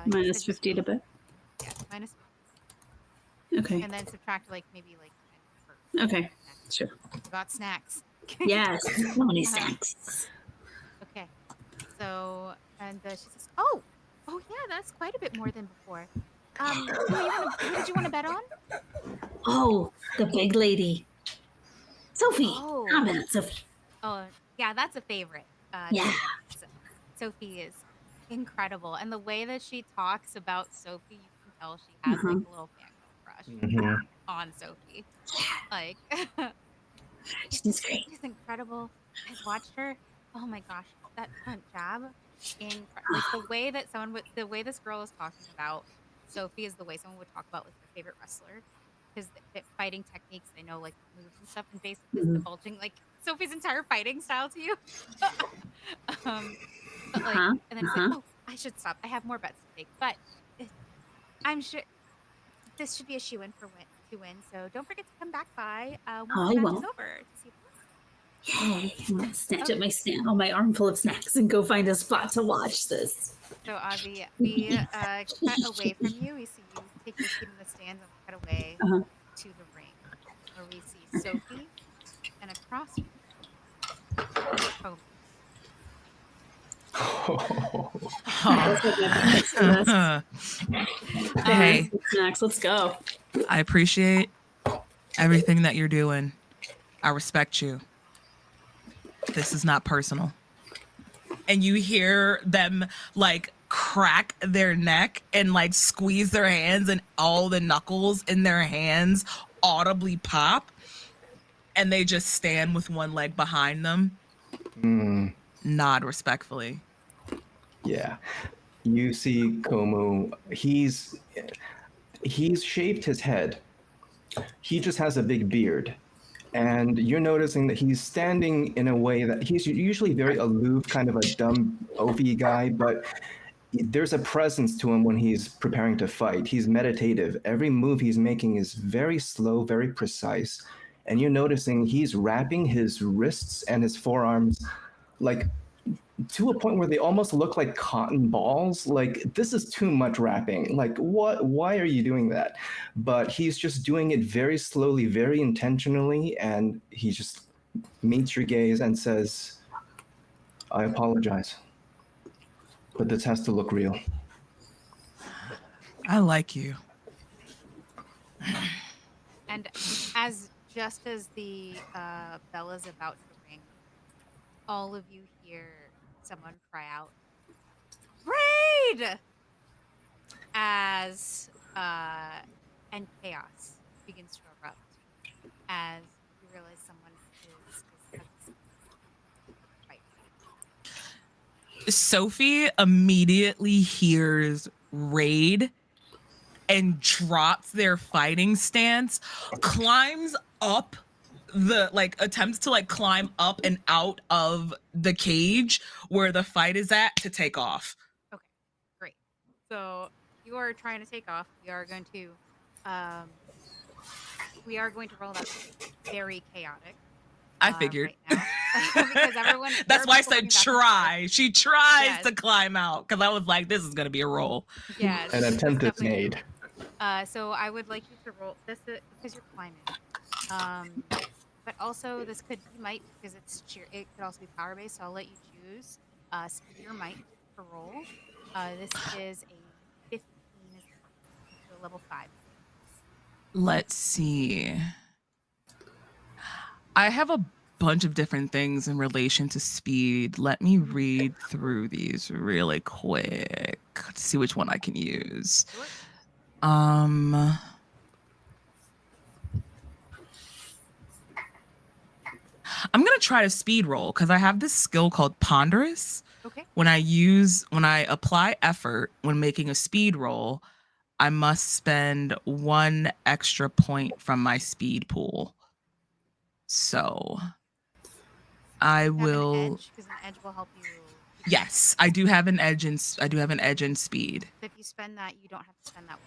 [SPEAKER 2] minus 50 to bet.
[SPEAKER 1] Yeah, minus
[SPEAKER 2] 50. Okay.
[SPEAKER 1] And then subtract maybe.
[SPEAKER 2] Okay. Sure.
[SPEAKER 1] You got snacks.
[SPEAKER 2] Yes. So many snacks.
[SPEAKER 1] Okay. So and she says, "Oh yeah, that's quite a bit more than before. Who did you want to bet on?"
[SPEAKER 2] Oh, the big lady. Sophie.
[SPEAKER 1] Oh.
[SPEAKER 2] Comment, Sophie.
[SPEAKER 1] Oh, yeah, that's a favorite.
[SPEAKER 2] Yeah.
[SPEAKER 1] Sophie is incredible. And the way that she talks about Sophie, you can tell she has like
[SPEAKER 2] Mhm.
[SPEAKER 1] a little fangirl crush
[SPEAKER 4] Mhm.
[SPEAKER 1] on Sophie. Like
[SPEAKER 2] She's great.
[SPEAKER 1] she's incredible. I've watched her. Oh my gosh, that front jab. Like the way this girl is talking about Sophie is the way someone would talk about like their favorite wrestler. Because the fighting techniques, they know like moves and stuff, and basically is
[SPEAKER 2] Mhm.
[SPEAKER 1] divulging like Sophie's entire fighting style to you. um, but like,
[SPEAKER 2] Uh-huh.
[SPEAKER 1] and then it's like,
[SPEAKER 2] Uh-huh.
[SPEAKER 1] oh, I should stop. I have more bets to take, but it, I'm sure this should be a shoe in for to win. So don't forget to come back by once
[SPEAKER 2] Oh,
[SPEAKER 1] the
[SPEAKER 2] I
[SPEAKER 1] match is
[SPEAKER 2] won't.
[SPEAKER 1] over to see.
[SPEAKER 2] Yay. I'm gonna snatch up
[SPEAKER 1] Okay,
[SPEAKER 2] my snack, all my armful of snacks and go find a spot to watch this.
[SPEAKER 1] so Ozzy, we cut away from you. We see you take your seat in the stands, and we cut away
[SPEAKER 2] Uh-huh.
[SPEAKER 1] to the ring where we see Sophie, and across from her is Kobe.
[SPEAKER 3] Huh.
[SPEAKER 2] That's what I'm for this.
[SPEAKER 3] Hey,
[SPEAKER 2] Snacks, let's go.
[SPEAKER 3] I appreciate everything that you're doing. I respect you. This is not personal. And you hear them like crack their neck and like squeeze their hands, and all the knuckles in their hands audibly pop. And they just stand with one leg behind them,
[SPEAKER 4] Mm,
[SPEAKER 3] nod respectfully.
[SPEAKER 4] yeah. You see Komu. He's shaved his head. He just has a big beard. And you're noticing that he's standing in a way that he's usually very aloof, kind of a dumb, oafy guy, but there's a presence to him when he's preparing to fight. He's meditative. Every move he's making is very slow, very precise. And you're noticing he's wrapping his wrists and his forearms like to a point where they almost look like cotton balls. Like, this is too much wrapping. Like, what? Why are you doing that? But he's just doing it very slowly, very intentionally, and he just meets your gaze and says, I apologize, but this has to look real.
[SPEAKER 3] I like you.
[SPEAKER 1] And just as the bell is about to ring, all of you hear someone cry out, "Raid!" as and chaos begins to erupt as you realize someone has a fight.
[SPEAKER 3] Sophie immediately hears raid and drops their fighting stance, climbs up attempts to like climb up and out of the cage where the fight is at to take off.
[SPEAKER 1] Okay, great. So you are trying to take off. We are going to roll that very chaotic.
[SPEAKER 3] I figured.
[SPEAKER 1] Right now. Because everyone.
[SPEAKER 3] That's why I said try. She tries to climb out because I was like, this is going to be a roll.
[SPEAKER 1] Yeah.
[SPEAKER 4] An attempt is made.
[SPEAKER 1] So I would like you to roll this because you're climbing. But also this might because it's sheer. It could also be power based. So I'll let you choose. Speed or might to roll. This is a 15, so level 5.
[SPEAKER 3] Let's see. I have a bunch of different things in relation to speed. Let me read through these really quick to see which one I can use.
[SPEAKER 1] Sure.
[SPEAKER 3] I'm gonna try to speed roll because I have this skill called Ponderous.
[SPEAKER 1] Okay.
[SPEAKER 3] When I apply effort when making a speed roll, I must spend 1 extra point from my speed pool. So I will.
[SPEAKER 1] Because an edge will help you.
[SPEAKER 3] Yes, I do have an edge in speed.
[SPEAKER 1] So if you spend that, you don't have to spend that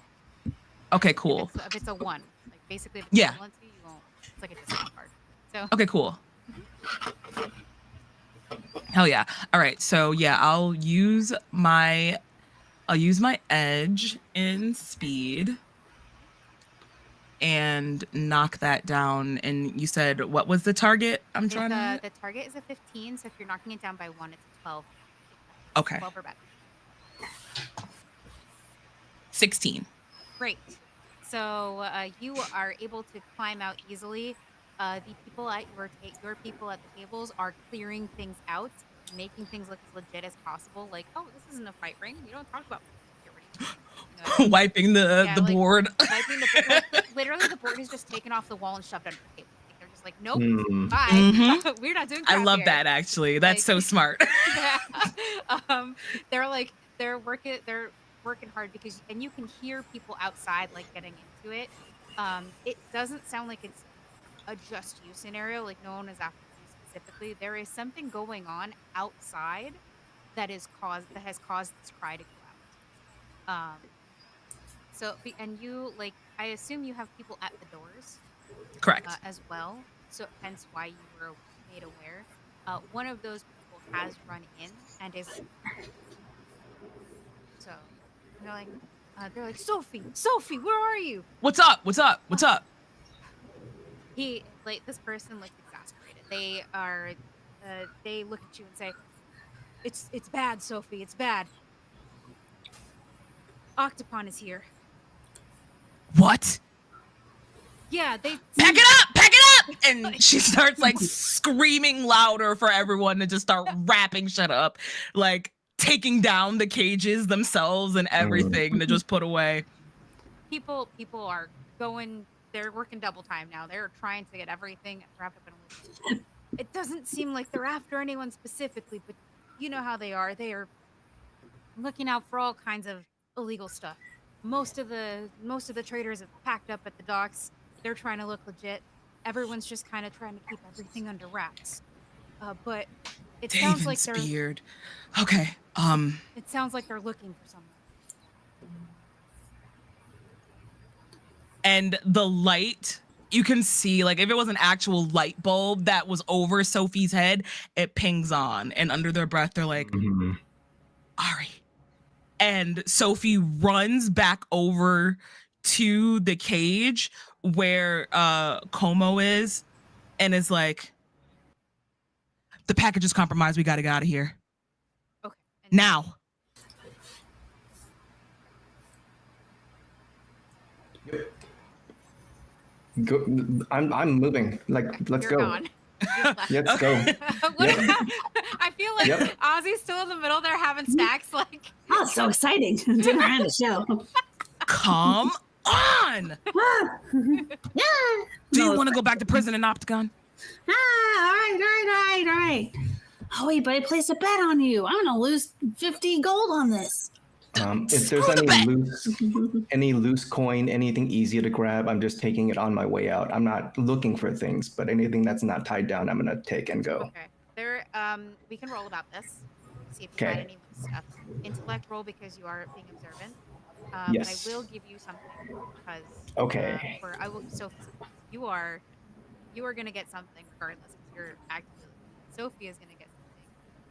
[SPEAKER 1] one.
[SPEAKER 3] Okay, cool.
[SPEAKER 1] If it's a 1, like basically, if
[SPEAKER 3] Yeah.
[SPEAKER 1] you want to, you won't. It's like a discount card. So.
[SPEAKER 3] Okay, cool. Hell yeah. All right, so yeah, I'll use my edge in speed and knock that down. And you said what was the target? The
[SPEAKER 1] target is a 15, so if you're knocking it down by 1, it's a 12.
[SPEAKER 3] Okay.
[SPEAKER 1] 12 or better.
[SPEAKER 3] 16.
[SPEAKER 1] Great. So you are able to climb out easily. The people at your people at the tables are clearing things out, making things look as legit as possible. Like, oh, this isn't a fight ring. We don't talk about security. You know what I mean?
[SPEAKER 3] Wiping the
[SPEAKER 1] Yeah,
[SPEAKER 3] the
[SPEAKER 1] like
[SPEAKER 3] board.
[SPEAKER 1] wiping the board. Like literally, the board is just taken off the wall and shoved under the table. Like they're just like, nope,
[SPEAKER 4] Hmm.
[SPEAKER 1] bye.
[SPEAKER 3] Hmm.
[SPEAKER 1] We're not doing
[SPEAKER 3] I
[SPEAKER 1] crap
[SPEAKER 3] love
[SPEAKER 1] here.
[SPEAKER 3] that actually. That's
[SPEAKER 1] Like,
[SPEAKER 3] so smart.
[SPEAKER 1] yeah. They're like they're working hard because and you can hear people outside like getting into it. It doesn't sound like it's a just you scenario, like no one is after you specifically. There is something going on outside that has caused this cry to go out. And you like I assume you have people at the doors
[SPEAKER 3] Correct.
[SPEAKER 1] as well, so hence why you were made aware. One of those people has run in and is like, so they're like, Sophie, where are you?
[SPEAKER 3] What's up? What's up? What's up?
[SPEAKER 1] This person looks exasperated. They look at you and say, it's bad, Sophie, it's bad. Octopon is here.
[SPEAKER 3] What?
[SPEAKER 1] Yeah, they
[SPEAKER 3] Pack it up! Pack it up! And she starts like screaming louder for everyone to just start wrapping shit up, like taking down the cages themselves and everything to just put away.
[SPEAKER 1] people are going. They're working double time now. They're trying to get everything wrapped up in a loop. It doesn't seem like they're after anyone specifically, but you know how they are. They are looking out for all kinds of illegal stuff. Most of the traders have packed up at the docks. They're trying to look legit. Everyone's just kind of trying to keep everything under wraps. But it sounds like they're
[SPEAKER 3] beard. Okay.
[SPEAKER 1] It sounds like they're looking for someone.
[SPEAKER 3] And the light, you can see, like, if it was an actual light bulb that was over Sophie's head, it pings on. And under their breath, they're like, Ari. And Sophie runs back over to the cage where Como is and is like, the package is compromised. We got to get out of here.
[SPEAKER 1] Okay.
[SPEAKER 3] Now.
[SPEAKER 4] Go, I'm moving. Like, let's
[SPEAKER 1] You're
[SPEAKER 4] go.
[SPEAKER 1] gone.
[SPEAKER 4] Let's go.
[SPEAKER 1] I feel like Ozzy's still in the middle there having snacks. Like,
[SPEAKER 2] oh, so exciting! Dinner and a show.
[SPEAKER 3] Come on!
[SPEAKER 2] Yeah.
[SPEAKER 3] Do you want to go back to prison in Opticon?
[SPEAKER 2] All right. Oh wait, but I placed a bet on you. I'm gonna lose 50 gold on this.
[SPEAKER 4] If there's any loose coin, anything easy to grab, I'm just taking it on my way out. I'm not looking for things, but anything that's not tied down, I'm gonna take and go.
[SPEAKER 1] Okay. We can roll about this. See if you had any stuff. Intellect roll because you are being observant.
[SPEAKER 4] Yes.
[SPEAKER 1] And I will give you something because you are gonna get something regardless because you're actively. Sophie is gonna get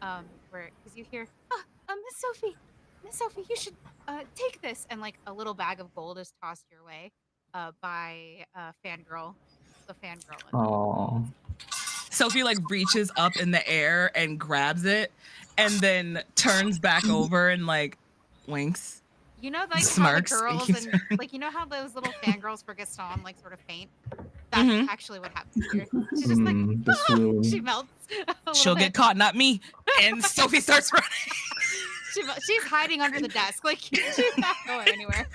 [SPEAKER 1] something. Because you hear, Miss Sophie, you should take this, and like a little bag of gold is tossed your way by Fangirl, the Fangirl.
[SPEAKER 4] Oh.
[SPEAKER 3] Sophie like reaches up in the air and grabs it, and then turns back over and like winks.
[SPEAKER 1] You know, like
[SPEAKER 3] smirks
[SPEAKER 1] how the girls and like you know how those little fangirls for Gaston like sort of faint. That's actually what happens here. She's just like she melts.
[SPEAKER 3] She'll get caught, not me. And Sophie starts running.
[SPEAKER 1] She's hiding under the desk. Like she's not going anywhere.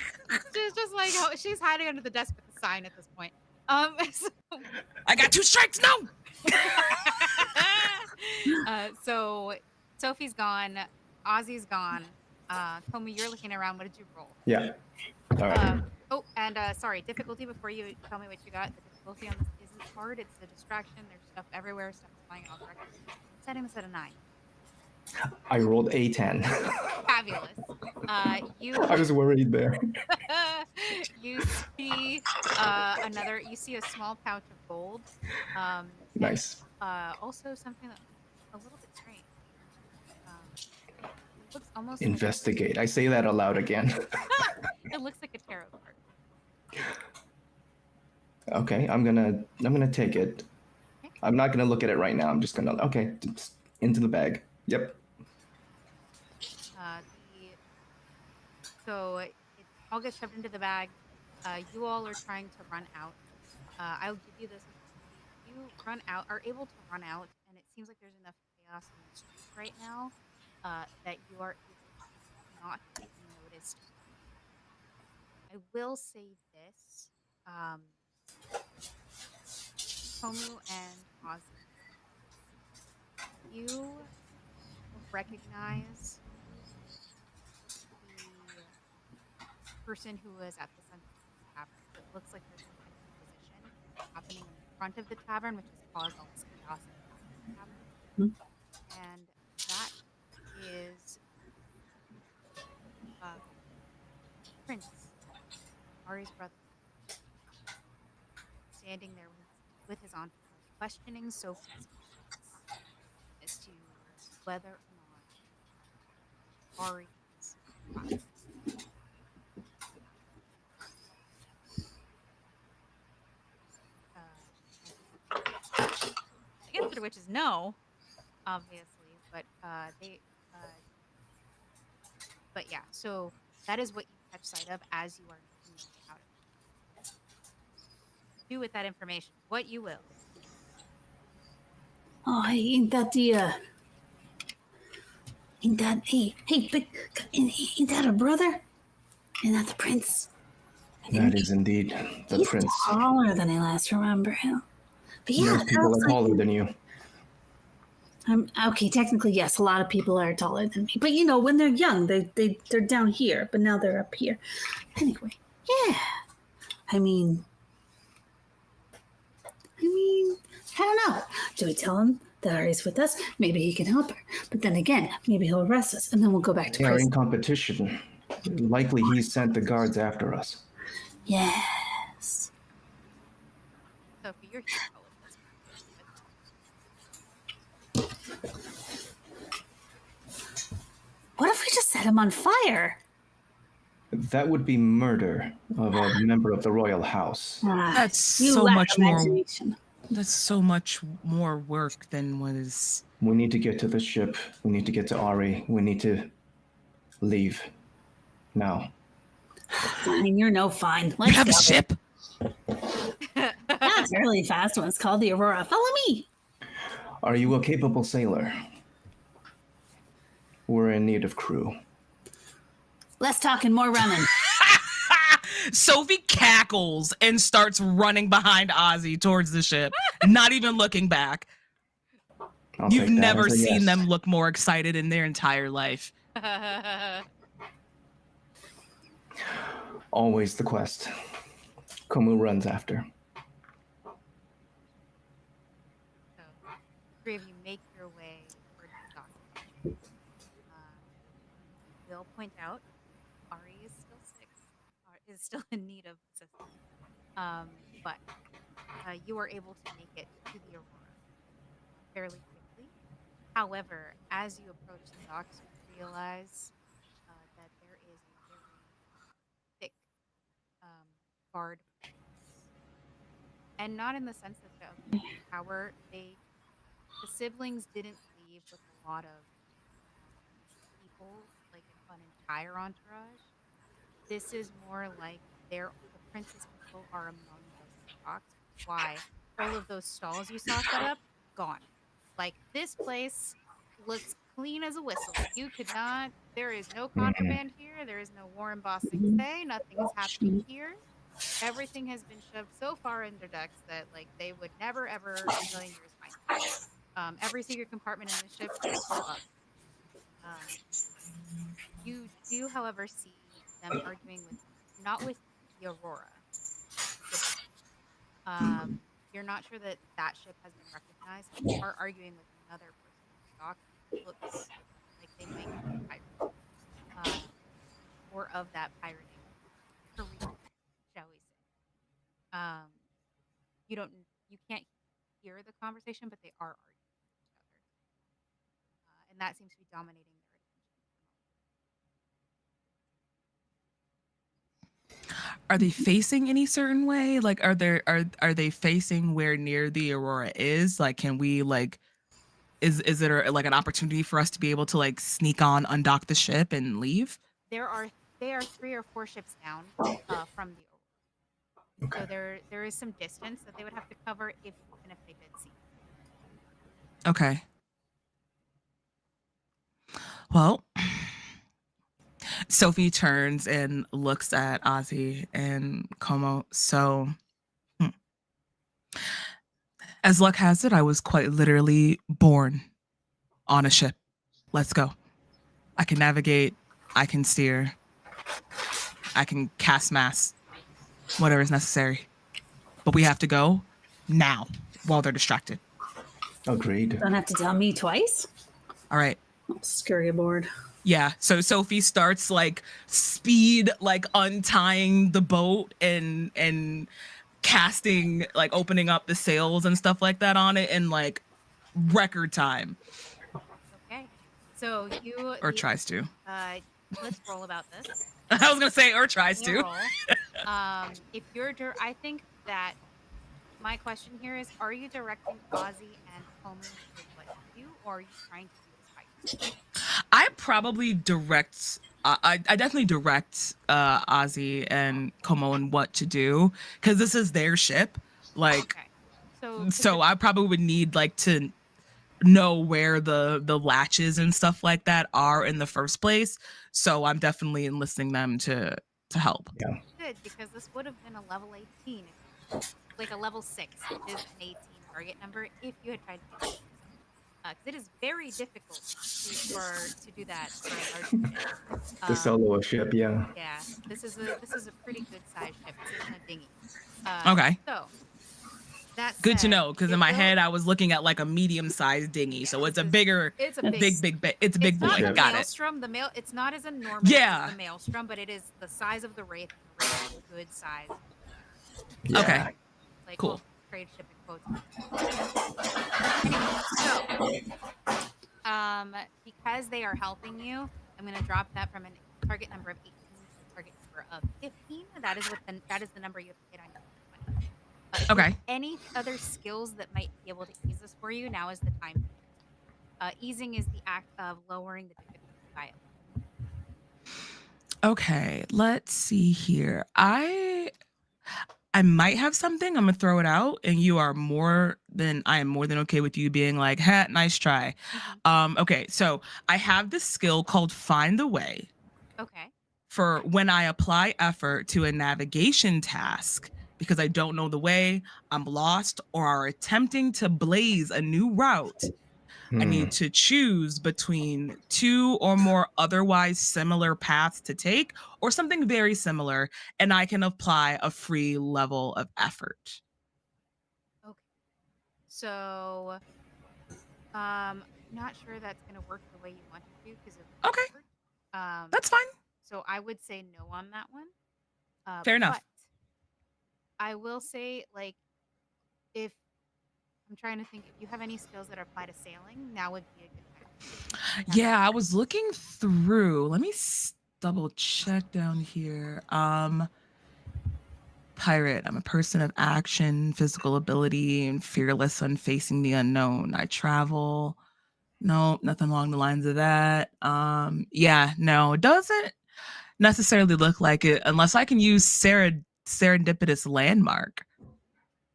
[SPEAKER 1] She's just like she's hiding under the desk with a sign at this point.
[SPEAKER 3] I got 2 strikes. No.
[SPEAKER 1] So Sophie's gone. Ozzy's gone. Comey, you're looking around. What did you roll?
[SPEAKER 4] Yeah. All right.
[SPEAKER 1] Sorry, difficulty before you tell me what you got. The difficulty on this isn't hard. It's the distraction. There's stuff everywhere. Stuff is flying in all directions. Setting this at a 9.
[SPEAKER 4] I rolled a 10.
[SPEAKER 1] Fabulous.
[SPEAKER 4] I was worried there.
[SPEAKER 1] You see You see a small pouch of gold.
[SPEAKER 4] Nice.
[SPEAKER 1] Also something that's a little bit strange. Looks almost
[SPEAKER 4] Investigate. I say that aloud again.
[SPEAKER 1] It looks like a tarot card.
[SPEAKER 4] Okay, I'm gonna take it.
[SPEAKER 1] Okay.
[SPEAKER 4] I'm not gonna look at it right now. I'm just gonna just into the bag. Yep.
[SPEAKER 1] So it all gets shoved into the bag. You all are trying to run out. I'll give you this. you are able to run out, and it seems like there's enough chaos in the streets right now that you are able to not get noticed. I will say this, um, Komu and Ozzy, you recognize the person who was at the Sunset Tavern. It looks like there's some type of position happening in front of the tavern, which has caused all this chaos in front of the tavern.
[SPEAKER 2] Hmm.
[SPEAKER 1] And that is uh, Prince, Ari's brother, standing there with his entourage, questioning Sophie's parents as to whether or not Ari is alive. And the answer to which is no, obviously, but yeah, so that is what you catch sight of as you are making your way out of there. Do with that information what you will.
[SPEAKER 2] Oh, hey, ain't that the ain't that big? Ain't that a brother? Ain't that the prince?
[SPEAKER 4] That is indeed the
[SPEAKER 2] He's
[SPEAKER 4] prince.
[SPEAKER 2] taller than I last remember him. But yeah,
[SPEAKER 4] Most people are taller than you.
[SPEAKER 2] Okay, technically yes, a lot of people are taller than me. But you know, when they're young, they're down here, but now they're up here. Anyway, yeah. I mean, I don't know. Do we tell him that Ari's with us? Maybe he can help her. But then again, maybe he'll arrest us, and then we'll go back to
[SPEAKER 4] They are
[SPEAKER 2] prison.
[SPEAKER 4] in competition. Likely he sent the guards after us.
[SPEAKER 2] Yes.
[SPEAKER 1] Sophie, you're here for all of this.
[SPEAKER 2] What if we just set him on fire?
[SPEAKER 4] That would be murder of a member of the royal house.
[SPEAKER 3] That's
[SPEAKER 2] you
[SPEAKER 3] so
[SPEAKER 2] lack
[SPEAKER 3] much more.
[SPEAKER 2] imagination.
[SPEAKER 3] That's so much more work than was.
[SPEAKER 4] We need to get to the ship. We need to get to Ari. We need to leave. Now.
[SPEAKER 2] Fine, you're no fine.
[SPEAKER 3] We
[SPEAKER 2] Let's
[SPEAKER 3] have
[SPEAKER 2] go.
[SPEAKER 3] a ship.
[SPEAKER 2] That's a really fast one. It's called the Aurora. Follow me.
[SPEAKER 4] Are you a capable sailor? We're in need of crew.
[SPEAKER 2] Less talking, more running.
[SPEAKER 3] Sophie cackles and starts running behind Ozzy towards the ship, not even looking back. You've never seen them look more excited in their entire life.
[SPEAKER 4] Always the quest. Komu runs after.
[SPEAKER 1] So, three of you make your way towards the dock. Will point out Ari is still sick, is still in need of assistance. But you are able to make it to the Aurora fairly quickly. However, as you approach the docks, you realize that there is a very thick guard presence. And not in the sense that the power, the siblings didn't leave with a lot of people, like an entire entourage. This is more like the prince's people are among the stocks. Why? All of those stalls you saw set up, gone. Like, this place looks clean as a whistle. You could not, there is no contraband here. There is no war embossing say. Nothing is happening here. Everything has been shoved so far under decks that, like, they would never, ever in a million years find it. Every secret compartment in the ship is full up. You do, however, see them arguing not with the Aurora. You're not sure that ship has been recognized. They are arguing with another person on the dock who looks like they might be a pirate, or of that pirating career, shall we say. You can't hear the conversation, but they are arguing with each other, and that seems to be dominating their attention.
[SPEAKER 3] Are they facing any certain way? Like, are they facing where near the Aurora is? Like, can we is there like an opportunity for us to be able to like sneak on, undock the ship, and leave?
[SPEAKER 1] They are 3 or 4 ships down from the Aurora. Okay. So there is some distance that they would have to cover if even if they did see.
[SPEAKER 3] Okay. Well, Sophie turns and looks at Ozzy and Como. So, as luck has it, I was quite literally born on a ship. Let's go. I can navigate. I can steer. I can cast mass. Whatever is necessary. But we have to go now while they're distracted.
[SPEAKER 4] Agreed.
[SPEAKER 2] Don't have to tell me twice.
[SPEAKER 3] All right.
[SPEAKER 2] I'll scurry aboard.
[SPEAKER 3] Yeah, so Sophie starts like speed, like untying the boat and casting, like opening up the sails and stuff like that on it in like record time.
[SPEAKER 1] Okay. So you
[SPEAKER 3] Or tries to.
[SPEAKER 1] let's roll about this.
[SPEAKER 3] I was gonna say or tries to.
[SPEAKER 1] Roll. If you're I think that my question here is, are you directing Ozzy and Como to what to do, or are you trying to do this by yourself?
[SPEAKER 3] I probably direct. I definitely direct Ozzy and Como on what to do because this is their ship. Like,
[SPEAKER 1] okay.
[SPEAKER 3] So I probably would need like to know where the latches and stuff like that are in the first place. So I'm definitely enlisting them to help.
[SPEAKER 4] Yeah.
[SPEAKER 1] Good, because this would have been a level 18, like a level 6, which is an 18 target number if you had tried to do it. Because it is very difficult to do that for a large ship.
[SPEAKER 4] To solo a ship, yeah.
[SPEAKER 1] Yeah, this is a pretty good sized ship. This isn't a dinghy.
[SPEAKER 3] Okay.
[SPEAKER 1] So that's
[SPEAKER 3] good to know, because in my head I was looking at like a medium-sized dinghy, so it's a bigger, it's a big boy.
[SPEAKER 1] Not
[SPEAKER 3] Got
[SPEAKER 1] Maelstrom. It's not as enormous as the Maelstrom, but it is the size of the Wraith. The Wraith is a good size.
[SPEAKER 4] Yeah.
[SPEAKER 3] Okay.
[SPEAKER 1] Like,
[SPEAKER 3] cool.
[SPEAKER 1] Trade ship in quotes. Anyway, so because they are helping you, I'm going to drop that from a target number of 18 to a target number of 15. That is the number you have to hit on your
[SPEAKER 3] Okay.
[SPEAKER 1] Any other skills that might be able to ease this for you, now is the time. Easing is the act of lowering the difficulty by it.
[SPEAKER 3] Okay, let's see here. I might have something. I'm gonna throw it out, and I am more than okay with you being like, "Ha, nice try." Okay, so I have this skill called Find the Way.
[SPEAKER 1] Okay.
[SPEAKER 3] For when I apply effort to a navigation task because I don't know the way, I'm lost, or are attempting to blaze a new route. I need to choose between 2 or more otherwise similar paths to take, or something very similar, and I can apply a free level of effort.
[SPEAKER 1] Okay. So, not sure that's gonna work the way you want it to, because of
[SPEAKER 3] okay.
[SPEAKER 1] Effort.
[SPEAKER 3] That's fine.
[SPEAKER 1] So I would say no on that one.
[SPEAKER 3] Fair enough.
[SPEAKER 1] But I will say, like, if I'm trying to think, if you have any skills that apply to sailing, now would be a good time.
[SPEAKER 3] Yeah, I was looking through. Let me double check down here. Pirate. I'm a person of action, physical ability, and fearless on facing the unknown. I travel. No, nothing along the lines of that. Yeah, no, it doesn't necessarily look like it unless I can use serendipitous landmark.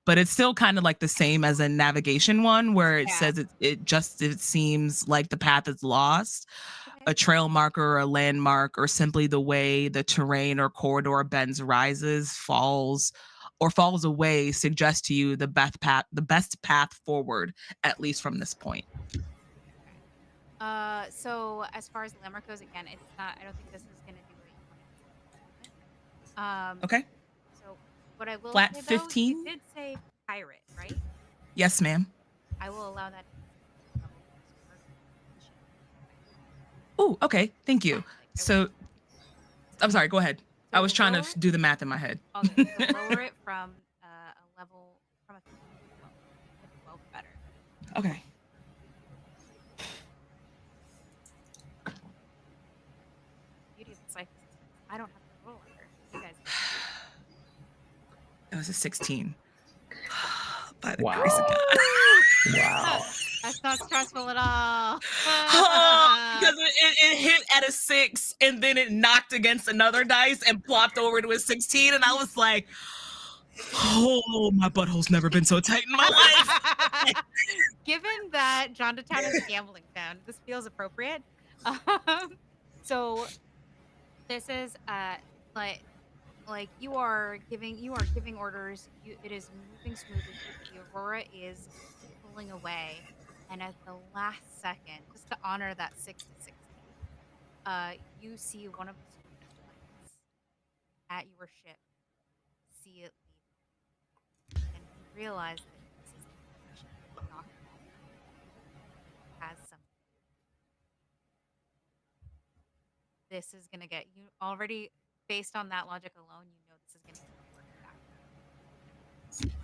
[SPEAKER 3] But it's still kind of like the same as a navigation one where it says it seems like the path is lost. A trail marker or a landmark, or simply the way the terrain or corridor bends, rises, falls, or falls away, suggests to you the best path forward, at least from this point.
[SPEAKER 1] So as far as the landmark goes, again, it's not. I don't think this is going to do what you want.
[SPEAKER 3] Okay.
[SPEAKER 1] So what I will
[SPEAKER 3] flat
[SPEAKER 1] say,
[SPEAKER 3] 15.
[SPEAKER 1] Though, you did say pirate, right?
[SPEAKER 3] Yes, ma'am.
[SPEAKER 1] I will allow that.
[SPEAKER 3] Oh, okay. Thank you. So, I'm sorry. Go ahead. I was trying to do the math in my head.
[SPEAKER 1] Okay, so lower it from a level from a 15 to 12 better.
[SPEAKER 3] Okay.
[SPEAKER 1] Beauty of the Cypher system. I don't have to roll under. You guys.
[SPEAKER 3] It was a 16. By the
[SPEAKER 4] Wow.
[SPEAKER 3] grace of God.
[SPEAKER 4] Wow.
[SPEAKER 1] That's not stressful at all.
[SPEAKER 3] Because it hit at a 6, and then it knocked against another dice and plopped over to a 16, and I was like, Oh, my butthole's never been so tight in my life.
[SPEAKER 1] Given that Johnstown is a gambling town, this feels appropriate. So this is like you are giving orders. It is moving smoothly. The Aurora is pulling away, and at the last second, just to honor that 6 to 60, you see one of the skirmish lights at your ship see it leave, and you realize that this is the connection document has something. This is gonna get you already based on that logic alone. You know this is gonna get you back.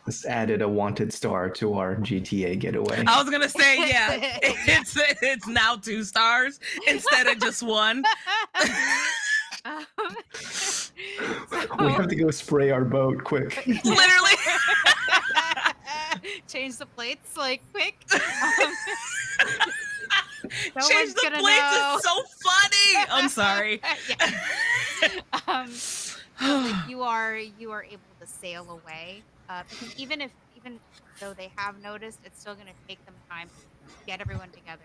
[SPEAKER 4] This added a wanted star to our GTA getaway.
[SPEAKER 3] I was gonna say, yeah, it's now 2 stars instead of just 1.
[SPEAKER 4] We have to go spray our boat quick.
[SPEAKER 3] Literally.
[SPEAKER 1] Change the plates like quick.
[SPEAKER 3] Change the plates is so funny. I'm sorry.
[SPEAKER 1] Like you are able to sail away. Because even though they have noticed, it's still going to take them time to get everyone together,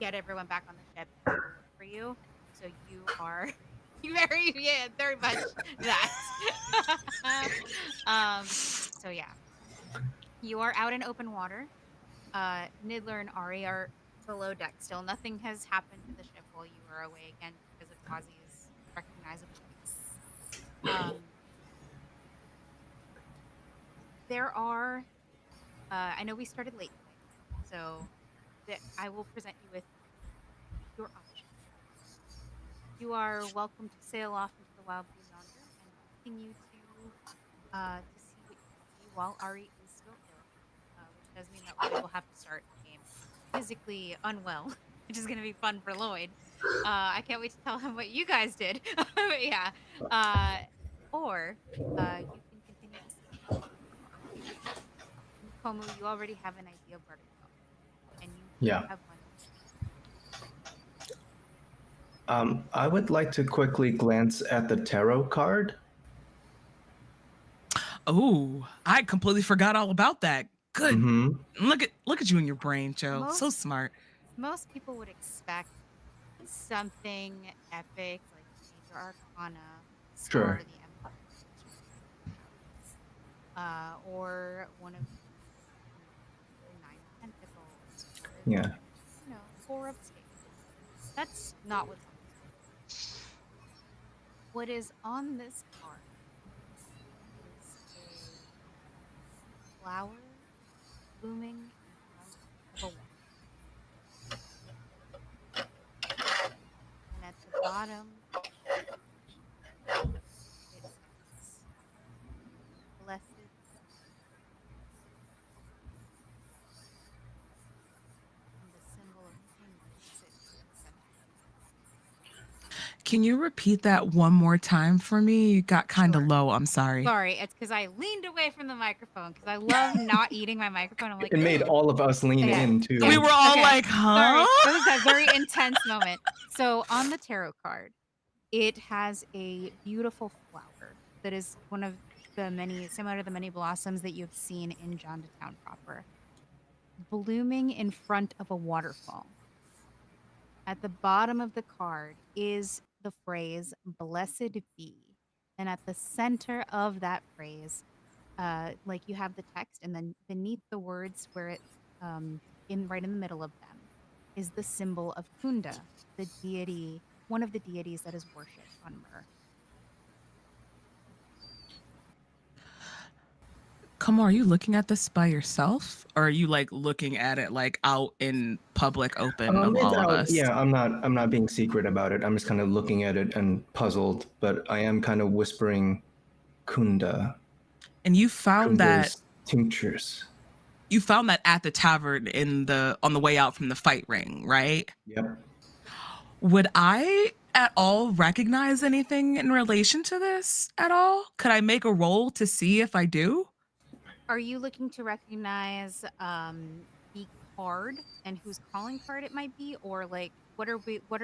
[SPEAKER 1] get everyone back on the ship and look for you. So you are very much that. So yeah, you are out in open water. Nidler and Ari are below deck still. Nothing has happened to the ship while you were away again because of Kazi's recognizable face. There are, I know we started late today, so I will present you with your options. You are welcome to sail off into the wild blue yonder and continue to see what you see while Ari is still ill, which does mean that we will have to start the game physically unwell, which is going to be fun for Lloyd. I can't wait to tell him what you guys did. But yeah. Or you can continue to see. Komu, you already have an idea of where to go, and you have one.
[SPEAKER 4] I would like to quickly glance at the tarot card.
[SPEAKER 3] Oh, I completely forgot all about that. Good.
[SPEAKER 4] Mm-hmm.
[SPEAKER 3] Look at you and your brain, Joe. So smart.
[SPEAKER 1] Most people would expect something epic like Major Arcana, Star of the Empire, or one of the 9 Pentacles.
[SPEAKER 4] Yeah.
[SPEAKER 1] You know, 4 of Spades. That's not what's on this card. What is on this card is a flower blooming in front of a wall. And at the bottom, it says, "Blessed." And the symbol of kingdom sits in the center.
[SPEAKER 3] Can you repeat that one more time for me? You got kind of low. I'm sorry.
[SPEAKER 1] Sorry, it's because I leaned away from the microphone because I love not eating my microphone. I'm like,
[SPEAKER 4] it made all of us lean in too.
[SPEAKER 3] We were all like, huh?
[SPEAKER 1] Sorry. It was that very intense moment. So on the tarot card, it has a beautiful flower that is one of the many, similar to the many blossoms that you've seen in Johnstown proper, blooming in front of a waterfall. At the bottom of the card is the phrase "Blessed be," and at the center of that phrase, like you have the text, and then beneath the words, where it right in the middle of them, is the symbol of Kunda, the deity, one of the deities that is worshipped on Mer.
[SPEAKER 3] Come on, are you looking at this by yourself, or are you like looking at it like out in public, open of all of us?
[SPEAKER 4] Yeah, I'm not being secret about it. I'm just kind of looking at it and puzzled, but I am kind of whispering Kunda.
[SPEAKER 3] And you found
[SPEAKER 4] Kunda's
[SPEAKER 3] that
[SPEAKER 4] tinctures.
[SPEAKER 3] You found that at the tavern on the way out from the fight ring, right?
[SPEAKER 4] Yep.
[SPEAKER 3] Would I at all recognize anything in relation to this at all? Could I make a roll to see if I do?
[SPEAKER 1] Are you looking to recognize the card and whose calling card it might be, or like what are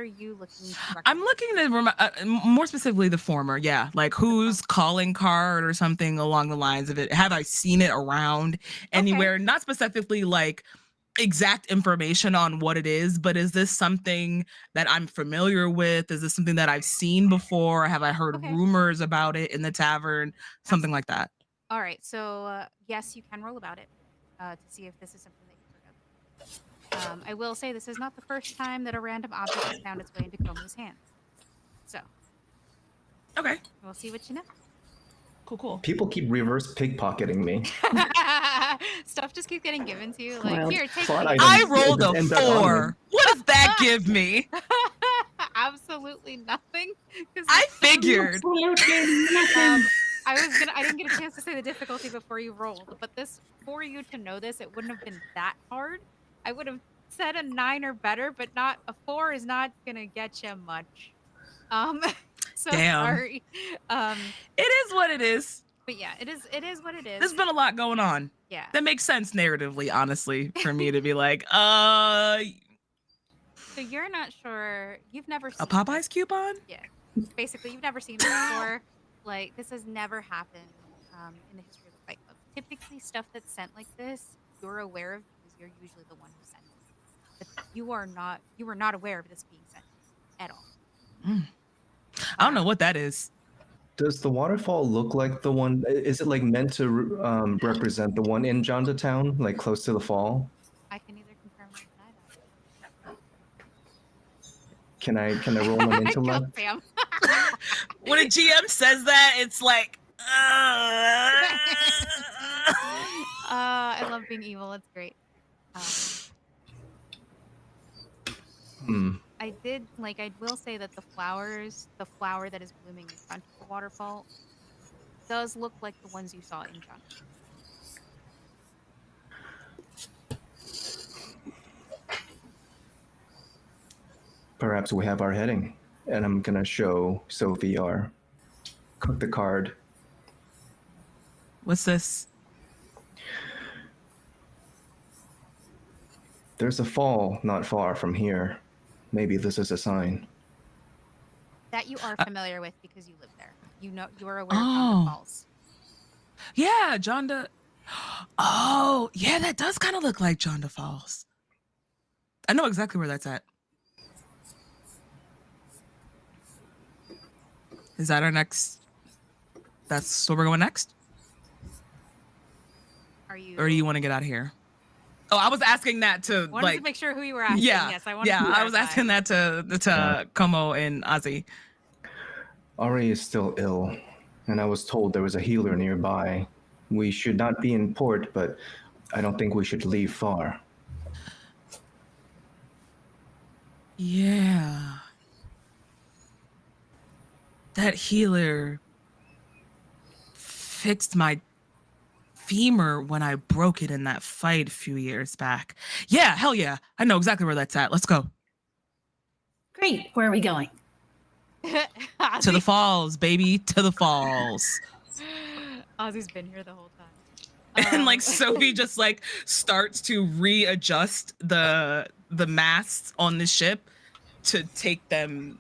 [SPEAKER 1] you looking to
[SPEAKER 3] I'm
[SPEAKER 1] recognize?
[SPEAKER 3] looking to more specifically the former. Yeah, like whose calling card or something along the lines of it. Have I seen it around anywhere?
[SPEAKER 1] Okay.
[SPEAKER 3] Not specifically like exact information on what it is, but is this something that I'm familiar with? Is this something that I've seen before? Have I heard
[SPEAKER 1] Okay.
[SPEAKER 3] rumors about it in the tavern? Something like that.
[SPEAKER 1] All right. So yes, you can roll about it to see if this is something that you've heard of. I will say this is not the first time that a random object has found its way into Komu's hands. So
[SPEAKER 3] Okay.
[SPEAKER 1] we'll see what you know.
[SPEAKER 3] Cool.
[SPEAKER 4] People keep reverse pickpocketing me.
[SPEAKER 1] Stuff just keeps getting given to you. Like,
[SPEAKER 2] Well,
[SPEAKER 1] here, take
[SPEAKER 4] plot
[SPEAKER 1] these.
[SPEAKER 4] items
[SPEAKER 3] I rolled
[SPEAKER 4] just
[SPEAKER 3] a
[SPEAKER 4] end up on me.
[SPEAKER 3] 4. What does that give me?
[SPEAKER 1] Absolutely nothing. 'Cause
[SPEAKER 3] I figured.
[SPEAKER 2] Absolutely nothing.
[SPEAKER 1] I didn't get a chance to say the difficulty before you rolled, but this, for you to know this, it wouldn't have been that hard. I would have said a 9 or better, but not a 4 is not gonna get you much. So
[SPEAKER 3] Damn.
[SPEAKER 1] sorry.
[SPEAKER 3] It is what it is.
[SPEAKER 1] But yeah, it is what it is.
[SPEAKER 3] There's been a lot going on.
[SPEAKER 1] Yeah.
[SPEAKER 3] That makes sense narratively, honestly, for me to be like,
[SPEAKER 1] So you're not sure. You've never seen
[SPEAKER 3] a Popeyes coupon?
[SPEAKER 1] Yeah. Basically, you've never seen this before. Like, this has never happened in the history of the Fight Club. Typically, stuff that's sent like this, you're aware of because you're usually the one who sent it. But you were not aware of this being sent at all.
[SPEAKER 3] I don't know what that is.
[SPEAKER 4] Does the waterfall look like the one? Is it like meant to represent the one in Town, like close to the fall?
[SPEAKER 1] I can either confirm or deny that.
[SPEAKER 4] Can I roll an
[SPEAKER 1] Killed
[SPEAKER 4] intellect?
[SPEAKER 1] Sam.
[SPEAKER 3] When a GM says that, it's like,
[SPEAKER 1] I love being evil. It's great. I will say that the flower that is blooming in front of the waterfall does look like the ones you saw in John.
[SPEAKER 4] Perhaps we have our heading, and I'm gonna show Sophie the card.
[SPEAKER 3] What's this?
[SPEAKER 4] There's a fall not far from here. Maybe this is a sign.
[SPEAKER 1] That you are familiar with because you live there. You are aware of
[SPEAKER 3] Oh.
[SPEAKER 1] Jonda Falls.
[SPEAKER 3] Yeah, Jonda. Oh, yeah, that does kind of look like Jonda Falls. I know exactly where that's at. Is that our next? That's where we're going next?
[SPEAKER 1] Are you?
[SPEAKER 3] Or do you want to get out of here? Oh, I was asking that to
[SPEAKER 1] Wanted
[SPEAKER 3] like.
[SPEAKER 1] to make sure who you were asking.
[SPEAKER 3] Yeah,
[SPEAKER 1] Yes, I wanted.
[SPEAKER 3] yeah.
[SPEAKER 1] To
[SPEAKER 3] I was asking that to Como and Ozzy.
[SPEAKER 4] Ari is still ill, and I was told there was a healer nearby. We should not be in port, but I don't think we should leave far.
[SPEAKER 3] Yeah. That healer fixed my femur when I broke it in that fight a few years back. Yeah, hell yeah. I know exactly where that's at. Let's go.
[SPEAKER 2] Great. Where are we going?
[SPEAKER 3] To the falls, baby. To the falls.
[SPEAKER 1] Ozzy's been here the whole time.
[SPEAKER 3] And like Sophie just like starts to readjust the masts on the ship to take them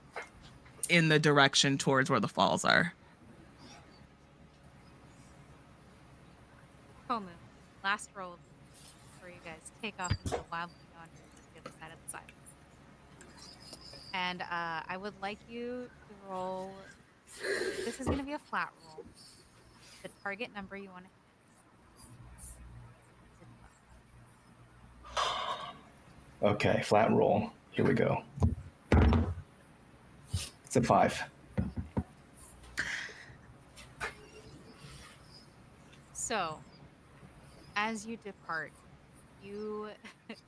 [SPEAKER 3] in the direction towards where the falls are.
[SPEAKER 1] Komu, last roll before you guys take off and go wildly on the other side of the silence. And I would like you to roll. This is going to be a flat roll. The target number you want to hit.
[SPEAKER 4] Okay, flat roll. Here we go. It's a 5.
[SPEAKER 1] So, as you depart, you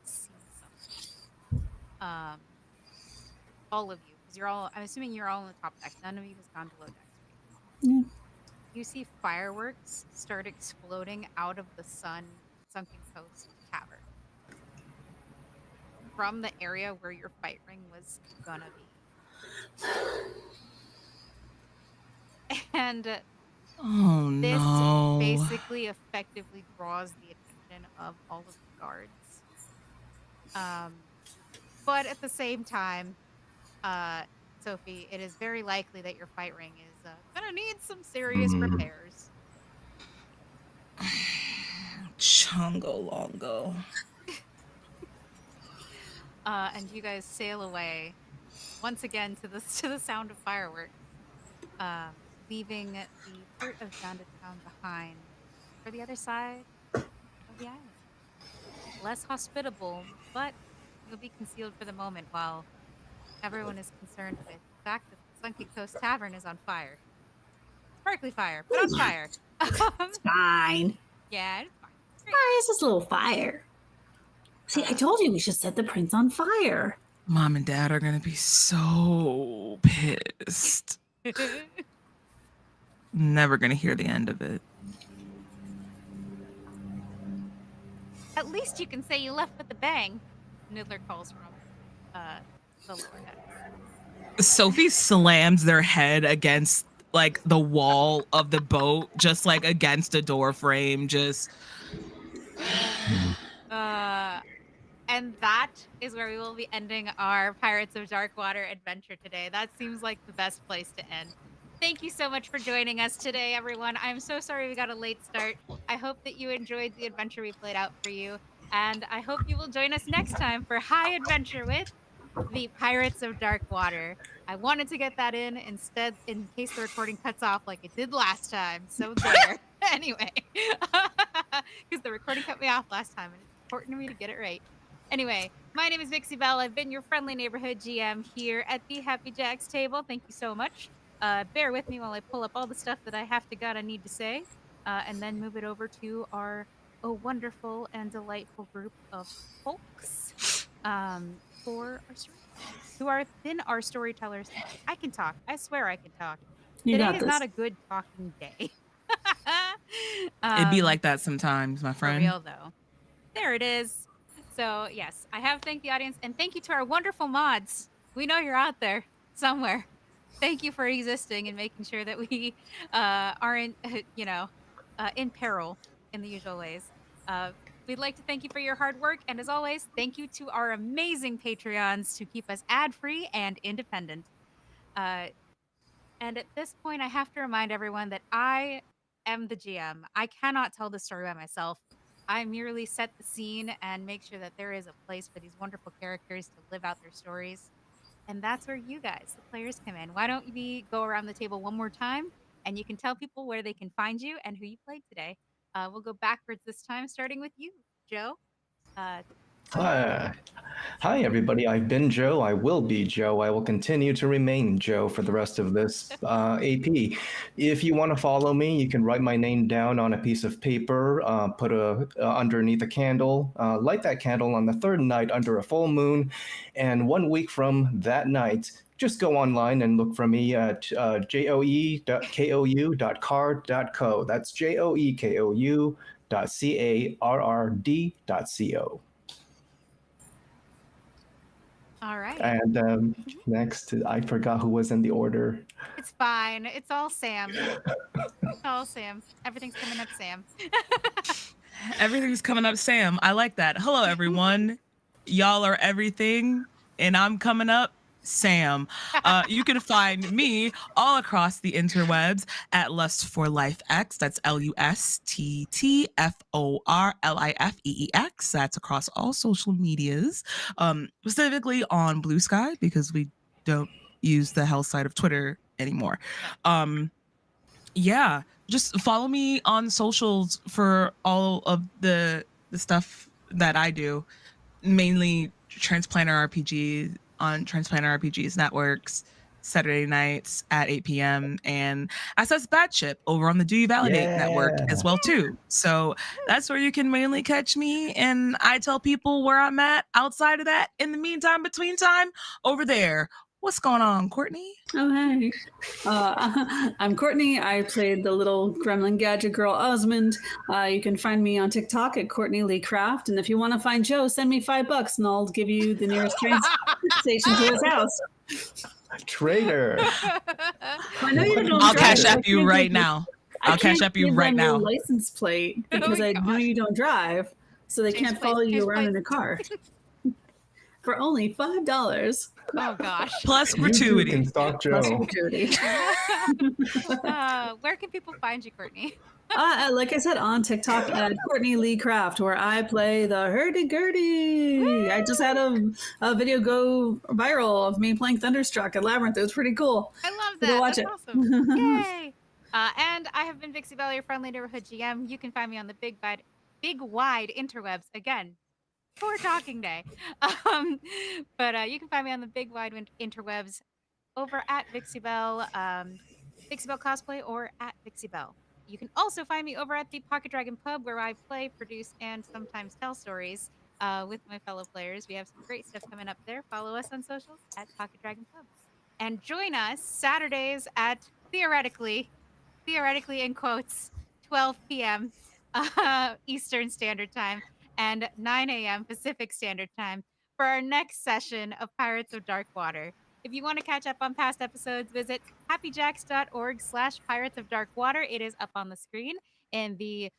[SPEAKER 1] see something. All of you, because I'm assuming you're all on the top deck. None of you has gone below deck.
[SPEAKER 2] Yeah.
[SPEAKER 1] You see fireworks start exploding out of the sunken coast cavern. From the area where your fight ring was gonna be. And
[SPEAKER 3] Oh
[SPEAKER 1] this
[SPEAKER 3] no.
[SPEAKER 1] basically effectively draws the attention of all of the guards. But at the same time, uh, Sophie, it is very likely that your fight ring is gonna need some serious repairs.
[SPEAKER 3] Chungo Longo.
[SPEAKER 1] And you guys sail away once again to the to the sound of fireworks, um, leaving the port of Town behind for the other side of the island. Less hospitable, but you'll be concealed for the moment while everyone is concerned with the fact that the Sunken Coast Tavern is on fire. Sparkly fire, but on fire.
[SPEAKER 2] It's fine.
[SPEAKER 1] Yeah, it's fine. Great.
[SPEAKER 2] Fire is just a little fire. See, I told you we should set the prince on fire.
[SPEAKER 3] Mom and Dad are gonna be so pissed. Never gonna hear the end of it.
[SPEAKER 1] At least you can say you left with a bang, Niddler calls from the lower decks.
[SPEAKER 3] Sophie slams their head against like the wall of the boat, just like against a door frame, just
[SPEAKER 1] And that is where we will be ending our Pirates of Darkwater adventure today. That seems like the best place to end. Thank you so much for joining us today, everyone. I'm so sorry we got a late start. I hope that you enjoyed the adventure we played out for you. And I hope you will join us next time for High Adventure with the Pirates of Darkwater. I wanted to get that in instead in case the recording cuts off like it did last time. So there. Anyway, because the recording cut me off last time and it's important to me to get it right. Anyway, my name is Vixie Bell. I've been your friendly neighborhood GM here at the Happy Jacks table. Thank you so much. Bear with me while I pull up all the stuff that I need to say, and then move it over to our wonderful and delightful group of folks for our storytellers, who have been our storytellers. I can talk. I swear I can talk. Today is not a good talking day.
[SPEAKER 3] It'd be like that sometimes, my friend.
[SPEAKER 1] For real, though. There it is. So, yes, I have thanked the audience, and thank you to our wonderful mods. We know you're out there somewhere. Thank you for existing and making sure that we aren't, in peril in the usual ways. We'd like to thank you for your hard work, and as always, thank you to our amazing Patreons to keep us ad-free and independent. And at this point, I have to remind everyone that I am the GM. I cannot tell the story by myself. I merely set the scene and make sure that there is a place for these wonderful characters to live out their stories. And that's where you guys, the players, come in. Why don't we go around the table one more time and you can tell people where they can find you and who you played today. We'll go backwards this time, starting with you, Joe.
[SPEAKER 4] Hi, everybody. I've been Joe. I will be Joe. I will continue to remain Joe for the rest of this AP. If you want to follow me, you can write my name down on a piece of paper, put underneath a candle, light that candle on the third night under a full moon, and 1 week from that night, just go online and look for me at joekou.card.co. That's joekou.carrd.co.
[SPEAKER 1] All right.
[SPEAKER 4] And next, I forgot who was in the order.
[SPEAKER 1] It's fine. It's all Sam. It's all Sam. Everything's coming up, Sam.
[SPEAKER 3] Everything's coming up, Sam. I like that. Hello, everyone. Y'all are everything, and I'm coming up, Sam. You can find me all across the interwebs at Lust for Life X. That's LUSTTFORLIFEEX. That's across all social medias, specifically on Blue Sky because we don't use the hell side of Twitter anymore. Yeah, just follow me on socials for all of the stuff that I do, mainly Transplanter RPG on Transplanter RPG's networks, Saturday nights at 8 p.m. and SS Batship over on the Do You Validate network as well too. So that's where you can mainly catch me, and I tell people where I'm at outside of that. In the meantime, between time, over there. What's going on, Courtney?
[SPEAKER 2] Oh, hey. I'm Courtney. I played the little gremlin gadget girl, Osmond. You can find me on TikTok at Courtney Lee Craft. And if you want to find Joe, send me $5 and I'll give you the nearest train station to his house.
[SPEAKER 4] Traitor.
[SPEAKER 2] I know you don't
[SPEAKER 3] I'll
[SPEAKER 2] drive.
[SPEAKER 3] cash app you right now. I'll cash app you right now.
[SPEAKER 2] License plate because I know you don't drive, so they can't follow you around in a car. for only $5.
[SPEAKER 1] Oh gosh.
[SPEAKER 3] Plus
[SPEAKER 4] You too
[SPEAKER 3] gratuity.
[SPEAKER 4] can stalk
[SPEAKER 2] Plus
[SPEAKER 4] Joe.
[SPEAKER 2] gratuity.
[SPEAKER 1] Where can people find you, Courtney?
[SPEAKER 2] Like I said, on TikTok at Courtney Lee Craft, where I play the hurdy-gurdy. I just had a video go viral of me playing Thunderstruck at Labyrinth. It was pretty cool.
[SPEAKER 1] I love
[SPEAKER 2] So go
[SPEAKER 1] that.
[SPEAKER 2] watch
[SPEAKER 1] That's
[SPEAKER 2] it.
[SPEAKER 1] awesome. Yay! And I have been Vixie Bell, your friendly neighborhood GM. You can find me on the big wide interwebs again. For Talking Day. But you can find me on the big wide interwebs over at Vixie Bell, Vixie Bell Cosplay, or at Vixie Bell. You can also find me over at the Pocket Dragon Pub, where I play, produce, and sometimes tell stories with my fellow players. We have some great stuff coming up there. Follow us on socials at Pocket Dragon Pub. And join us Saturdays at theoretically in quotes, 12 p.m. Eastern Standard Time and 9 a.m. Pacific Standard Time for our next session of Pirates of Dark Water. If you want to catch up on past episodes, visit happyjacks.org/Pirates of Dark Water. It is up on the screen in the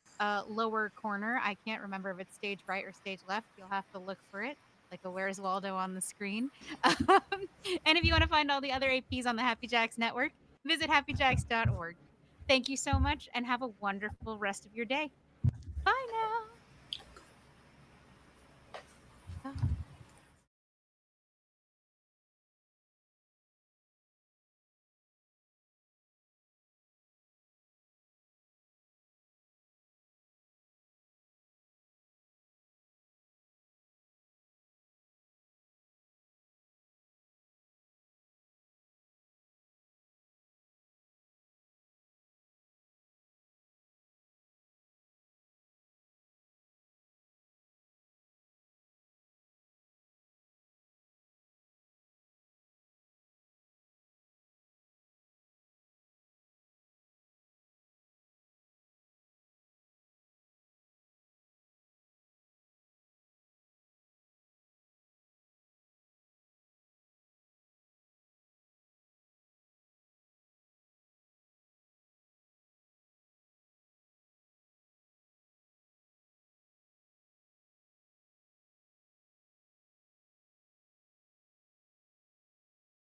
[SPEAKER 1] lower corner. I can't remember if it's stage right or stage left. You'll have to look for it, like a Where's Waldo on the screen. And if you want to find all the other APs on the Happy Jacks network, visit happyjacks.org. Thank you so much and have a wonderful rest of your day.